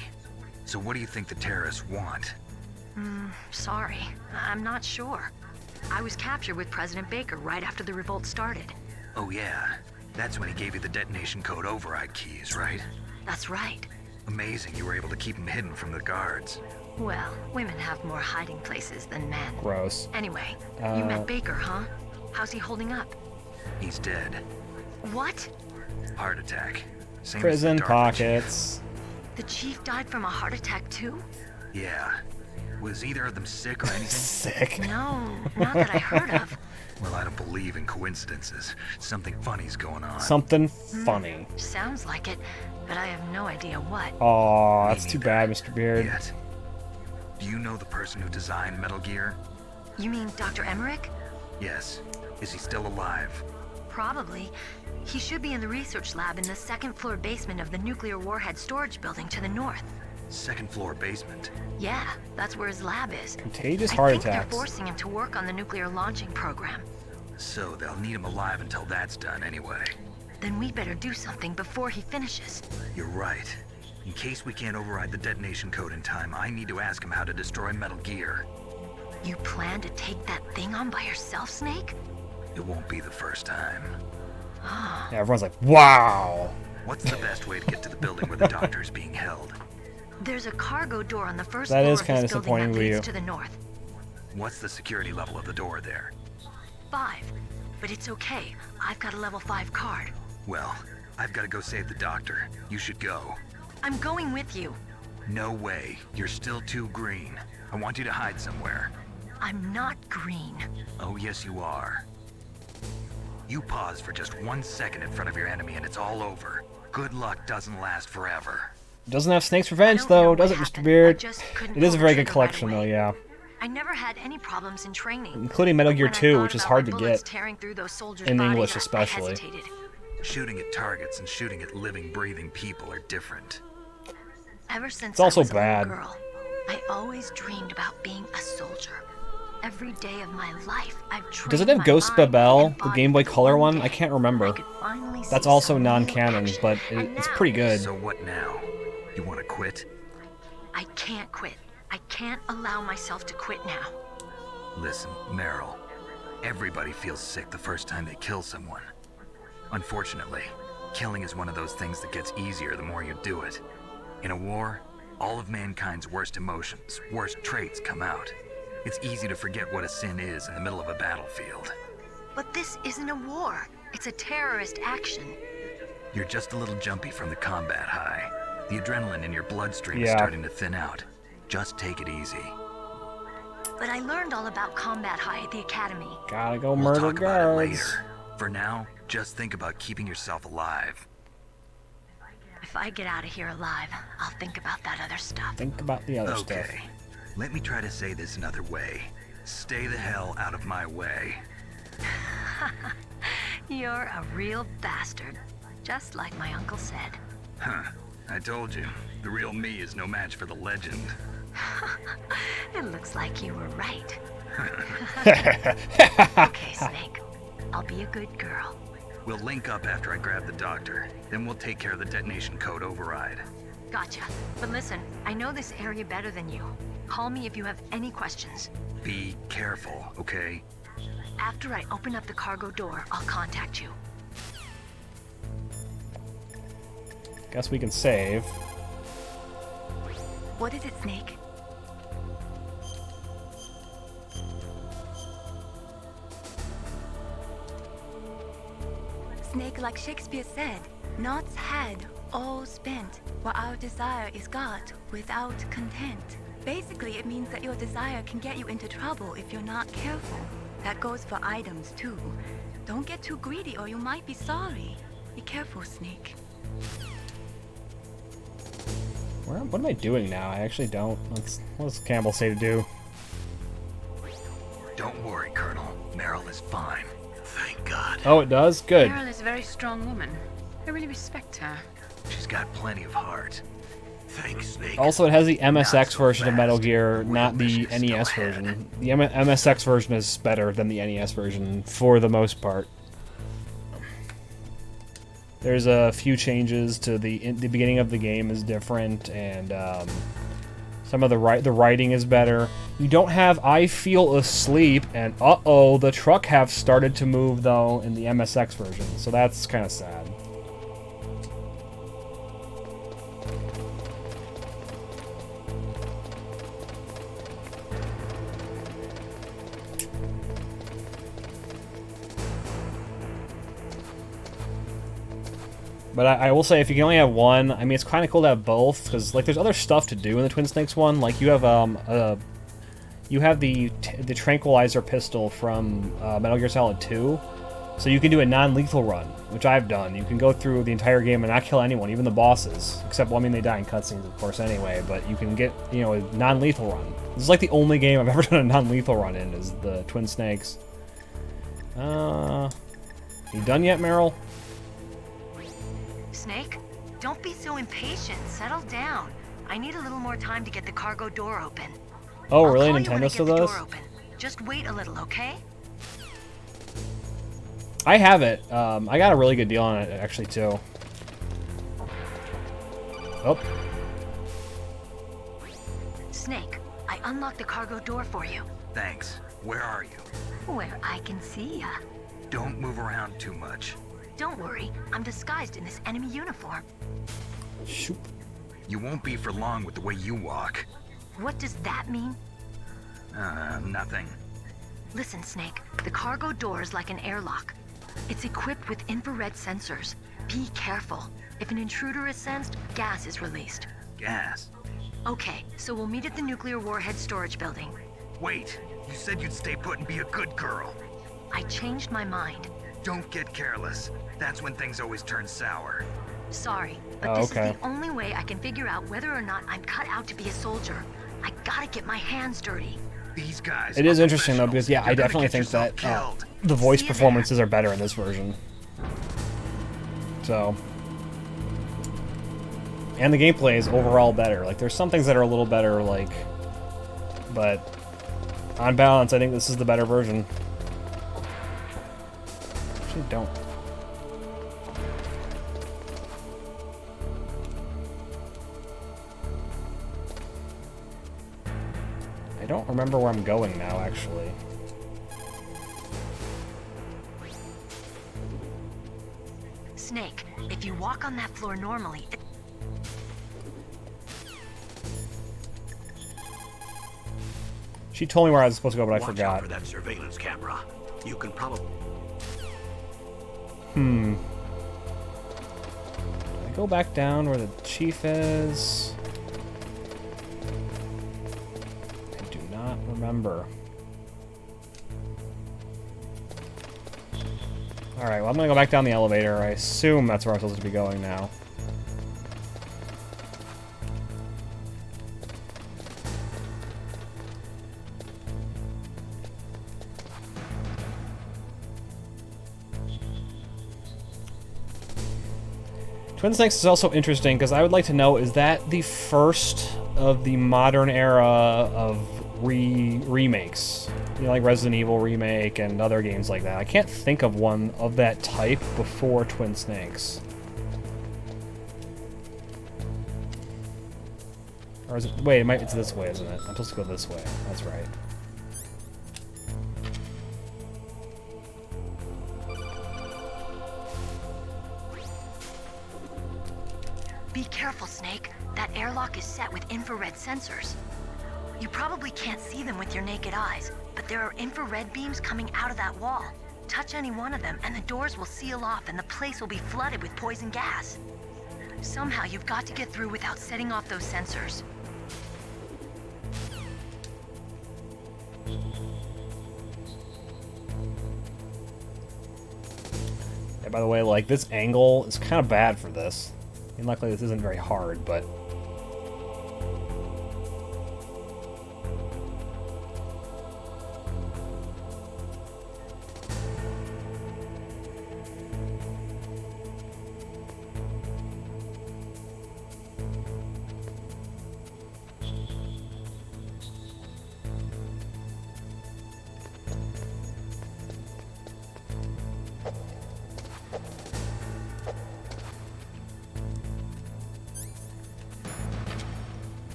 So what do you think the terrorists want? Sorry. I'm not sure. I was captured with President Baker right after the revolt started. Oh yeah, that's when he gave you the detonation code override keys, right? That's right. Amazing you were able to keep them hidden from the guards. Well, women have more hiding places than men. Gross. Anyway, you met Baker, huh? How's he holding up? He's dead. What? Heart attack. Same Prison as the pockets. The chief died from a heart attack too? Yeah. Was either of them sick or anything? Sick? No, not that I heard of. Well, I don't believe in coincidences. Something funny's going on. Something funny. Sounds like it, but I have no idea what. Aw, that's too bad, Mr. Beard. Yet. Do you know the person who designed Metal Gear? You mean Dr. Emmerich? Yes. Is he still alive? Probably. He should be in the research lab in the second-floor basement of the nuclear warhead storage building to the north. Second floor basement? Yeah, that's where his lab is. Contagious heart I think attacks. they're forcing him to work on the nuclear launching program. So they'll need him alive until that's done anyway. Then we better do something before he finishes. You're right. In case we can't override the detonation code in time, I need to ask him how to destroy Metal Gear. You plan to take that thing on by yourself, Snake? It won't be the first time. Yeah, everyone's like, wow. What's the best way to get to the building where the doctor is being held? There's a cargo door on the first That floor is of kinda this building that disappointing leads of you. to the north. What's the security level of the door there? 5. But it's okay. I've got a level 5 card. Well, I've got to go save the doctor. You should go. I'm going with you. No way. You're still too green. I want you to hide somewhere. I'm not green. Oh, yes, you are. You pause for just 1 second in front of your enemy and it's all over. Good luck doesn't last forever. Doesn't have Snake's Revenge, though, does it, Mr. Beard? It is a very good collection, though, yeah. I never had any problems in training. Including Metal Gear 2, which is hard to get. Tearing through those soldiers' In bodies, English, I especially. hesitated. Shooting at targets and shooting at living, breathing people are different. Ever since It's also I was bad. a little girl, I always dreamed about being a soldier. Every day of my life, I've trained Does it have my Ghost mind Babel, and the body Game Boy for Color one one? I day. can't remember. Finally see That's also some real non-canon, action. but And it's now, pretty good. So what now? You want to quit? I can't quit. I can't allow myself to quit now. Listen, Meryl. Everybody feels sick the first time they kill someone. Unfortunately, killing is one of those things that gets easier the more you do it. In a war, all of mankind's worst emotions, worst traits come out. It's easy to forget what a sin is in the middle of a battlefield. But this isn't a war. It's a terrorist action. You're just a little jumpy from the combat high. The adrenaline in your bloodstream is Yeah. starting to thin out. Just take it easy. But I learned all about combat high at the academy. Gotta go We'll murder talk about it guards. later. For now, just think about keeping yourself alive. If I get out of here alive, I'll think about that other stuff. Think about the other stuff. Okay, let me try to say this another way. Stay the hell out of my way. You're a real bastard. Just like my uncle said. Huh, I told you. The real me is no match for the legend. It looks like you were right. Okay, Snake. I'll be a good girl. We'll link up after I grab the doctor. Then we'll take care of the detonation code override. Gotcha. But listen, I know this area better than you. Call me if you have any questions. Be careful, okay? After I open up the cargo door, I'll contact you. Guess we can save. What is it, Snake? Snake, like Shakespeare said, naught's had, all spent, while our desire is got without content. Basically, it means that your desire can get you into trouble if you're not careful. That goes for items, too. Don't get too greedy or you might be sorry. Be careful, Snake. What am I doing now? I actually don't. What does Campbell say to do? Don't worry, Colonel. Meryl is fine. Thank God. Oh, it does? Good. Meryl is a very strong woman. I really respect her. She's got plenty of heart. Thanks, Snake. Also, it has the MSX version of Metal Gear, not the NES version. The MSX version is better than the NES version, for the most part. There's a few changes to the beginning of the game is different, and some of the writing is better. You don't have I Feel Asleep, and uh-oh, the truck have started to move, though, in the MSX version, so that's kind of sad. But I will say, if you can only have one, I mean, it's kind of cool to have both, because like there's other stuff to do in the Twin Snakes one. Like you have the tranquilizer pistol from Metal Gear Solid 2, so you can do a non-lethal run, which I've done. You can go through the entire game and not kill anyone, even the bosses, except well, I mean they die in cutscenes, of course, anyway. But you can get a non-lethal run. This is like the only game I've ever done a non-lethal run in is the Twin Snakes. You done yet, Meryl? Snake, don't be so impatient. Settle down. I need a little more time to get the cargo door open. Oh, I'll really? call you when I Nintendo get still the does? door open. Just wait a little, okay? I have it. I got a really good deal on it, actually, too. Oh. Snake, I unlocked the cargo door for you. Thanks. Where are you? Where I can see ya. Don't move around too much. Don't worry, I'm disguised in this enemy uniform. Shoop. You won't be for long with the way you walk. What does that mean? Nothing. Listen, Snake, the cargo door is like an airlock. It's equipped with infrared sensors. Be careful. If an intruder is sensed, gas is released. Gas? Okay, so we'll meet at the nuclear warhead storage building. Wait, you said you'd stay put and be a good girl. I changed my mind. Don't get careless. That's when things always turn sour. Sorry, but this is the only way I can figure out whether or not I'm cut out to be a soldier. I gotta get my hands dirty. These guys. It is interesting though, because yeah, I definitely think that the voice performances are better in this version. So, and the gameplay is overall better. Like, there's some things that are a little better, like, but on balance, I think this is the better version. Actually, don't. I don't remember where I'm going now, actually. Snake, if you walk on that floor normally, She told me where I was supposed to go, but I Watch forgot. out for that surveillance camera. You can probably... I go back down where the chief is? I do not remember. Alright, well, I'm gonna go back down the elevator. I assume that's where I'm supposed to be going now. Twin Snakes is also interesting because I would like to know, is that the first of the modern era of remakes? You know, like Resident Evil remake and other games like that. I can't think of one of that type before Twin Snakes. Or is it... Wait, it's this way, isn't it? I'm supposed to go this way. That's right. be careful, Snake. That airlock is set with infrared sensors. You probably can't see them with your naked eyes, but there are infrared beams coming out of that wall. Touch any one of them, and the doors will seal off, and the place will be flooded with poison gas. Somehow, you've got to get through without setting off those sensors. Yeah, by the way, like, this angle is kind of bad for this. I mean, luckily this isn't very hard, but...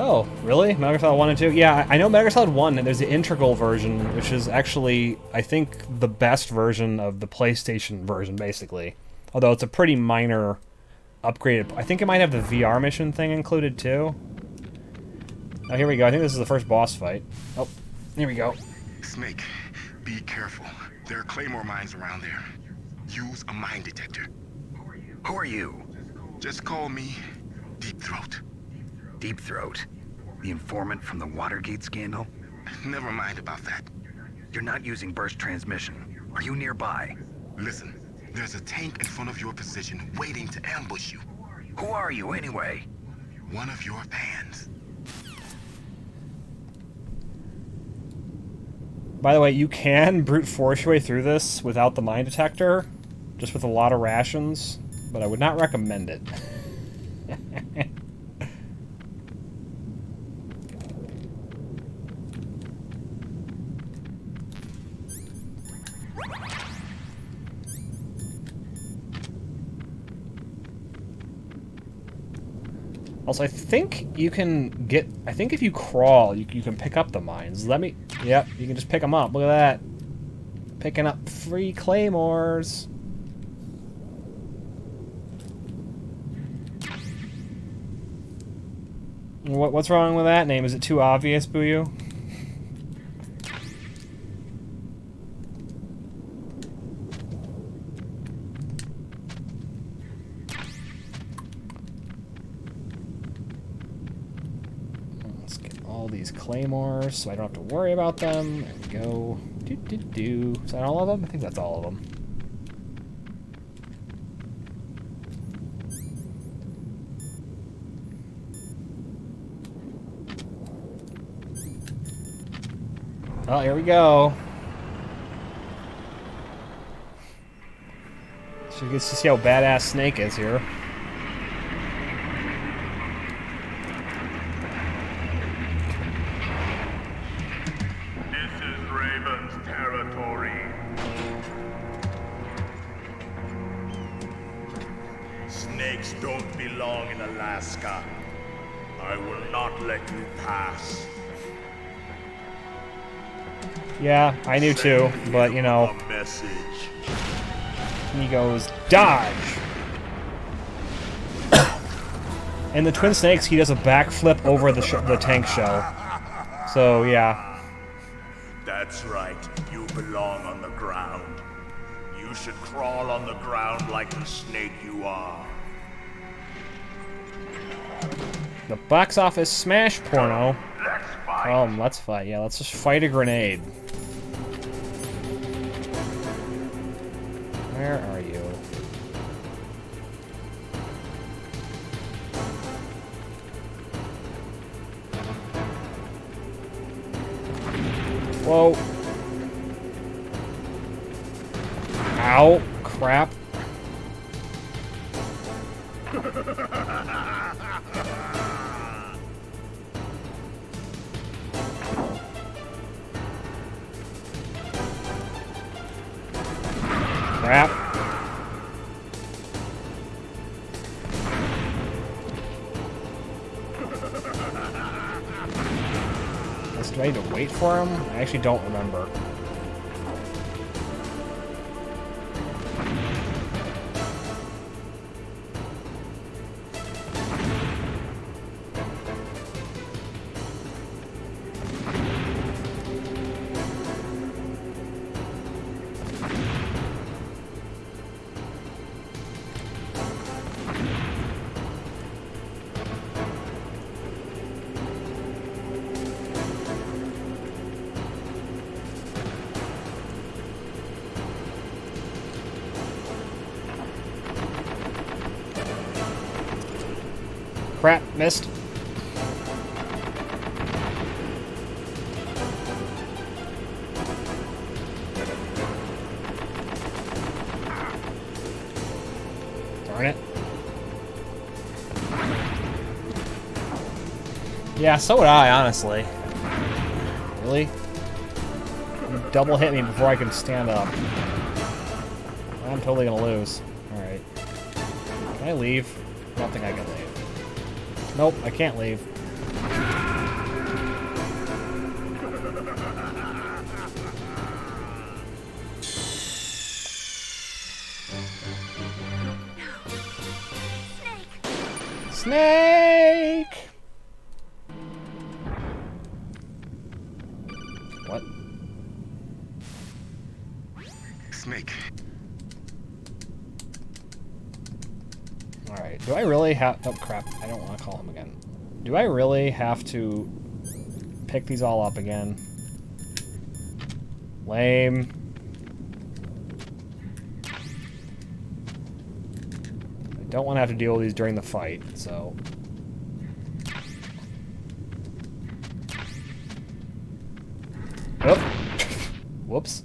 Oh, really? Metal Gear Solid 1 and 2? Yeah, I know Metal Gear Solid 1, and there's the integral version, which is actually, I think, the best version of the PlayStation version, basically. Although it's a pretty minor upgrade. I think it might have the VR mission thing included, too. Oh, here we go. I think this is the first boss fight. Oh, here we go. Snake, be careful. There are Claymore mines around there. Use a mine detector. Who are you? Just call me Deep Throat. Deep Throat? The informant from the Watergate scandal? Never mind about that. You're not using burst transmission. Are you nearby? Listen, there's a tank in front of your position waiting to ambush you. Who are you, anyway? One of your fans. By the way, you can brute force your way through this without the mine detector, just with a lot of rations, but I would not recommend it. Also, I think you can get... I think if you crawl, you can pick up the mines. Let me... Yep, you can just pick them up. Look at that. Picking up free claymores. What's wrong with that name? Is it too obvious, Booyoo? These claymores, so I don't have to worry about them. There we go. Is that all of them? I think that's all of them. Oh, here we go. So you get to see how badass Snake is here. Snakes don't belong in Alaska. I will not let you pass. Yeah, I knew too, but you know. He goes, dodge! And the Twin Snakes, he does a backflip over the tank shell. So, yeah. That's right, you belong on the ground. You should crawl on the ground like the snake you are. The box office smash porno. Let's fight. Yeah, let's just fight a grenade. Where are you? Whoa. Ow. Crap. Crap. Do I need to wait for him? I actually don't remember. Crap, missed. Darn it. Yeah, so would I, honestly. Really? You double hit me before I can stand up. I'm totally gonna lose. Alright. Can I leave? I don't think I can leave. Nope, I can't leave. Snake! What? Snake. Alright, do I really have... Oh, crap. I don't want to call him again. Do I really have to pick these all up again? Lame. I don't want to have to deal with these during the fight, so... Oop. Whoops.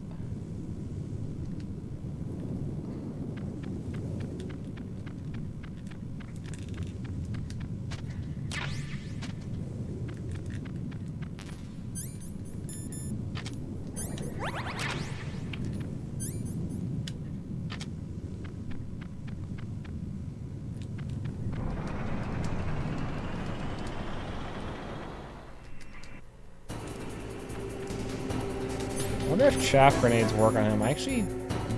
I wonder if chaff grenades work on him. I actually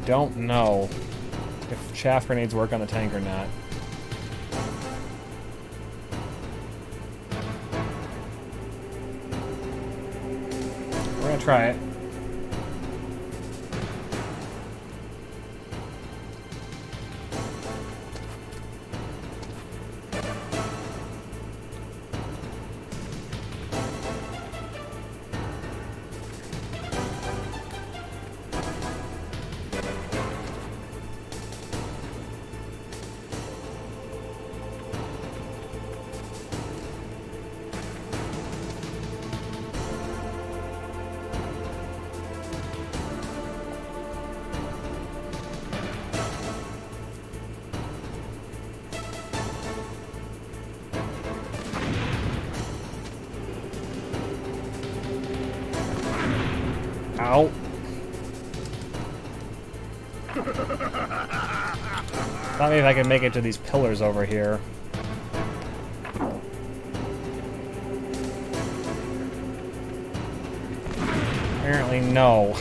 don't know if chaff grenades work on the tank or not. We're gonna try it. Ow. Thought maybe if I could make it to these pillars over here. Apparently no.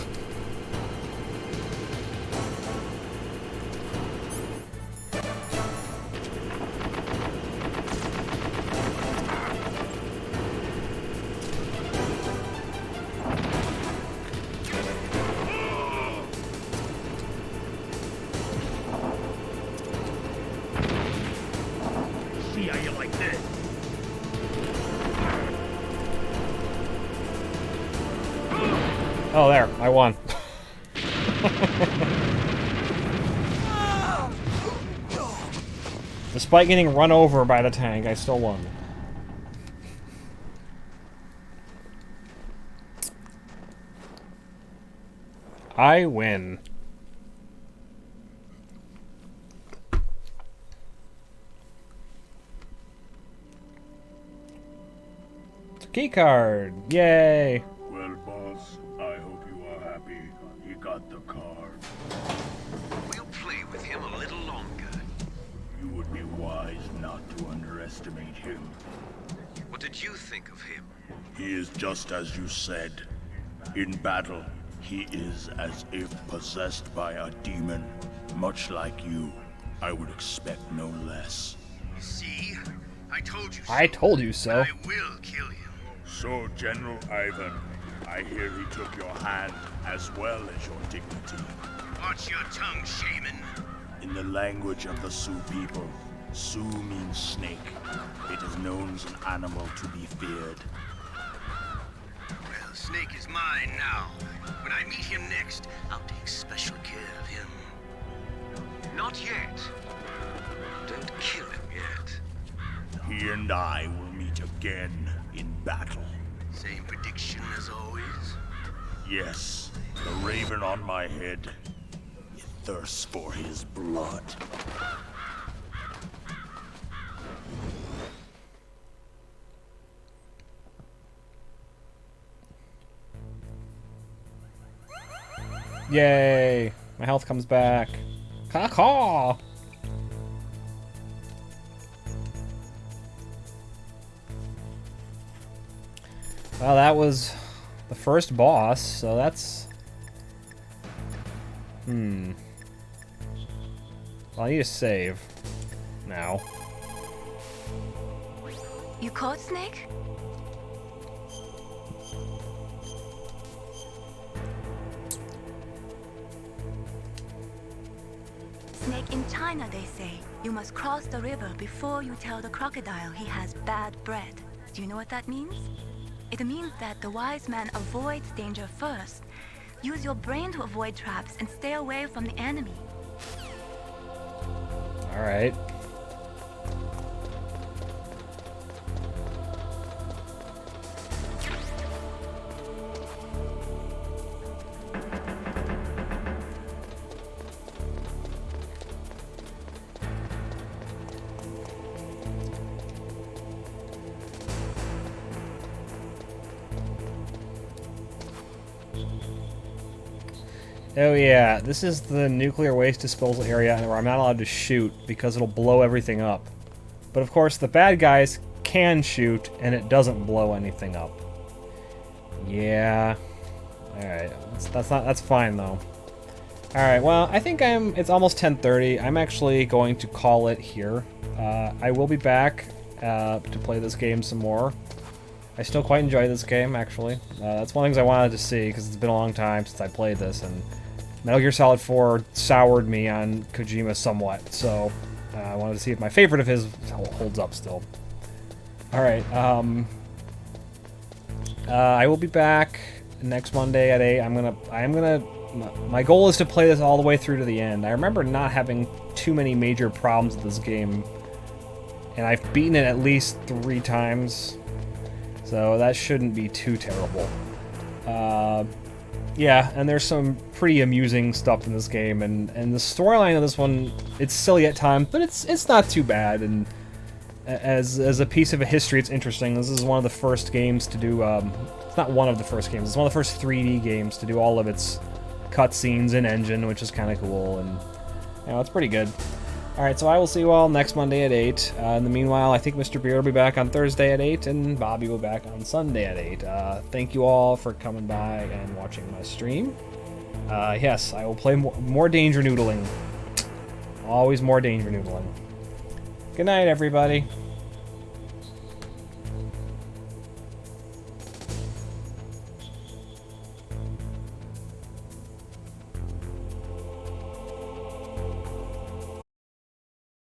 Oh, there. I won. Despite getting run over by the tank, I still won. I win. Key card. Yay. Well, boss, I hope you are happy. He got the card. We'll play with him a little longer. You would be wise not to underestimate him. What did you think of him? He is just as you said. In battle, he is as if possessed by a demon. Much like you, I would expect no less. See? I told you so. I told you so. I will kill him. So, General Ivan, I hear he took your hand as well as your dignity. Watch your tongue, shaman. In the language of the Sioux people, Sioux means snake. It is known as an animal to be feared. Well, Snake is mine now. When I meet him next, I'll take special care of him. Not yet. Don't kill him yet. He and I will meet again in battle. Same prediction as always? Yes, the raven on my head. It thirsts for his blood. Yay! My health comes back. Caw-caw! Well, that was the first boss, so that's... Well, I need to save. Now. You caught Snake? Snake in China, they say. You must cross the river before you tell the crocodile he has bad bread. Do you know what that means? It means that the wise man avoids danger first. Use your brain to avoid traps and stay away from the enemy. Alright. Oh yeah, this is the nuclear waste disposal area where I'm not allowed to shoot because it'll blow everything up. But of course, the bad guys can shoot and it doesn't blow anything up. Yeah. Alright, that's fine though. Alright, well, I think it's almost 10:30. I'm actually going to call it here. I will be back to play this game some more. I still quite enjoy this game, actually. That's one of the things I wanted to see, because it's been a long time since I played this, and Metal Gear Solid 4 soured me on Kojima somewhat, so I wanted to see if my favorite of his holds up still. Alright, I will be back next Monday at 8. My goal is to play this all the way through to the end. I remember not having too many major problems with this game, and I've beaten it at least 3 times. So that shouldn't be too terrible. Yeah, and there's some pretty amusing stuff in this game, and the storyline of this one, it's silly at times, but it's not too bad, and as a piece of a history, it's interesting. This is one of the first games to do, it's not one of the first games, it's one of the first 3D games to do all of its cutscenes in engine, which is kind of cool, and, you know, it's pretty good. Alright, so I will see you all next Monday at 8. In the meanwhile, I think Mr. Beard will be back on Thursday at 8, and Bobby will be back on Sunday at 8. Thank you all for coming by and watching my stream. Yes, I will play more Danger Noodling. Always more Danger Noodling. Good night, everybody.